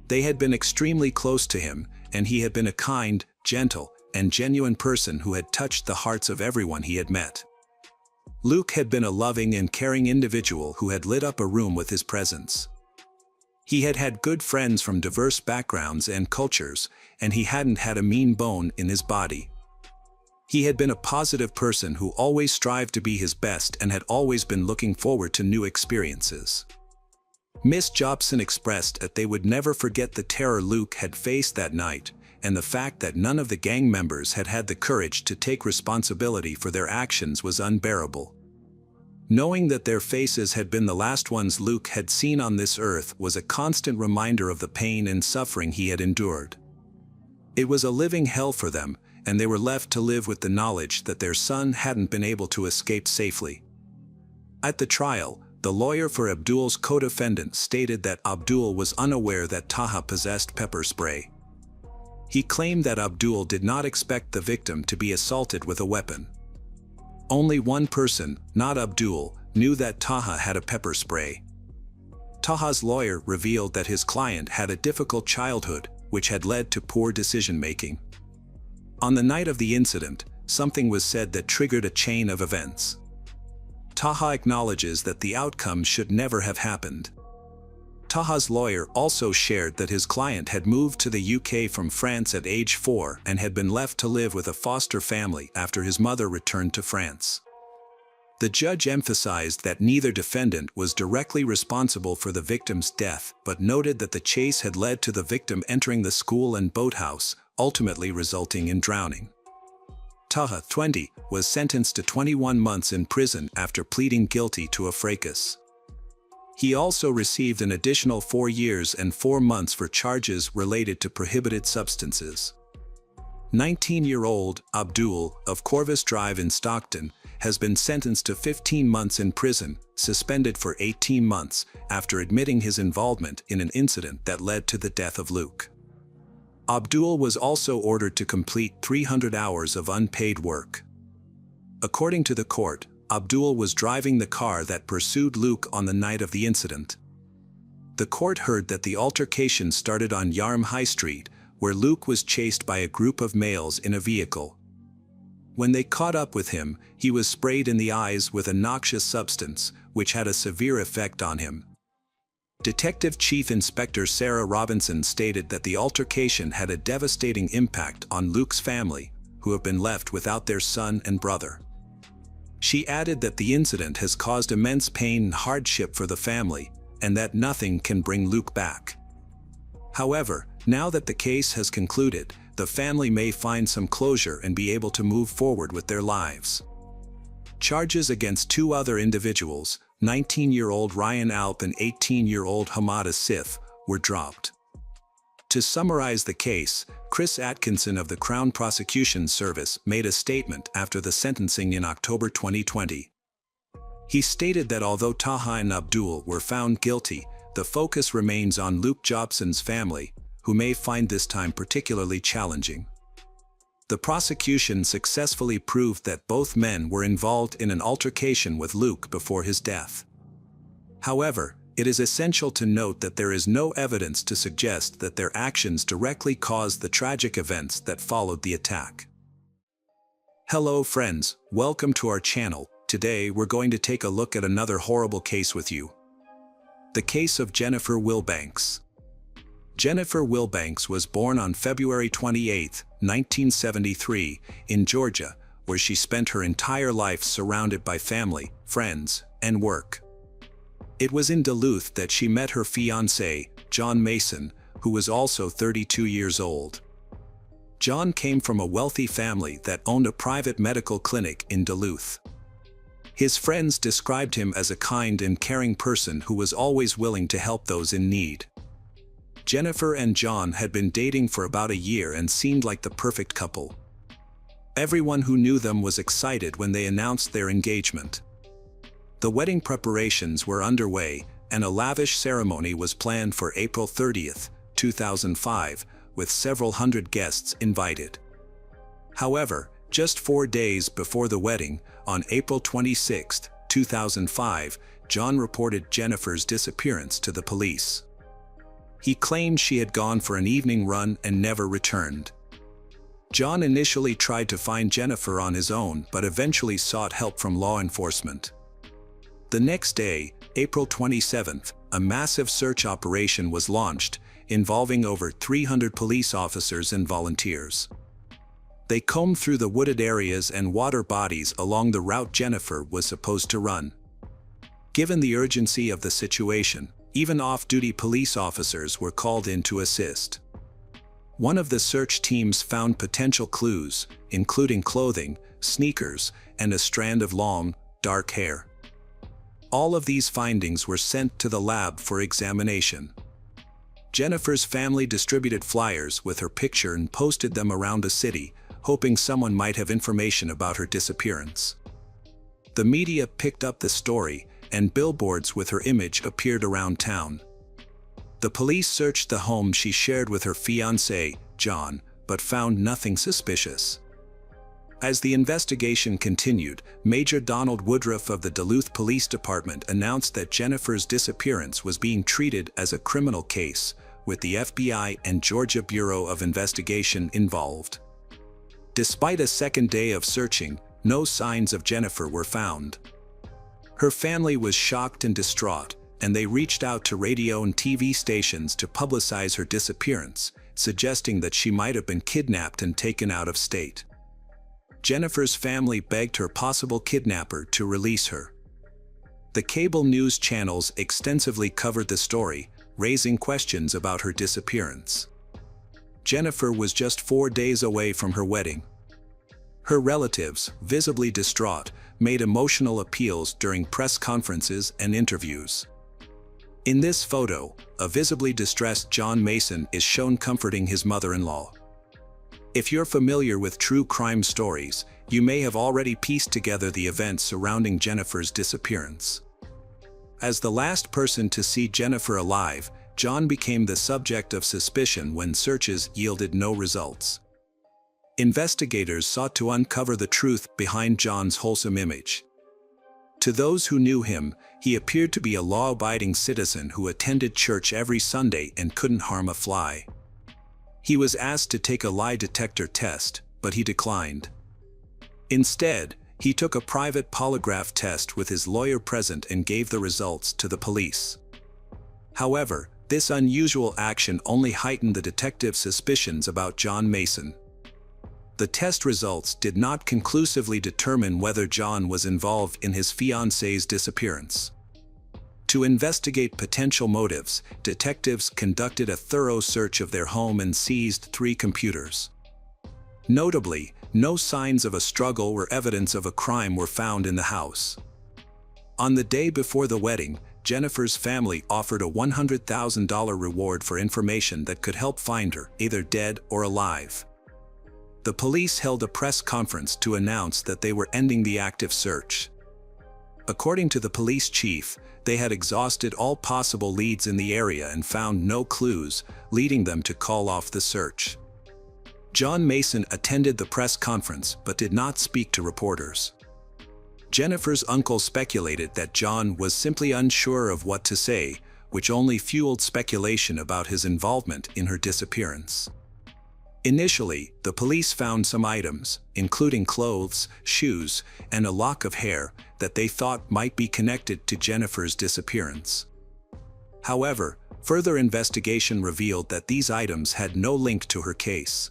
They had been extremely close to him, and he had been a kind, gentle, and genuine person who had touched the hearts of everyone he had met. Luke had been a loving and caring individual who had lit up a room with his presence. He had had good friends from diverse backgrounds and cultures, and he hadn't had a mean bone in his body. He had been a positive person who always strived to be his best and had always been looking forward to new experiences. Miss Jobson expressed that they would never forget the terror Luke had faced that night, and the fact that none of the gang members had had the courage to take responsibility for their actions was unbearable. Knowing that their faces had been the last ones Luke had seen on this earth was a constant reminder of the pain and suffering he had endured. It was a living hell for them, and they were left to live with the knowledge that their son hadn't been able to escape safely. At the trial, the lawyer for Abdul's co-defendant stated that Abdul was unaware that Taha possessed pepper spray. He claimed that Abdul did not expect the victim to be assaulted with a weapon. Only one person, not Abdul, knew that Taha had a pepper spray. Taha's lawyer revealed that his client had a difficult childhood, which had led to poor decision-making. On the night of the incident, something was said that triggered a chain of events. Taha acknowledges that the outcome should never have happened. Taha's lawyer also shared that his client had moved to the UK from France at age 4 and had been left to live with a foster family after his mother returned to France. The judge emphasized that neither defendant was directly responsible for the victim's death, but noted that the chase had led to the victim entering the school and boathouse, ultimately resulting in drowning. Taha, 20, was sentenced to 21 months in prison after pleading guilty to a fracas. He also received an additional 4 years and 4 months for charges related to prohibited substances. 19-year-old Abdul, of Corvus Drive in Stockton, has been sentenced to 15 months in prison, suspended for 18 months, after admitting his involvement in an incident that led to the death of Luke. Abdul was also ordered to complete 300 hours of unpaid work. According to the court, Abdul was driving the car that pursued Luke on the night of the incident. The court heard that the altercation started on Yarm High Street, where Luke was chased by a group of males in a vehicle. When they caught up with him, he was sprayed in the eyes with a noxious substance, which had a severe effect on him. Detective Chief Inspector Sarah Robinson stated that the altercation had a devastating impact on Luke's family, who have been left without their son and brother. She added that the incident has caused immense pain and hardship for the family, and that nothing can bring Luke back. However, now that the case has concluded, the family may find some closure and be able to move forward with their lives. Charges against two other individuals, 19-year-old Ryan Alp and 18-year-old Hamada Sif, were dropped. To summarize the case, Chris Atkinson of the Crown Prosecution Service made a statement after the sentencing in October 2020. He stated that although Taha and Abdul were found guilty, the focus remains on Luke Jobson's family, who may find this time particularly challenging. The prosecution successfully proved that both men were involved in an altercation with Luke before his death. However, it is essential to note that there is no evidence to suggest that their actions directly caused the tragic events that followed the attack. Hello friends, welcome to our channel. Today we're going to take a look at another horrible case with you. The case of Jennifer Wilbanks. Jennifer Wilbanks was born on February 28, 1973, in Georgia, where she spent her entire life surrounded by family, friends, and work. It was in Duluth that she met her fiancé, John Mason, who was also 32 years old. John came from a wealthy family that owned a private medical clinic in Duluth. His friends described him as a kind and caring person who was always willing to help those in need. Jennifer and John had been dating for about a year and seemed like the perfect couple. Everyone who knew them was excited when they announced their engagement. The wedding preparations were underway, and a lavish ceremony was planned for April 30, 2005, with several hundred guests invited. However, just 4 days before the wedding, on April 26, 2005, John reported Jennifer's disappearance to the police. He claimed she had gone for an evening run and never returned. John initially tried to find Jennifer on his own but eventually sought help from law enforcement. The next day, April 27, a massive search operation was launched, involving over 300 police officers and volunteers. They combed through the wooded areas and water bodies along the route Jennifer was supposed to run. Given the urgency of the situation, even off-duty police officers were called in to assist. One of the search teams found potential clues, including clothing, sneakers, and a strand of long, dark hair. All of these findings were sent to the lab for examination. Jennifer's family distributed flyers with her picture and posted them around the city, hoping someone might have information about her disappearance. The media picked up the story, and billboards with her image appeared around town. The police searched the home she shared with her fiancé, John, but found nothing suspicious. As the investigation continued, Major Donald Woodruff of the Duluth Police Department announced that Jennifer's disappearance was being treated as a criminal case, with the FBI and Georgia Bureau of Investigation involved. Despite a second day of searching, no signs of Jennifer were found. Her family was shocked and distraught, and they reached out to radio and TV stations to publicize her disappearance, suggesting that she might have been kidnapped and taken out of state. Jennifer's family begged her possible kidnapper to release her. The cable news channels extensively covered the story, raising questions about her disappearance. Jennifer was just 4 days away from her wedding. Her relatives, visibly distraught, made emotional appeals during press conferences and interviews. In this photo, a visibly distressed John Mason is shown comforting his mother-in-law. If you're familiar with true crime stories, you may have already pieced together the events surrounding Jennifer's disappearance. As the last person to see Jennifer alive, John became the subject of suspicion when searches yielded no results. Investigators sought to uncover the truth behind John's wholesome image. To those who knew him, he appeared to be a law-abiding citizen who attended church every Sunday and couldn't harm a fly. He was asked to take a lie detector test, but he declined. Instead, he took a private polygraph test with his lawyer present and gave the results to the police. However, this unusual action only heightened the detective's suspicions about John Mason. The test results did not conclusively determine whether John was involved in his fiancée's disappearance. To investigate potential motives, detectives conducted a thorough search of their home and seized 3 computers. Notably, no signs of a struggle or evidence of a crime were found in the house. On the day before the wedding, Jennifer's family offered a $100,000 reward for information that could help find her, either dead or alive. The police held a press conference to announce that they were ending the active search. According to the police chief, they had exhausted all possible leads in the area and found no clues, leading them to call off the search. John Mason attended the press conference but did not speak to reporters. Jennifer's uncle speculated that John was simply unsure of what to say, which only fueled speculation about his involvement in her disappearance. Initially, the police found some items, including clothes, shoes, and a lock of hair, that they thought might be connected to Jennifer's disappearance. However, further investigation revealed that these items had no link to her case.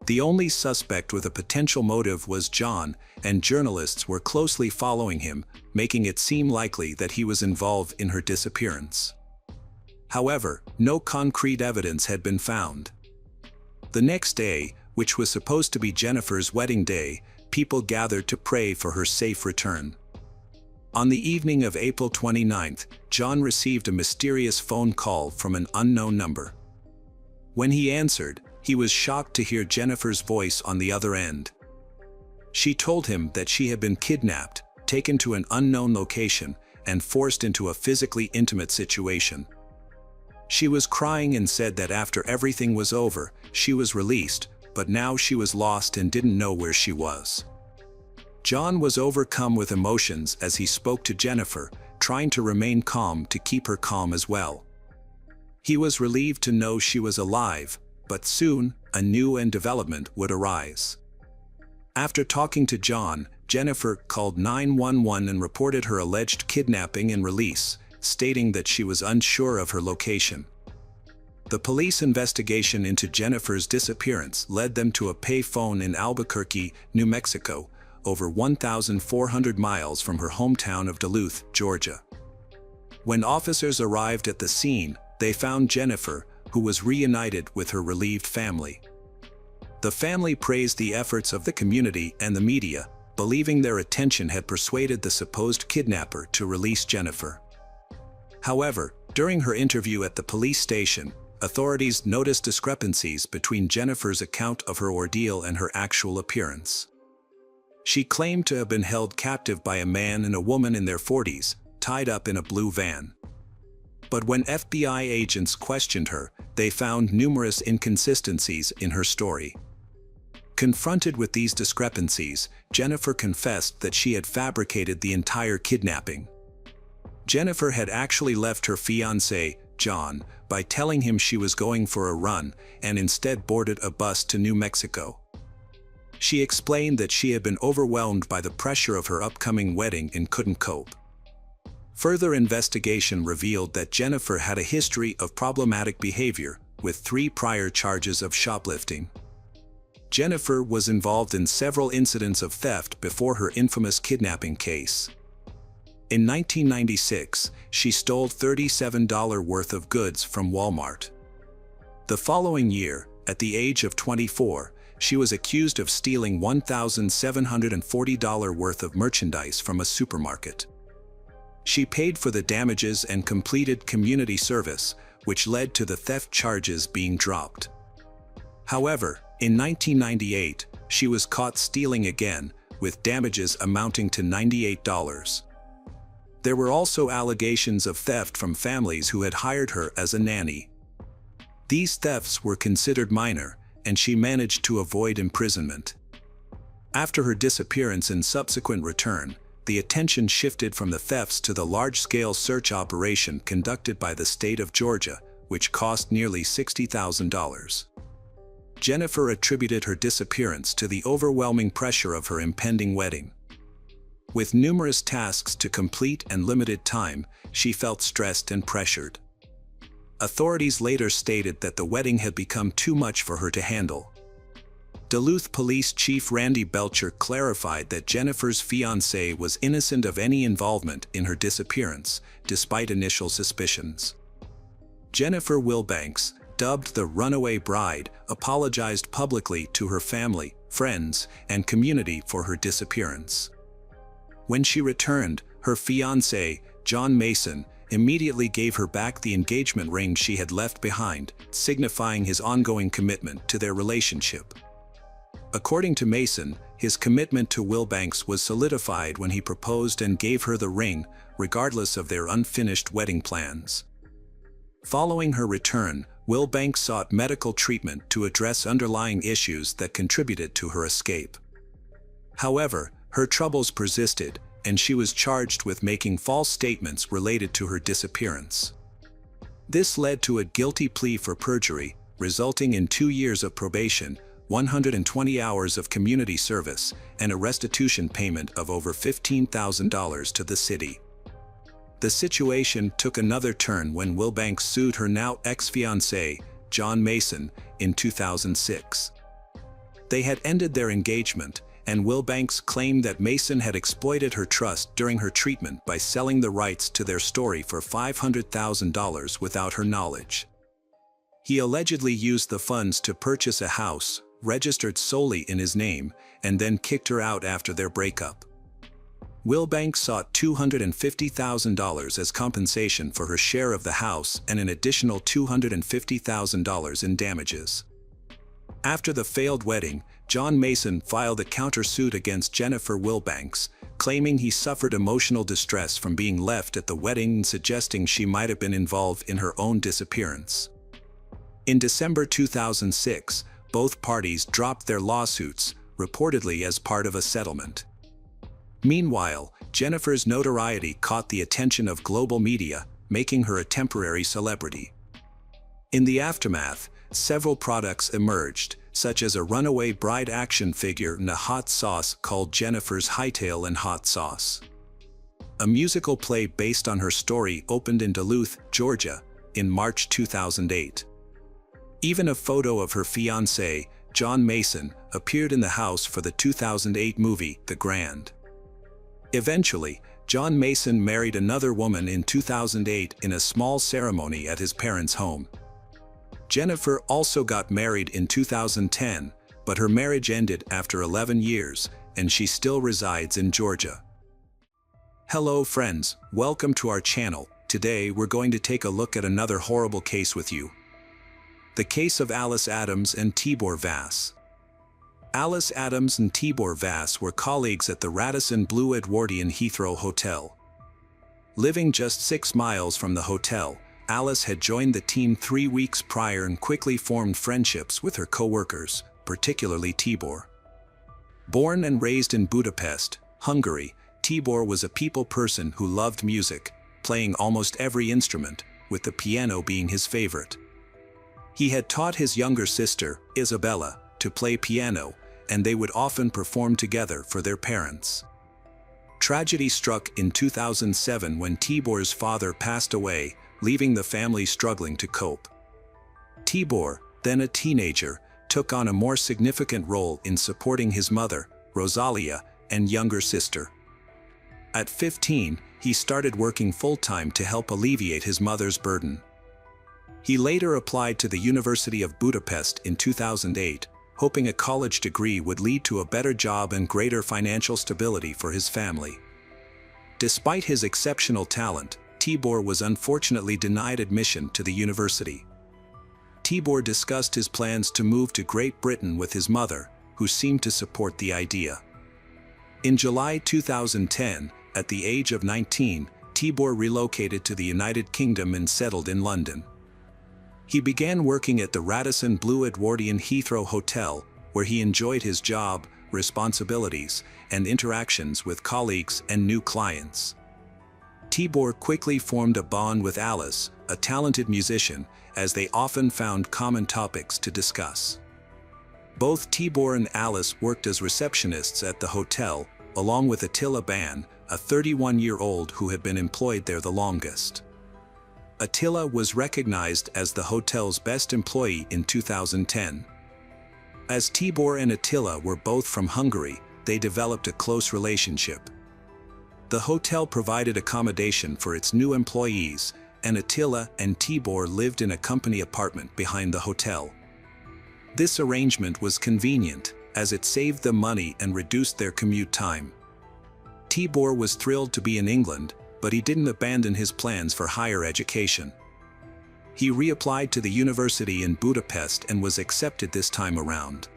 The only suspect with a potential motive was John, and journalists were closely following him, making it seem likely that he was involved in her disappearance. However, no concrete evidence had been found. The next day, which was supposed to be Jennifer's wedding day, people gathered to pray for her safe return. On the evening of April 29th, John received a mysterious phone call from an unknown number. When he answered, he was shocked to hear Jennifer's voice on the other end. She told him that she had been kidnapped, taken to an unknown location, and forced into a physically intimate situation. She was crying and said that after everything was over, she was released, but now she was lost and didn't know where she was. John was overcome with emotions as he spoke to Jennifer, trying to remain calm to keep her calm as well. He was relieved to know she was alive, but soon, a new development would arise. After talking to John, Jennifer called 911 and reported her alleged kidnapping and release, stating that she was unsure of her location. The police investigation into Jennifer's disappearance led them to a payphone in Albuquerque, New Mexico, over 1,400 miles from her hometown of Duluth, Georgia. When officers arrived at the scene, they found Jennifer, who was reunited with her relieved family. The family praised the efforts of the community and the media, believing their attention had persuaded the supposed kidnapper to release Jennifer. However, during her interview at the police station, authorities noticed discrepancies between Jennifer's account of her ordeal and her actual appearance. She claimed to have been held captive by a man and a woman in their 40s, tied up in a blue van. But when FBI agents questioned her, they found numerous inconsistencies in her story. Confronted with these discrepancies, Jennifer confessed that she had fabricated the entire kidnapping. Jennifer had actually left her fiancé, John, by telling him she was going for a run and instead boarded a bus to New Mexico. She explained that she had been overwhelmed by the pressure of her upcoming wedding and couldn't cope. Further investigation revealed that Jennifer had a history of problematic behavior, with 3 prior charges of shoplifting. Jennifer was involved in several incidents of theft before her infamous kidnapping case. In 1996, she stole $37 worth of goods from Walmart. The following year, at the age of 24, she was accused of stealing $1,740 worth of merchandise from a supermarket. She paid for the damages and completed community service, which led to the theft charges being dropped. However, in 1998, she was caught stealing again, with damages amounting to $98. There were also allegations of theft from families who had hired her as a nanny. These thefts were considered minor, and she managed to avoid imprisonment. After her disappearance and subsequent return, the attention shifted from the thefts to the large-scale search operation conducted by the state of Georgia, which cost nearly $60,000. Jennifer attributed her disappearance to the overwhelming pressure of her impending wedding. With numerous tasks to complete and limited time, she felt stressed and pressured. Authorities later stated that the wedding had become too much for her to handle. Duluth Police Chief Randy Belcher clarified that Jennifer's fiancé was innocent of any involvement in her disappearance, despite initial suspicions. Jennifer Wilbanks, dubbed the Runaway Bride, apologized publicly to her family, friends, and community for her disappearance. When she returned, her fiancé, John Mason, immediately gave her back the engagement ring she had left behind, signifying his ongoing commitment to their relationship. According to Mason, his commitment to Wilbanks was solidified when he proposed and gave her the ring, regardless of their unfinished wedding plans. Following her return, Wilbanks sought medical treatment to address underlying issues that contributed to her escape. However, her troubles persisted, and she was charged with making false statements related to her disappearance. This led to a guilty plea for perjury, resulting in 2 years of probation, 120 hours of community service, and a restitution payment of over $15,000 to the city. The situation took another turn when Wilbanks sued her now ex-fiancé, John Mason, in 2006. They had ended their engagement, and Wilbanks claimed that Mason had exploited her trust during her treatment by selling the rights to their story for $500,000 without her knowledge. He allegedly used the funds to purchase a house, registered solely in his name, and then kicked her out after their breakup. Wilbanks sought $250,000 as compensation for her share of the house and an additional $250,000 in damages. After the failed wedding, John Mason filed a countersuit against Jennifer Wilbanks, claiming he suffered emotional distress from being left at the wedding and suggesting she might have been involved in her own disappearance. In December 2006, both parties dropped their lawsuits, reportedly as part of a settlement. Meanwhile, Jennifer's notoriety caught the attention of global media, making her a temporary celebrity. In the aftermath, several products emerged, such as a runaway bride action figure and a hot sauce called Jennifer's Hightail and Hot Sauce. A musical play based on her story opened in Duluth, Georgia, in March 2008. Even a photo of her fiancé, John Mason, appeared in the house for the 2008 movie The Grand. Eventually, John Mason married another woman in 2008 in a small ceremony at his parents' home. Jennifer also got married in 2010, but her marriage ended after 11 years, and she still resides in Georgia. Hello friends, welcome to our channel. Today we're going to take a look at another horrible case with you. The case of Alice Adams and Tibor Vass. Alice Adams and Tibor Vass were colleagues at the Radisson Blu Edwardian Heathrow Hotel. Living just 6 miles from the hotel, Alice had joined the team 3 weeks prior and quickly formed friendships with her co-workers, particularly Tibor. Born and raised in Budapest, Hungary, Tibor was a people person who loved music, playing almost every instrument, with the piano being his favorite. He had taught his younger sister, Isabella, to play piano, and they would often perform together for their parents. Tragedy struck in 2007 when Tibor's father passed away, leaving the family struggling to cope. Tibor, then a teenager, took on a more significant role in supporting his mother, Rosalia, and younger sister. At 15, he started working full-time to help alleviate his mother's burden. He later applied to the University of Budapest in 2008, hoping a college degree would lead to a better job and greater financial stability for his family. Despite his exceptional talent, Tibor was unfortunately denied admission to the university. Tibor discussed his plans to move to Great Britain with his mother, who seemed to support the idea. In July 2010, at the age of 19, Tibor relocated to the United Kingdom and settled in London. He began working at the Radisson Blu Edwardian Heathrow Hotel, where he enjoyed his job, responsibilities, and interactions with colleagues and new clients. Tibor quickly formed a bond with Alice, a talented musician, as they often found common topics to discuss. Both Tibor and Alice worked as receptionists at the hotel, along with Attila Ban, a 31-year-old who had been employed there the longest. Attila was recognized as the hotel's best employee in 2010. As Tibor and Attila were both from Hungary, they developed a close relationship. The hotel provided accommodation for its new employees, and Attila and Tibor lived in a company apartment behind the hotel. This arrangement was convenient, as it saved them money and reduced their commute time. Tibor was thrilled to be in England, but he didn't abandon his plans for higher education. He reapplied to the university in Budapest and was accepted this time around.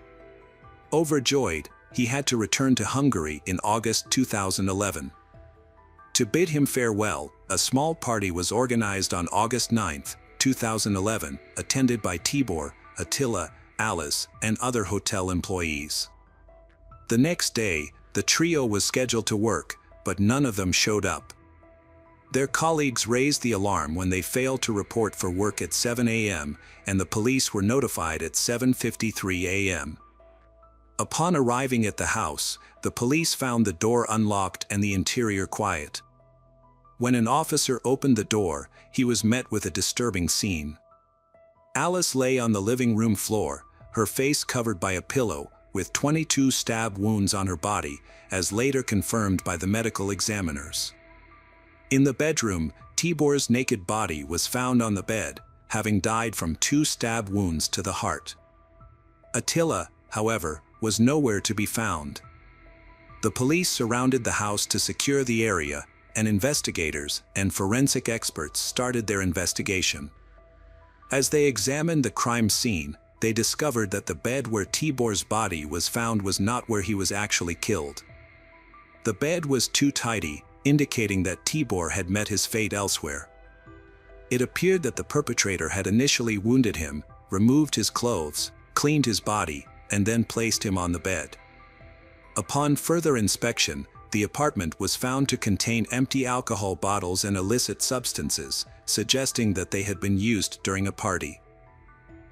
Overjoyed, he had to return to Hungary in August 2011. To bid him farewell, a small party was organized on August 9, 2011, attended by Tibor, Attila, Alice, and other hotel employees. The next day, the trio was scheduled to work, but none of them showed up. Their colleagues raised the alarm when they failed to report for work at 7 a.m., and the police were notified at 7:53 a.m. Upon arriving at the house, the police found the door unlocked and the interior quiet. When an officer opened the door, he was met with a disturbing scene. Alice lay on the living room floor, her face covered by a pillow, with 22 stab wounds on her body, as later confirmed by the medical examiners. In the bedroom, Tibor's naked body was found on the bed, having died from 2 stab wounds to the heart. Attila, however, was nowhere to be found. The police surrounded the house to secure the area, and investigators and forensic experts started their investigation. As they examined the crime scene, they discovered that the bed where Tibor's body was found was not where he was actually killed. The bed was too tidy, indicating that Tibor had met his fate elsewhere. It appeared that the perpetrator had initially wounded him, removed his clothes, cleaned his body, and then placed him on the bed. Upon further inspection, the apartment was found to contain empty alcohol bottles and illicit substances, suggesting that they had been used during a party.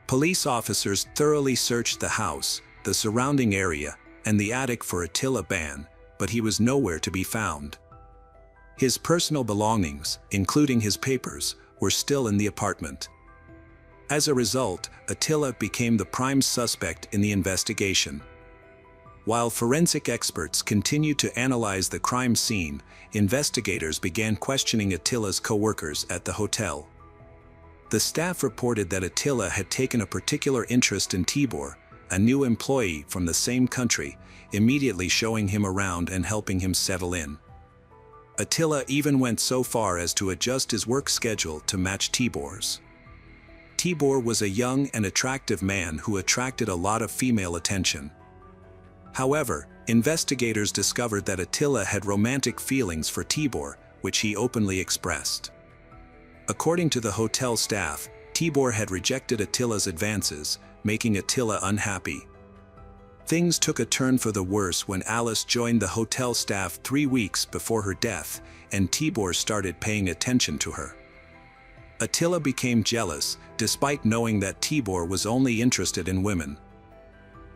Police officers thoroughly searched the house, the surrounding area, and the attic for Attila Ban, but he was nowhere to be found. His personal belongings, including his papers, were still in the apartment. As a result, Attila became the prime suspect in the investigation. While forensic experts continued to analyze the crime scene, investigators began questioning Attila's co-workers at the hotel. The staff reported that Attila had taken a particular interest in Tibor, a new employee from the same country, immediately showing him around and helping him settle in. Attila even went so far as to adjust his work schedule to match Tibor's. Tibor was a young and attractive man who attracted a lot of female attention. However, investigators discovered that Attila had romantic feelings for Tibor, which he openly expressed. According to the hotel staff, Tibor had rejected Attila's advances, making Attila unhappy. Things took a turn for the worse when Alice joined the hotel staff 3 weeks before her death, and Tibor started paying attention to her. Attila became jealous, despite knowing that Tibor was only interested in women.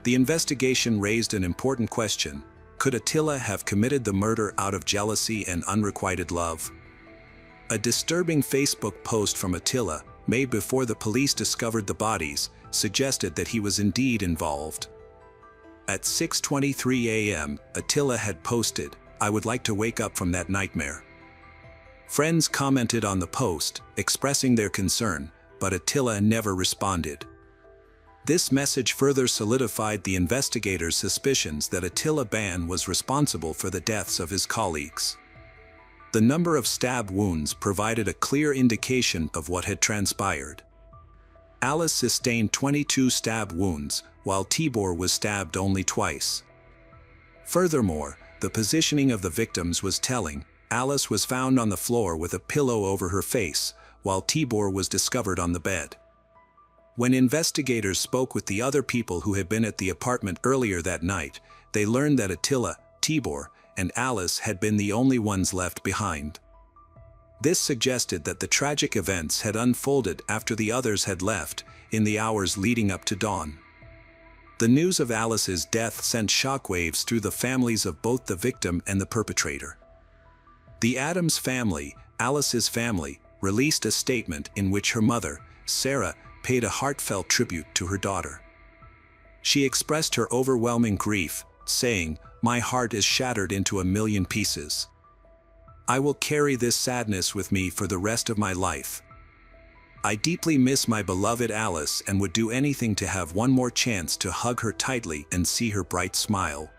The investigation raised an important question: could Attila have committed the murder out of jealousy and unrequited love? A disturbing Facebook post from Attila, made before the police discovered the bodies, suggested that he was indeed involved. At 6:23 a.m., Attila had posted, "I would like to wake up from that nightmare." Friends commented on the post, expressing their concern, but Attila never responded. This message further solidified the investigators' suspicions that Attila Ban was responsible for the deaths of his colleagues. The number of stab wounds provided a clear indication of what had transpired. Alice sustained 22 stab wounds, while Tibor was stabbed only twice. Furthermore, the positioning of the victims was telling. Alice was found on the floor with a pillow over her face, while Tibor was discovered on the bed. When investigators spoke with the other people who had been at the apartment earlier that night, they learned that Attila, Tibor, and Alice had been the only ones left behind. This suggested that the tragic events had unfolded after the others had left, in the hours leading up to dawn. The news of Alice's death sent shockwaves through the families of both the victim and the perpetrator. The Adams family, Alice's family, released a statement in which her mother, Sarah, paid a heartfelt tribute to her daughter. She expressed her overwhelming grief, saying, "My heart is shattered into a million pieces. I will carry this sadness with me for the rest of my life. I deeply miss my beloved Alice and would do anything to have one more chance to hug her tightly and see her bright smile.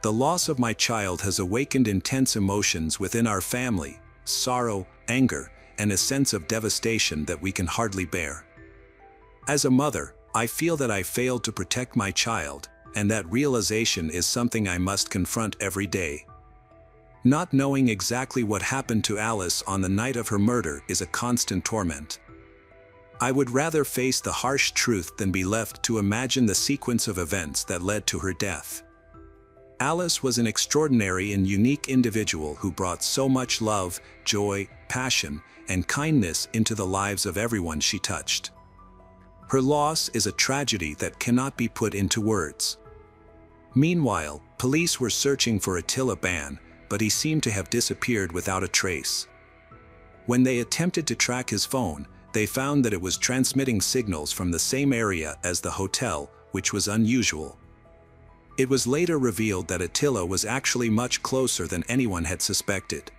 The loss of my child has awakened intense emotions within our family, sorrow, anger, and a sense of devastation that we can hardly bear. As a mother, I feel that I failed to protect my child, and that realization is something I must confront every day. Not knowing exactly what happened to Alice on the night of her murder is a constant torment. I would rather face the harsh truth than be left to imagine the sequence of events that led to her death. Alice was an extraordinary and unique individual who brought so much love, joy, passion, and kindness into the lives of everyone she touched. Her loss is a tragedy that cannot be put into words." Meanwhile, police were searching for Attila Ban, but he seemed to have disappeared without a trace. When they attempted to track his phone, they found that it was transmitting signals from the same area as the hotel, which was unusual. It was later revealed that Attila was actually much closer than anyone had suspected.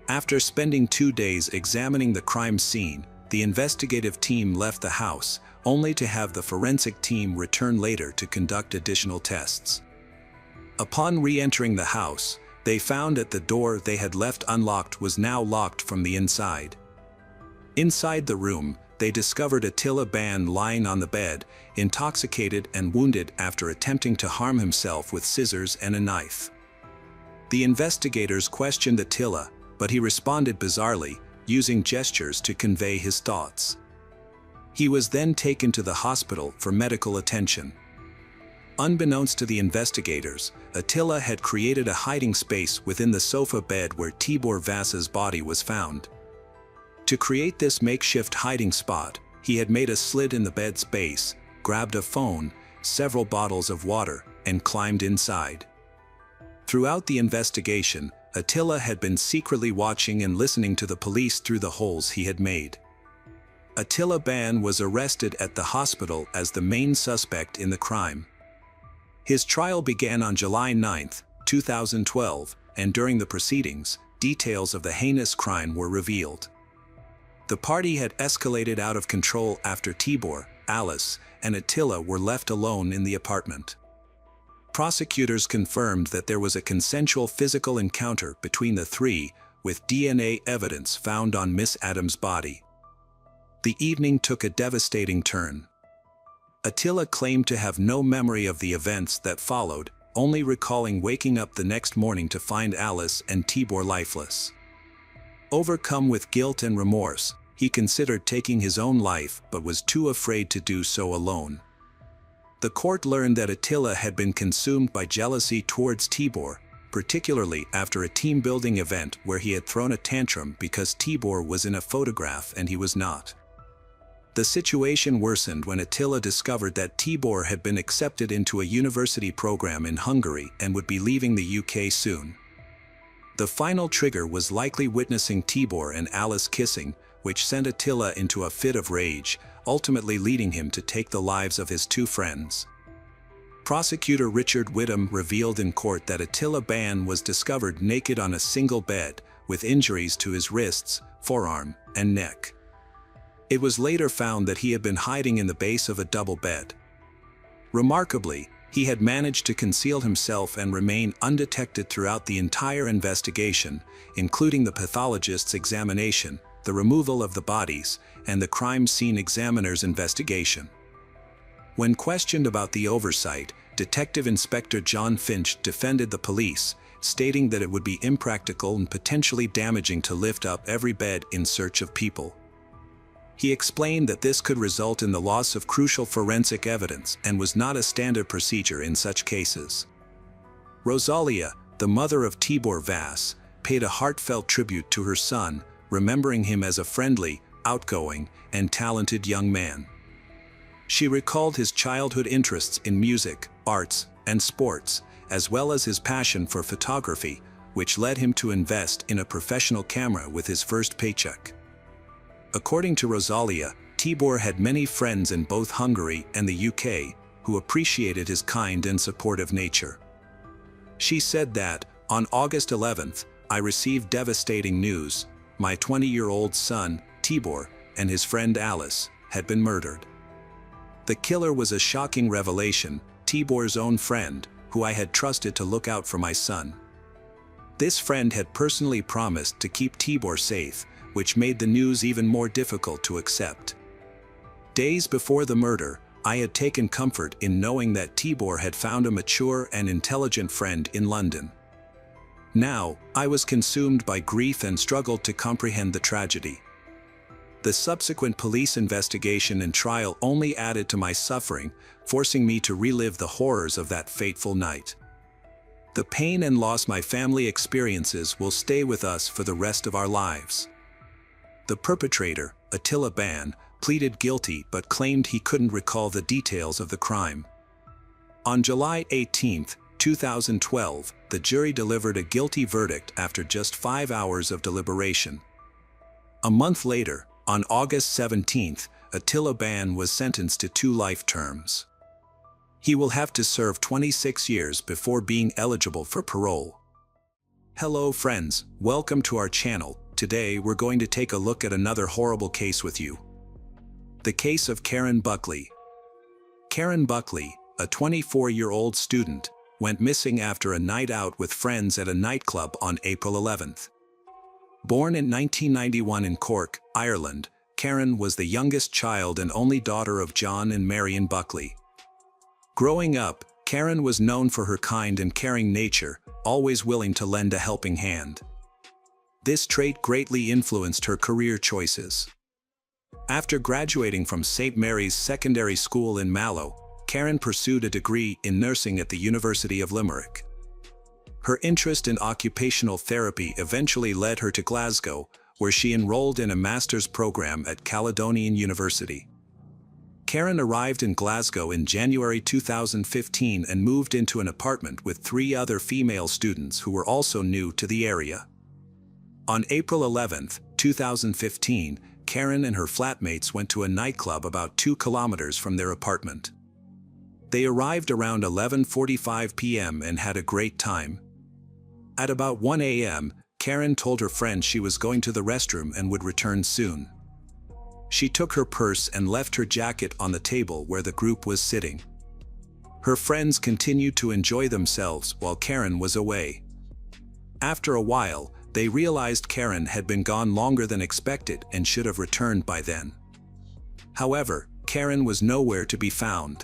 After spending 2 days examining the crime scene, the investigative team left the house, only to have the forensic team return later to conduct additional tests. Upon re-entering the house, they found that the door they had left unlocked was now locked from the inside. Inside the room, they discovered Attila Ban lying on the bed, intoxicated and wounded after attempting to harm himself with scissors and a knife. The investigators questioned Attila, but he responded bizarrely, using gestures to convey his thoughts. He was then taken to the hospital for medical attention. Unbeknownst to the investigators, Attila had created a hiding space within the sofa bed where Tibor Vasa's body was found. To create this makeshift hiding spot, he had made a slit in the bed's base, grabbed a phone, several bottles of water, and climbed inside. Throughout the investigation, Attila had been secretly watching and listening to the police through the holes he had made. Attila Ban was arrested at the hospital as the main suspect in the crime. His trial began on July 9, 2012, and during the proceedings, details of the heinous crime were revealed. The party had escalated out of control after Tibor, Alice, and Attila were left alone in the apartment. Prosecutors confirmed that there was a consensual physical encounter between the three, with DNA evidence found on Miss Adams' body. The evening took a devastating turn. Attila claimed to have no memory of the events that followed, only recalling waking up the next morning to find Alice and Tibor lifeless. Overcome with guilt and remorse, he considered taking his own life but was too afraid to do so alone. The court learned that Attila had been consumed by jealousy towards Tibor, particularly after a team-building event where he had thrown a tantrum because Tibor was in a photograph and he was not. The situation worsened when Attila discovered that Tibor had been accepted into a university program in Hungary and would be leaving the UK soon. The final trigger was likely witnessing Tibor and Alice kissing, which sent Attila into a fit of rage, ultimately leading him to take the lives of his two friends. Prosecutor Richard Whittam revealed in court that Attila Ban was discovered naked on a single bed, with injuries to his wrists, forearm, and neck. It was later found that he had been hiding in the base of a double bed. Remarkably, he had managed to conceal himself and remain undetected throughout the entire investigation, including the pathologist's examination, the removal of the bodies, and the crime scene examiner's investigation. When questioned about the oversight, Detective Inspector John Finch defended the police, stating that it would be impractical and potentially damaging to lift up every bed in search of people. He explained that this could result in the loss of crucial forensic evidence and was not a standard procedure in such cases. Rosalia, the mother of Tibor Vas, paid a heartfelt tribute to her son, remembering him as a friendly, outgoing, and talented young man. She recalled his childhood interests in music, arts, and sports, as well as his passion for photography, which led him to invest in a professional camera with his first paycheck. According to Rosalia, Tibor had many friends in both Hungary and the UK, who appreciated his kind and supportive nature. She said that, on August 11th, I received devastating news. My 20-year-old son, Tibor, and his friend Alice, had been murdered. The killer was a shocking revelation, Tibor's own friend, who I had trusted to look out for my son. This friend had personally promised to keep Tibor safe, which made the news even more difficult to accept. Days before the murder, I had taken comfort in knowing that Tibor had found a mature and intelligent friend in London. Now, I was consumed by grief and struggled to comprehend the tragedy. The subsequent police investigation and trial only added to my suffering, forcing me to relive the horrors of that fateful night. The pain and loss my family experiences will stay with us for the rest of our lives. The perpetrator, Attila Ban, pleaded guilty but claimed he couldn't recall the details of the crime. On July 18, 2012, the jury delivered a guilty verdict after just 5 hours of deliberation. A month later, on August 17, Attila Ban was sentenced to 2 life terms. He will have to serve 26 years before being eligible for parole. Hello friends, welcome to our channel. Today we're going to take a look at another horrible case with you. The case of Karen Buckley. Karen Buckley, a 24-year-old student, went missing after a night out with friends at a nightclub on April 11th. Born in 1991 in Cork, Ireland, Karen was the youngest child and only daughter of John and Marion Buckley. Growing up, Karen was known for her kind and caring nature, always willing to lend a helping hand. This trait greatly influenced her career choices. After graduating from St. Mary's Secondary School in Mallow, Karen pursued a degree in nursing at the University of Limerick. Her interest in occupational therapy eventually led her to Glasgow, where she enrolled in a master's program at Caledonian University. Karen arrived in Glasgow in January 2015 and moved into an apartment with 3 other female students who were also new to the area. On April 11, 2015, Karen and her flatmates went to a nightclub about 2 kilometers from their apartment. They arrived around 11:45 p.m. and had a great time. At about 1 a.m., Karen told her friend she was going to the restroom and would return soon. She took her purse and left her jacket on the table where the group was sitting. Her friends continued to enjoy themselves while Karen was away. After a while, they realized Karen had been gone longer than expected and should have returned by then. However, Karen was nowhere to be found.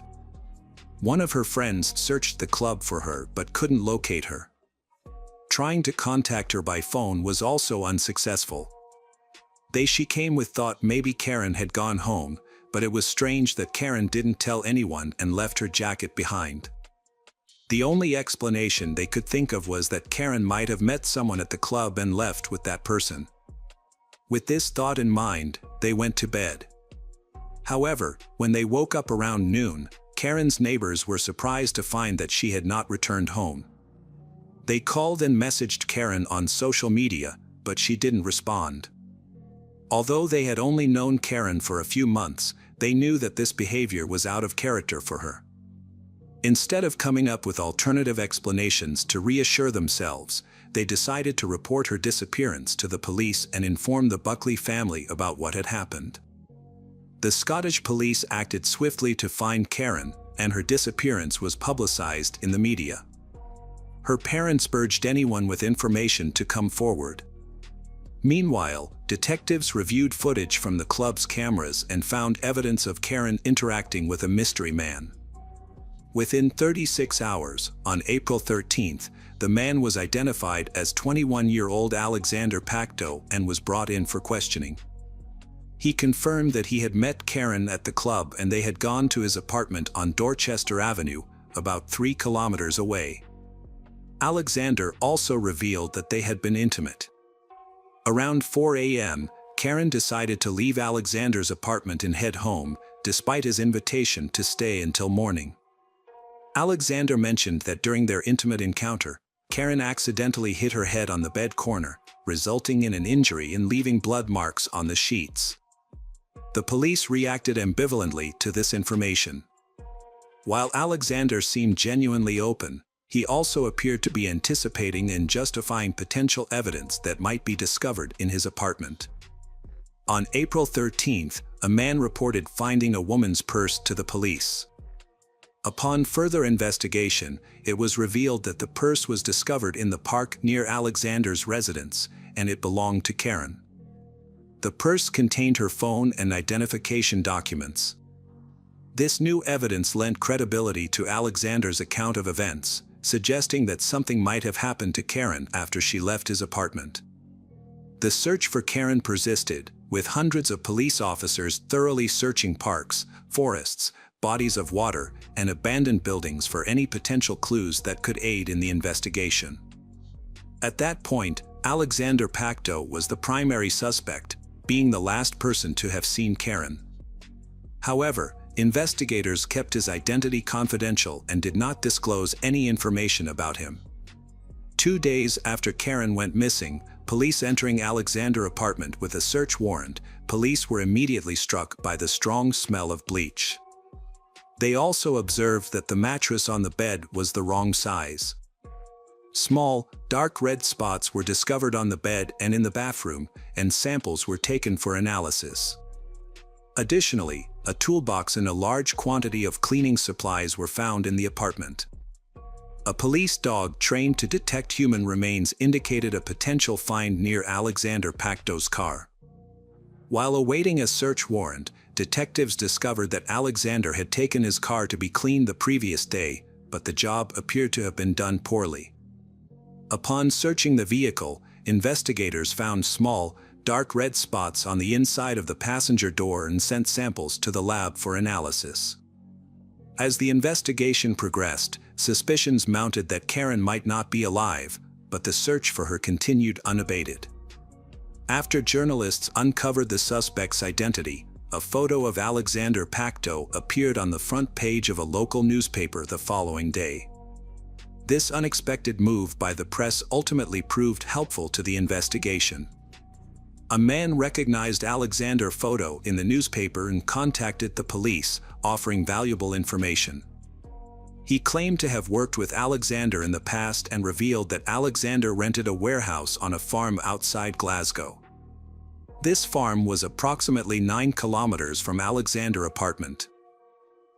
One of her friends searched the club for her but couldn't locate her. Trying to contact her by phone was also unsuccessful. She came with thought maybe Karen had gone home, but it was strange that Karen didn't tell anyone and left her jacket behind. The only explanation they could think of was that Karen might have met someone at the club and left with that person. With this thought in mind, they went to bed. However, when they woke up around noon, Karen's neighbors were surprised to find that she had not returned home. They called and messaged Karen on social media, but she didn't respond. Although they had only known Karen for a few months, they knew that this behavior was out of character for her. Instead of coming up with alternative explanations to reassure themselves, they decided to report her disappearance to the police and inform the Buckley family about what had happened. The Scottish police acted swiftly to find Karen, and her disappearance was publicized in the media. Her parents urged anyone with information to come forward. Meanwhile, detectives reviewed footage from the club's cameras and found evidence of Karen interacting with a mystery man. Within 36 hours, on April 13th, the man was identified as 21-year-old Alexander Pacto and was brought in for questioning. He confirmed that he had met Karen at the club and they had gone to his apartment on Dorchester Avenue, about 3 kilometers away. Alexander also revealed that they had been intimate. Around 4 a.m., Karen decided to leave Alexander's apartment and head home, despite his invitation to stay until morning. Alexander mentioned that during their intimate encounter, Karen accidentally hit her head on the bed corner, resulting in an injury and leaving blood marks on the sheets. The police reacted ambivalently to this information. While Alexander seemed genuinely open, he also appeared to be anticipating and justifying potential evidence that might be discovered in his apartment. On April 13th, a man reported finding a woman's purse to the police. Upon further investigation, it was revealed that the purse was discovered in the park near Alexander's residence, and it belonged to Karen. The purse contained her phone and identification documents. This new evidence lent credibility to Alexander's account of events, suggesting that something might have happened to Karen after she left his apartment. The search for Karen persisted, with hundreds of police officers thoroughly searching parks, forests, bodies of water, and abandoned buildings for any potential clues that could aid in the investigation. At that point, Alexander Pacto was the primary suspect, being the last person to have seen Karen. However, investigators kept his identity confidential and did not disclose any information about him. 2 days after Karen went missing, police entering Alexander's apartment with a search warrant, police were immediately struck by the strong smell of bleach. They also observed that the mattress on the bed was the wrong size. Small, dark red spots were discovered on the bed and in the bathroom, and samples were taken for analysis. Additionally, a toolbox and a large quantity of cleaning supplies were found in the apartment. A police dog trained to detect human remains indicated a potential find near Alexander Pacto's car. While awaiting a search warrant, detectives discovered that Alexander had taken his car to be cleaned the previous day, but the job appeared to have been done poorly. Upon searching the vehicle, investigators found small, dark red spots on the inside of the passenger door and sent samples to the lab for analysis. As the investigation progressed, suspicions mounted that Karen might not be alive, but the search for her continued unabated. After journalists uncovered the suspect's identity, a photo of Alexander Pacto appeared on the front page of a local newspaper the following day. This unexpected move by the press ultimately proved helpful to the investigation. A man recognized Alexander's photo in the newspaper and contacted the police, offering valuable information. He claimed to have worked with Alexander in the past and revealed that Alexander rented a warehouse on a farm outside Glasgow. This farm was approximately 9 kilometers from Alexander's apartment.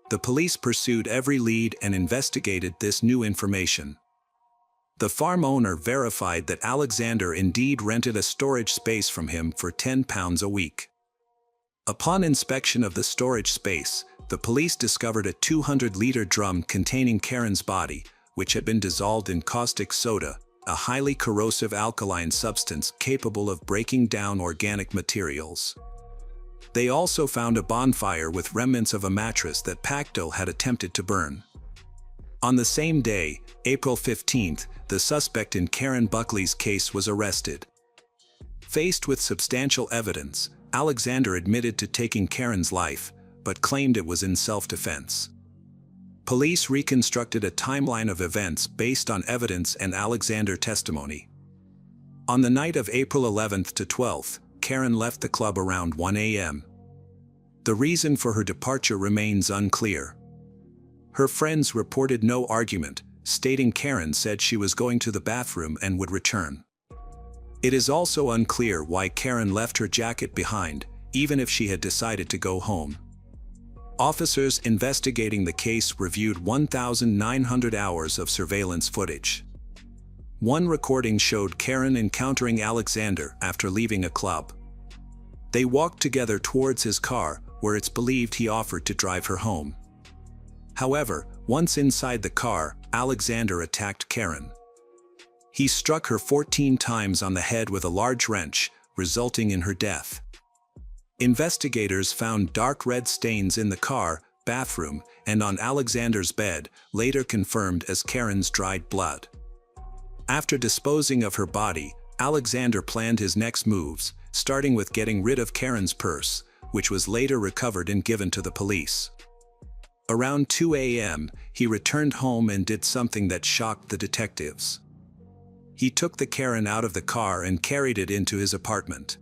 The police pursued every lead and investigated this new information. The farm owner verified that Alexander indeed rented a storage space from him for £10 a week. Upon inspection of the storage space, the police discovered a 200-liter drum containing Karen's body, which had been dissolved in caustic soda, a highly corrosive alkaline substance capable of breaking down organic materials. They also found a bonfire with remnants of a mattress that Pacto had attempted to burn. On the same day, April 15th, the suspect in Karen Buckley's case was arrested. Faced with substantial evidence, Alexander admitted to taking Karen's life, but claimed it was in self-defense. Police reconstructed a timeline of events based on evidence and Alexander's testimony. On the night of April 11th to 12th, Karen left the club around 1 a.m. The reason for her departure remains unclear. Her friends reported no argument, stating Karen said she was going to the bathroom and would return. It is also unclear why Karen left her jacket behind, even if she had decided to go home. Officers investigating the case reviewed 1,900 hours of surveillance footage. One recording showed Karen encountering Alexander after leaving a club. They walked together towards his car, where it's believed he offered to drive her home. However, once inside the car, Alexander attacked Karen. He struck her 14 times on the head with a large wrench, resulting in her death. Investigators found dark red stains in the car, bathroom, and on Alexander's bed, later confirmed as Karen's dried blood. After disposing of her body, Alexander planned his next moves, starting with getting rid of Karen's purse, which was later recovered and given to the police. Around 2 a.m., he returned home and did something that shocked the detectives. He took the Karen out of the car and carried it into his apartment.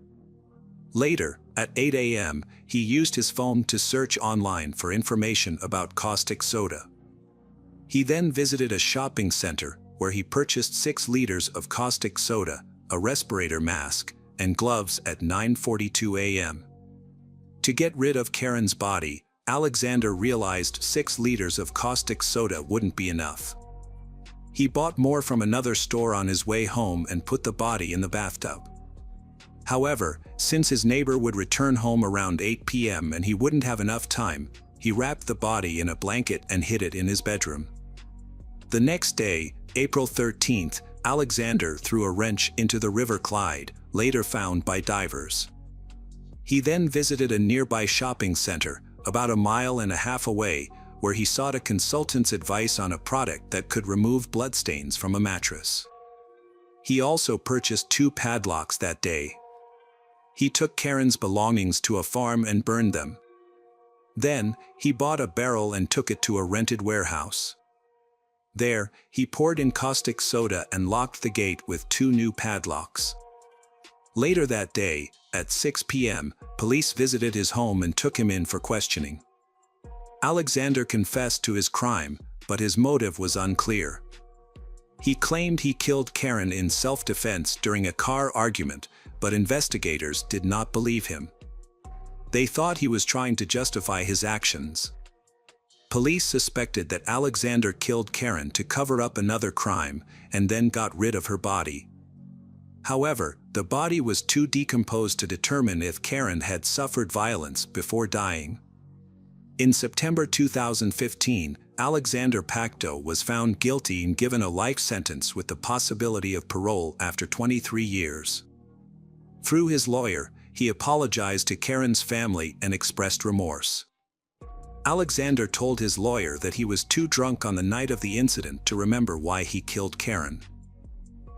Later, at 8 a.m., he used his phone to search online for information about caustic soda. He then visited a shopping center where he purchased 6 liters of caustic soda, a respirator mask, and gloves at 9:42 a.m. To get rid of Karen's body, Alexander realized 6 liters of caustic soda wouldn't be enough. He bought more from another store on his way home and put the body in the bathtub. However, since his neighbor would return home around 8 p.m. and he wouldn't have enough time, he wrapped the body in a blanket and hid it in his bedroom. The next day, April 13th, Alexander threw a wrench into the River Clyde, later found by divers. He then visited a nearby shopping center, about a mile and a half away, where he sought a consultant's advice on a product that could remove bloodstains from a mattress. He also purchased 2 padlocks that day. He took Karen's belongings to a farm and burned them. Then, he bought a barrel and took it to a rented warehouse. There, he poured in caustic soda and locked the gate with 2 new padlocks. Later that day, at 6 p.m., police visited his home and took him in for questioning. Alexander confessed to his crime, but his motive was unclear. He claimed he killed Karen in self-defense during a car argument, but investigators did not believe him. They thought he was trying to justify his actions. Police suspected that Alexander killed Karen to cover up another crime and then got rid of her body. However, the body was too decomposed to determine if Karen had suffered violence before dying. In September 2015, Alexander Pacto was found guilty and given a life sentence with the possibility of parole after 23 years. Through his lawyer, he apologized to Karen's family and expressed remorse. Alexander told his lawyer that he was too drunk on the night of the incident to remember why he killed Karen.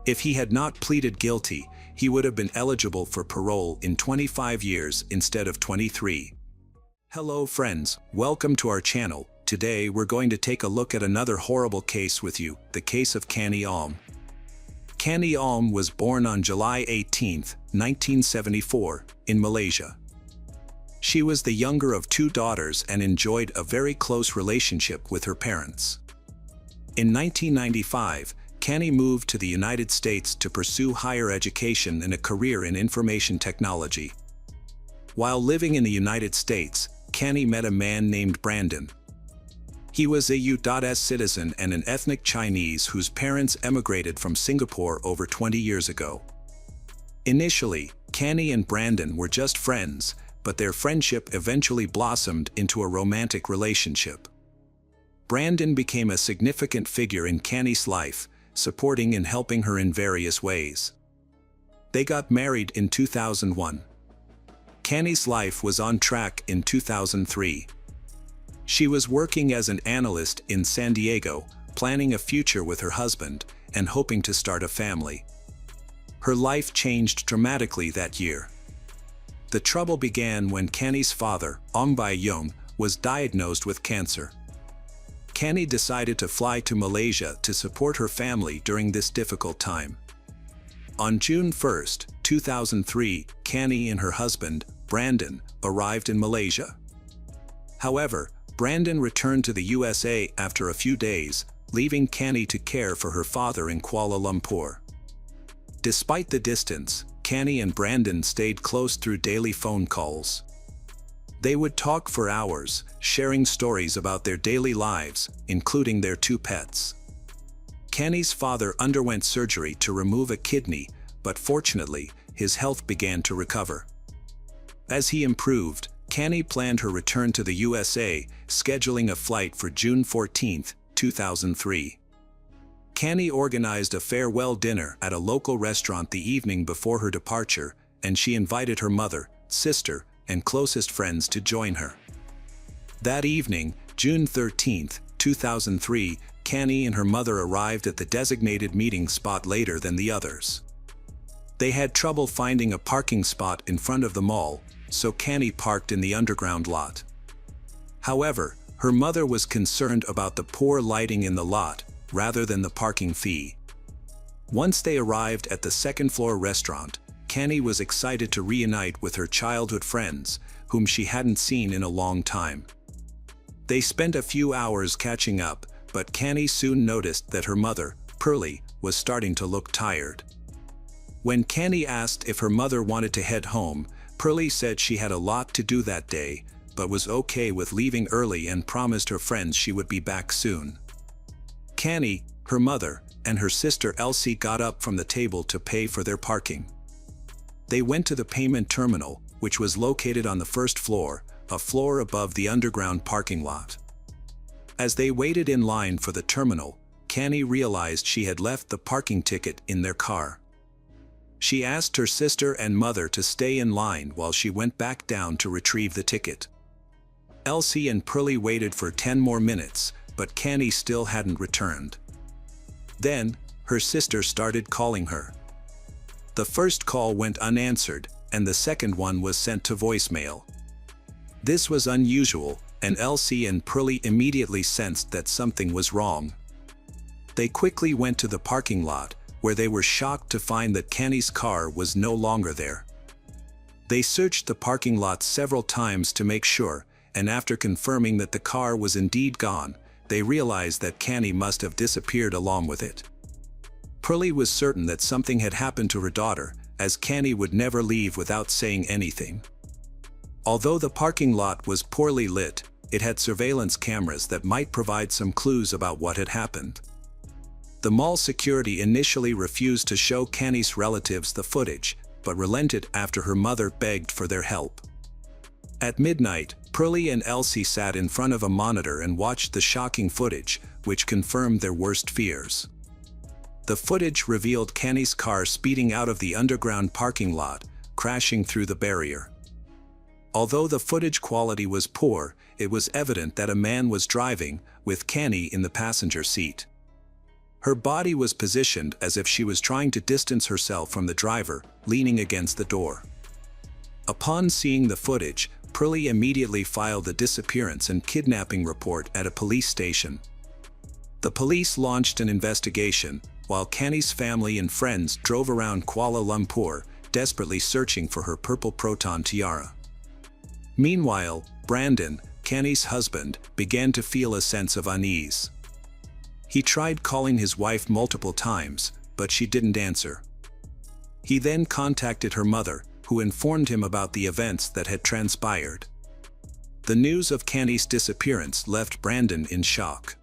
If he had not pleaded guilty, he would have been eligible for parole in 25 years instead of 23. Hello friends, welcome to our channel. Today we're going to take a look at another horrible case with you, the case of Kanny Alm. Kanny Alm was born on July 18, 1974, in Malaysia. She was the younger of 2 daughters and enjoyed a very close relationship with her parents. In 1995, Kanny moved to the United States to pursue higher education and a career in information technology. While living in the United States, Kanny met a man named Brandon. He was a U.S. citizen and an ethnic Chinese whose parents emigrated from Singapore over 20 years ago. Initially, Kanny and Brandon were just friends, but their friendship eventually blossomed into a romantic relationship. Brandon became a significant figure in Kanny's life, supporting and helping her in various ways. They got married in 2001. Kanny's life was on track in 2003. She was working as an analyst in San Diego, planning a future with her husband, and hoping to start a family. Her life changed dramatically that year. The trouble began when Kanny's father, Ong Bai-yong, was diagnosed with cancer. Kanny decided to fly to Malaysia to support her family during this difficult time. On June 1, 2003, Kanny and her husband, Brandon, arrived in Malaysia. However, Brandon returned to the USA after a few days, leaving Kanny to care for her father in Kuala Lumpur. Despite the distance, Kanny and Brandon stayed close through daily phone calls. They would talk for hours, sharing stories about their daily lives, including their 2 pets. Kanny's father underwent surgery to remove a kidney, but fortunately, his health began to recover. As he improved, Kanny planned her return to the USA, scheduling a flight for June 14, 2003. Kanny organized a farewell dinner at a local restaurant the evening before her departure, and she invited her mother, sister, and closest friends to join her. That evening, June 13, 2003, Kanny and her mother arrived at the designated meeting spot later than the others. They had trouble finding a parking spot in front of the mall, so Kanny parked in the underground lot. However, her mother was concerned about the poor lighting in the lot, rather than the parking fee. Once they arrived at the second-floor restaurant, Kanny was excited to reunite with her childhood friends, whom she hadn't seen in a long time. They spent a few hours catching up, but Canny soon noticed that her mother, Pearlie, was starting to look tired. When Canny asked if her mother wanted to head home, Pearlie said she had a lot to do that day, but was okay with leaving early and promised her friends she would be back soon. Canny, her mother, and her sister Elsie got up from the table to pay for their parking. They went to the payment terminal, which was located on the first floor, a floor above the underground parking lot. As they waited in line for the terminal, Canny realized she had left the parking ticket in their car. She asked her sister and mother to stay in line while she went back down to retrieve the ticket. Elsie and Pearlie waited for 10 more minutes, but Canny still hadn't returned. Then, her sister started calling her. The first call went unanswered, and the second one was sent to voicemail. This was unusual, and Elsie and Pearlie immediately sensed that something was wrong. They quickly went to the parking lot, where they were shocked to find that Canny's car was no longer there. They searched the parking lot several times to make sure, and after confirming that the car was indeed gone, they realized that Canny must have disappeared along with it. Pearlie was certain that something had happened to her daughter, as Canny would never leave without saying anything. Although the parking lot was poorly lit, it had surveillance cameras that might provide some clues about what had happened. The mall security initially refused to show Canny's relatives the footage, but relented after her mother begged for their help. At midnight, Pearlie and Elsie sat in front of a monitor and watched the shocking footage, which confirmed their worst fears. The footage revealed Canny's car speeding out of the underground parking lot, crashing through the barrier. Although the footage quality was poor, it was evident that a man was driving, with Canny in the passenger seat. Her body was positioned as if she was trying to distance herself from the driver, leaning against the door. Upon seeing the footage, Pearlie immediately filed a disappearance and kidnapping report at a police station. The police launched an investigation, while Canny's family and friends drove around Kuala Lumpur, desperately searching for her purple proton tiara. Meanwhile, Brandon, Canny's husband, began to feel a sense of unease. He tried calling his wife multiple times, but she didn't answer. He then contacted her mother, who informed him about the events that had transpired. The news of Canny's disappearance left Brandon in shock.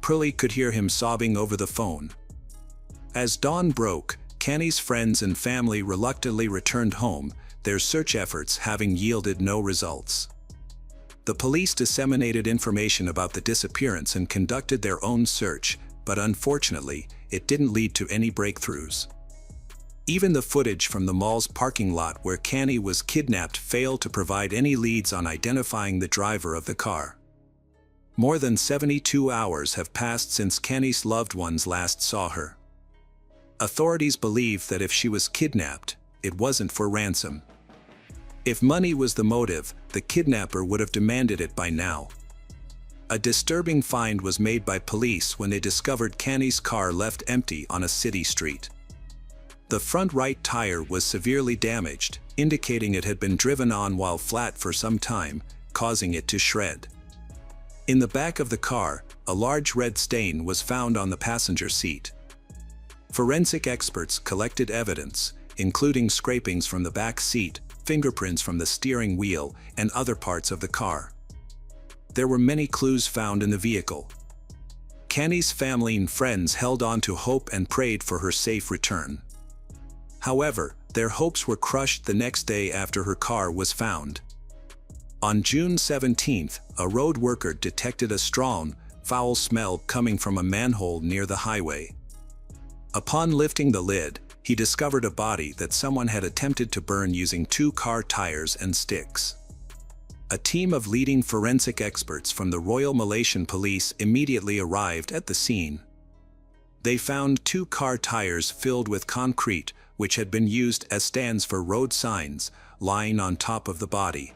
Pearlie could hear him sobbing over the phone. As dawn broke, Canny's friends and family reluctantly returned home, their search efforts having yielded no results. The police disseminated information about the disappearance and conducted their own search, but unfortunately, it didn't lead to any breakthroughs. Even the footage from the mall's parking lot where Canny was kidnapped failed to provide any leads on identifying the driver of the car. More than 72 hours have passed since Canny's loved ones last saw her. Authorities believe that if she was kidnapped, it wasn't for ransom. If money was the motive, the kidnapper would have demanded it by now. A disturbing find was made by police when they discovered Canny's car left empty on a city street. The front right tire was severely damaged, indicating it had been driven on while flat for some time, causing it to shred. In the back of the car, a large red stain was found on the passenger seat. Forensic experts collected evidence, including scrapings from the back seat, fingerprints from the steering wheel, and other parts of the car. There were many clues found in the vehicle. Canny's family and friends held on to hope and prayed for her safe return. However, their hopes were crushed the next day after her car was found. On June 17th, a road worker detected a strong, foul smell coming from a manhole near the highway. Upon lifting the lid, he discovered a body that someone had attempted to burn using 2 car tires and sticks. A team of leading forensic experts from the Royal Malaysian Police immediately arrived at the scene. They found 2 car tires filled with concrete, which had been used as stands for road signs, lying on top of the body.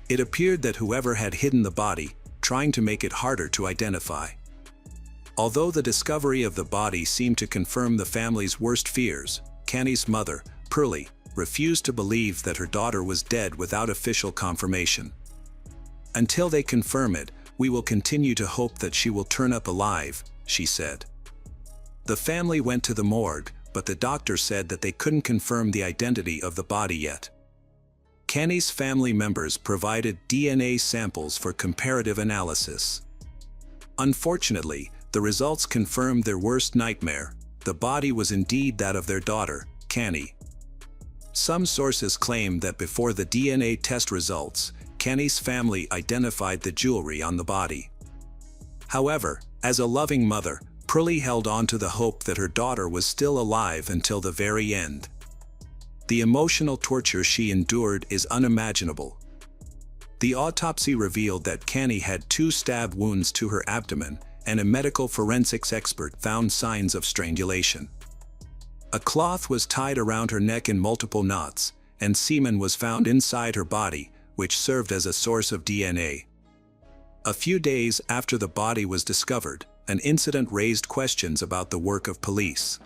It appeared that whoever had hidden the body, trying to make it harder to identify. Although the discovery of the body seemed to confirm the family's worst fears, Canny's mother, Pearlie, refused to believe that her daughter was dead without official confirmation. Until they confirm it, "We will continue to hope that she will turn up alive," she said. The family went to the morgue, but the doctor said that they couldn't confirm the identity of the body yet. Kenny's family members provided DNA samples for comparative analysis. Unfortunately, the results confirmed their worst nightmare. The body was indeed that of their daughter, Kenny. Some sources claim that before the DNA test results, Kenny's family identified the jewelry on the body. However, as a loving mother, Pearlie held on to the hope that her daughter was still alive until the very end. The emotional torture she endured is unimaginable. The autopsy revealed that Kenny had 2 stab wounds to her abdomen, and a medical forensics expert found signs of strangulation. A cloth was tied around her neck in multiple knots, and semen was found inside her body, which served as a source of DNA. A few days after the body was discovered, an incident raised questions about the work of police.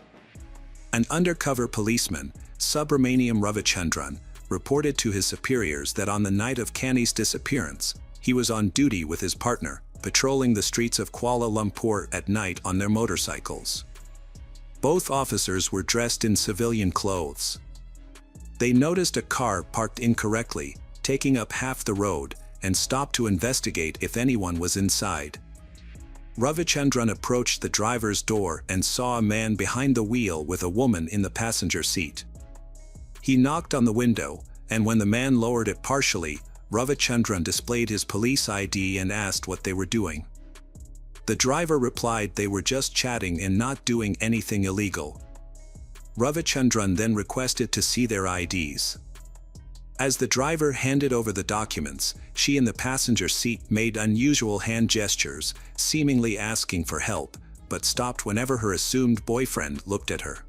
An undercover policeman, Subramaniam Ravichandran, reported to his superiors that on the night of Kenny's disappearance, he was on duty with his partner, patrolling the streets of Kuala Lumpur at night on their motorcycles. Both officers were dressed in civilian clothes. They noticed a car parked incorrectly, taking up half the road, and stopped to investigate if anyone was inside. Ravichandran approached the driver's door and saw a man behind the wheel with a woman in the passenger seat. He knocked on the window, and when the man lowered it partially, Ravichandran displayed his police ID and asked what they were doing. The driver replied they were just chatting and not doing anything illegal. Ravichandran then requested to see their IDs. As the driver handed over the documents, she in the passenger seat made unusual hand gestures, seemingly asking for help, but stopped whenever her assumed boyfriend looked at her.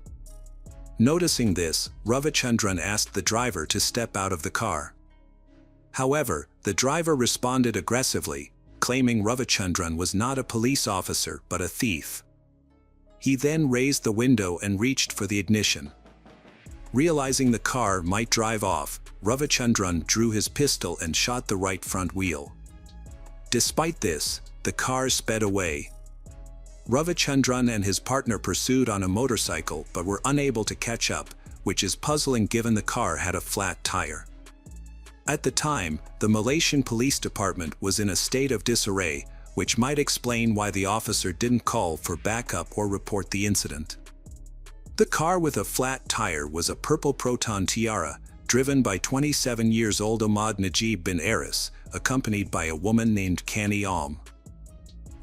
Noticing this, Ravichandran asked the driver to step out of the car. However, the driver responded aggressively, claiming Ravichandran was not a police officer but a thief. He then raised the window and reached for the ignition. Realizing the car might drive off, Ravichandran drew his pistol and shot the right front wheel. Despite this, the car sped away. Ravichandran and his partner pursued on a motorcycle but were unable to catch up, which is puzzling given the car had a flat tire. At the time, the Malaysian Police Department was in a state of disarray, which might explain why the officer didn't call for backup or report the incident. The car with a flat tire was a purple Proton Tiara, driven by 27-year-old Ahmad Najib bin Aris, accompanied by a woman named Kenny Alm.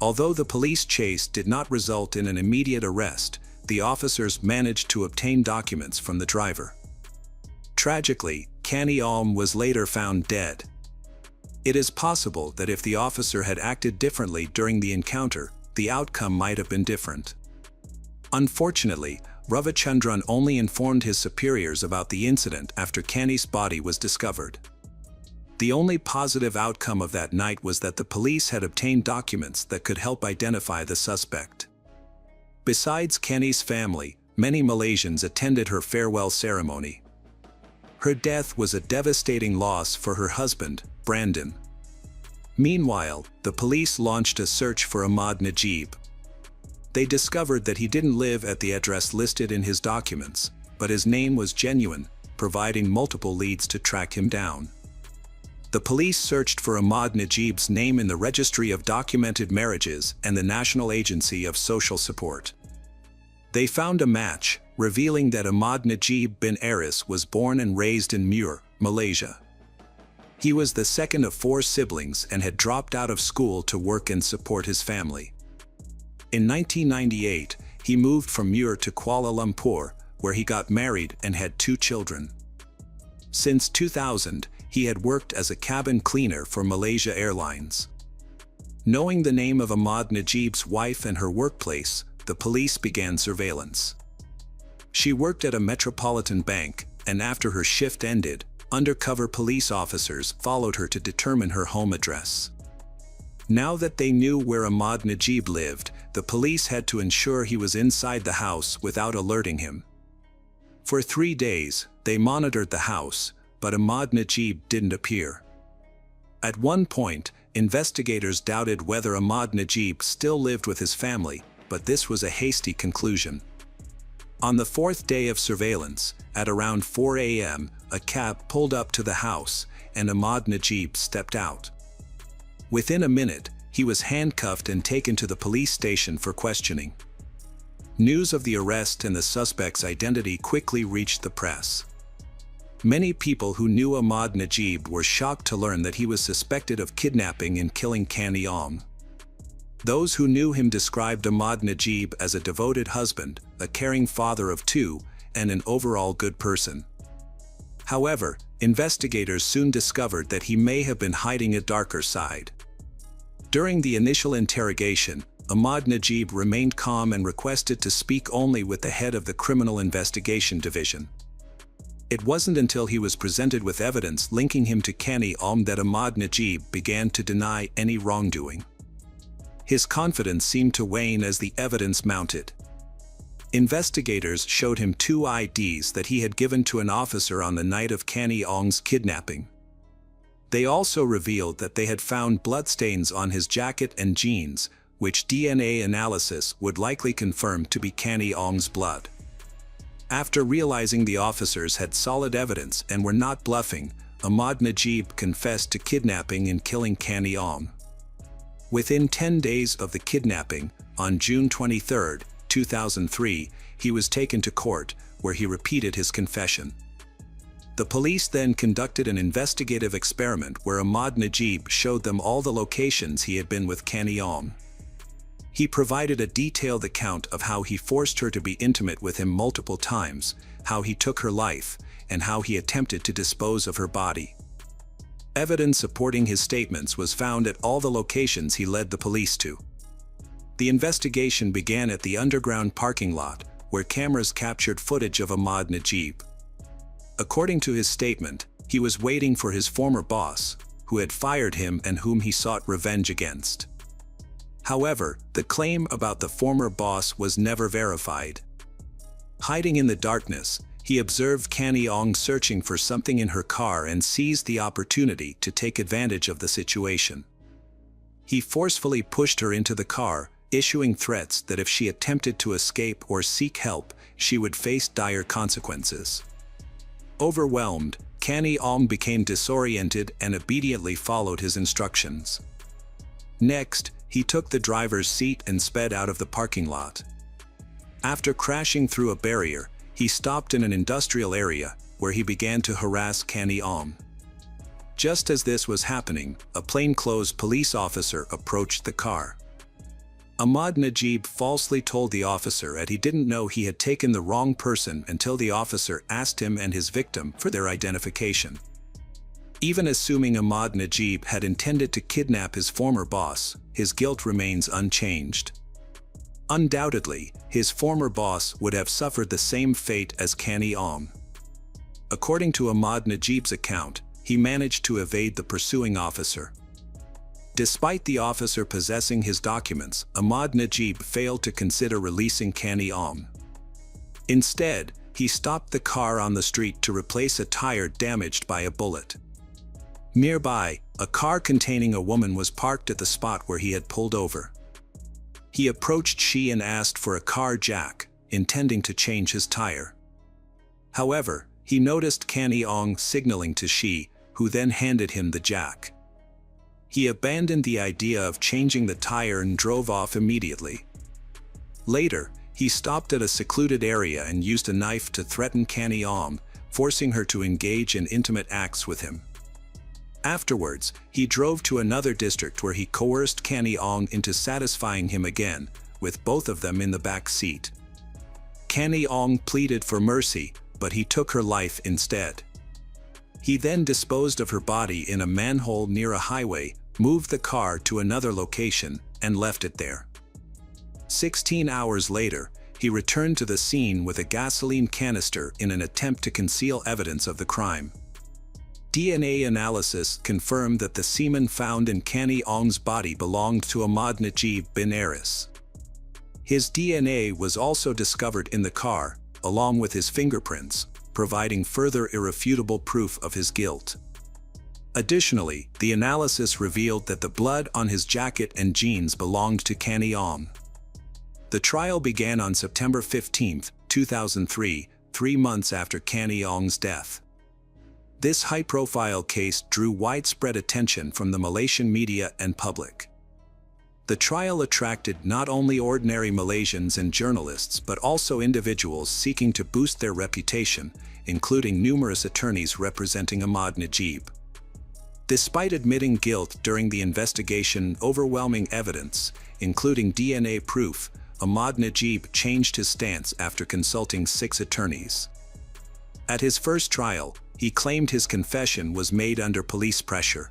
Although the police chase did not result in an immediate arrest, the officers managed to obtain documents from the driver. Tragically, Kenny Alm was later found dead. It is possible that if the officer had acted differently during the encounter, the outcome might have been different. Unfortunately, Ravichandran only informed his superiors about the incident after Kenny's body was discovered. The only positive outcome of that night was that the police had obtained documents that could help identify the suspect. Besides Kenny's family, many Malaysians attended her farewell ceremony. Her death was a devastating loss for her husband, Brandon. Meanwhile, the police launched a search for Ahmad Najib. They discovered that he didn't live at the address listed in his documents, but his name was genuine, providing multiple leads to track him down. The police searched for Ahmad Najib's name in the Registry of Documented Marriages and the National Agency of Social Support. They found a match, revealing that Ahmad Najib bin Aris was born and raised in Muar, Malaysia. He was the second of 4 siblings and had dropped out of school to work and support his family. In 1998, he moved from Muar to Kuala Lumpur, where he got married and had 2 children. Since 2000, he had worked as a cabin cleaner for Malaysia Airlines. Knowing the name of Ahmad Najib's wife and her workplace, the police began surveillance. She worked at a metropolitan bank, and after her shift ended, undercover police officers followed her to determine her home address. Now that they knew where Ahmad Najib lived, the police had to ensure he was inside the house without alerting him. For 3 days, they monitored the house, but Ahmad Najib didn't appear. At one point, investigators doubted whether Ahmad Najib still lived with his family, but this was a hasty conclusion. On the fourth day of surveillance, at around 4 a.m., a cab pulled up to the house, and Ahmad Najib stepped out. Within a minute, he was handcuffed and taken to the police station for questioning. News of the arrest and the suspect's identity quickly reached the press. Many people who knew Ahmad Najib were shocked to learn that he was suspected of kidnapping and killing Kani Ong. Those who knew him described Ahmad Najib as a devoted husband, a caring father of two, and an overall good person. However, investigators soon discovered that he may have been hiding a darker side. During the initial interrogation, Ahmad Najib remained calm and requested to speak only with the head of the Criminal Investigation Division. It wasn't until he was presented with evidence linking him to Kani Ong that Ahmad Najib began to deny any wrongdoing. His confidence seemed to wane as the evidence mounted. Investigators showed him two IDs that he had given to an officer on the night of Kani Ong's kidnapping. They also revealed that they had found bloodstains on his jacket and jeans, which DNA analysis would likely confirm to be Kani Ong's blood. After realizing the officers had solid evidence and were not bluffing, Ahmad Najib confessed to kidnapping and killing Kani Ong. Within 10 days of the kidnapping, on June 23, 2003, he was taken to court, where he repeated his confession. The police then conducted an investigative experiment where Ahmad Najib showed them all the locations he had been with Kani Ong. He provided a detailed account of how he forced her to be intimate with him multiple times, how he took her life, and how he attempted to dispose of her body. Evidence supporting his statements was found at all the locations he led the police to. The investigation began at the underground parking lot, where cameras captured footage of Ahmad Najib. According to his statement, he was waiting for his former boss, who had fired him and whom he sought revenge against. However, the claim about the former boss was never verified. Hiding in the darkness, he observed Kani Ong searching for something in her car and seized the opportunity to take advantage of the situation. He forcefully pushed her into the car, issuing threats that if she attempted to escape or seek help, she would face dire consequences. Overwhelmed, Kani Ong became disoriented and obediently followed his instructions. Next, he took the driver's seat and sped out of the parking lot. After crashing through a barrier, he stopped in an industrial area, where he began to harass Kani Ong. Just as this was happening, a plainclothes police officer approached the car. Ahmad Najib falsely told the officer that he didn't know he had taken the wrong person until the officer asked him and his victim for their identification. Even assuming Ahmad Najib had intended to kidnap his former boss, his guilt remains unchanged. Undoubtedly, his former boss would have suffered the same fate as Kani Ong. According to Ahmad Najib's account, he managed to evade the pursuing officer. Despite the officer possessing his documents, Ahmad Najib failed to consider releasing Kani Ong. Instead, he stopped the car on the street to replace a tire damaged by a bullet. Nearby, a car containing a woman was parked at the spot where he had pulled over. He approached she and asked for a car jack, intending to change his tire. However, he noticed Kani Ong signaling to she, who then handed him the jack. He abandoned the idea of changing the tire and drove off immediately. Later, he stopped at a secluded area and used a knife to threaten Kani Ong, forcing her to engage in intimate acts with him. Afterwards, he drove to another district where he coerced Kani Ong into satisfying him again, with both of them in the back seat. Kani Ong pleaded for mercy, but he took her life instead. He then disposed of her body in a manhole near a highway, moved the car to another location, and left it there. 16 hours later, he returned to the scene with a gasoline canister in an attempt to conceal evidence of the crime. DNA analysis confirmed that the semen found in Kani Ong's body belonged to Ahmad Najib bin Aris. His DNA was also discovered in the car, along with his fingerprints, providing further irrefutable proof of his guilt. Additionally, the analysis revealed that the blood on his jacket and jeans belonged to Canny Ong. The trial began on September 15, 2003, 3 months after Canny Ong's death. This high-profile case drew widespread attention from the Malaysian media and public. The trial attracted not only ordinary Malaysians and journalists but also individuals seeking to boost their reputation, including numerous attorneys representing Ahmad Najib. Despite admitting guilt during the investigation, overwhelming evidence, including DNA proof, Ahmad Najib changed his stance after consulting 6 attorneys. At his first trial, he claimed his confession was made under police pressure.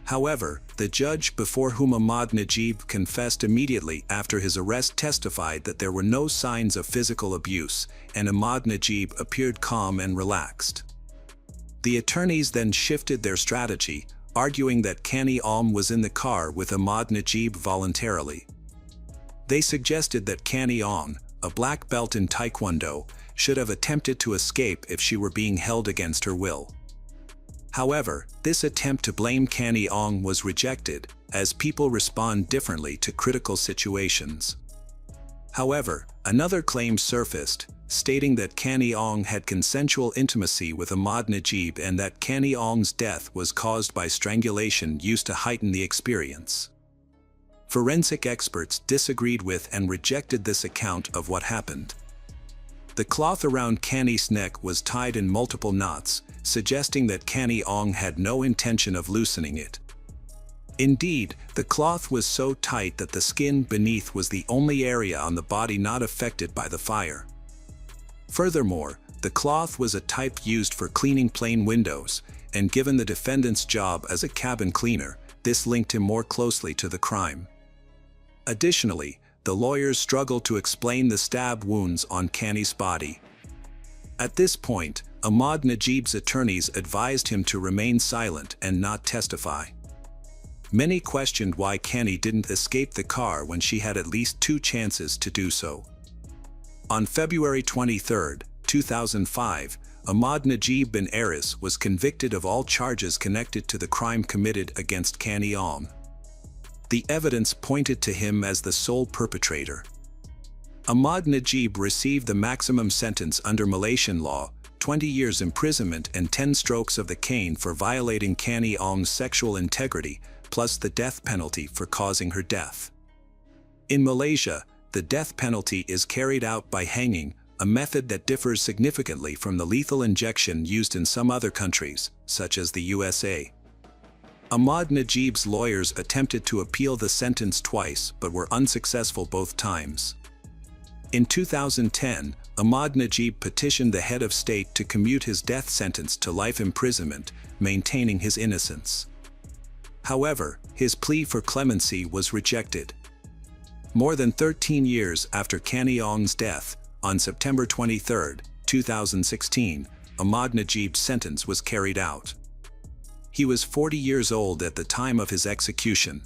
However, the judge before whom Ahmad Najib confessed immediately after his arrest testified that there were no signs of physical abuse, and Ahmad Najib appeared calm and relaxed. The attorneys then shifted their strategy, arguing that Canny Ong was in the car with Ahmad Najib voluntarily. They suggested that Canny Ong, a black belt in Taekwondo, should have attempted to escape if she were being held against her will. However, this attempt to blame Canny Ong was rejected, as people respond differently to critical situations. However, another claim surfaced, stating that Canny Ong had consensual intimacy with Ahmad Najib and that Canny Ong's death was caused by strangulation used to heighten the experience. Forensic experts disagreed with and rejected this account of what happened. The cloth around Canny's neck was tied in multiple knots, suggesting that Canny Ong had no intention of loosening it. Indeed, the cloth was so tight that the skin beneath was the only area on the body not affected by the fire. Furthermore, the cloth was a type used for cleaning plane windows, and given the defendant's job as a cabin cleaner, this linked him more closely to the crime. Additionally, the lawyers struggled to explain the stab wounds on Canny's body. At this point, Ahmad Najib's attorneys advised him to remain silent and not testify. Many questioned why Canny didn't escape the car when she had at least 2 chances to do so. On February 23, 2005, Ahmad Najib bin Aris was convicted of all charges connected to the crime committed against Canny Ong. The evidence pointed to him as the sole perpetrator. Ahmad Najib received the maximum sentence under Malaysian law, 20 years imprisonment and 10 strokes of the cane for violating Canny Ong's sexual integrity, plus the death penalty for causing her death. In Malaysia, the death penalty is carried out by hanging, a method that differs significantly from the lethal injection used in some other countries, such as the USA. Ahmad Najib's lawyers attempted to appeal the sentence twice but were unsuccessful both times. In 2010, Ahmad Najib petitioned the head of state to commute his death sentence to life imprisonment, maintaining his innocence. However, his plea for clemency was rejected. More than 13 years after Canny Ong's death, on September 23, 2016, Ahmad Najib's sentence was carried out. He was 40 years old at the time of his execution.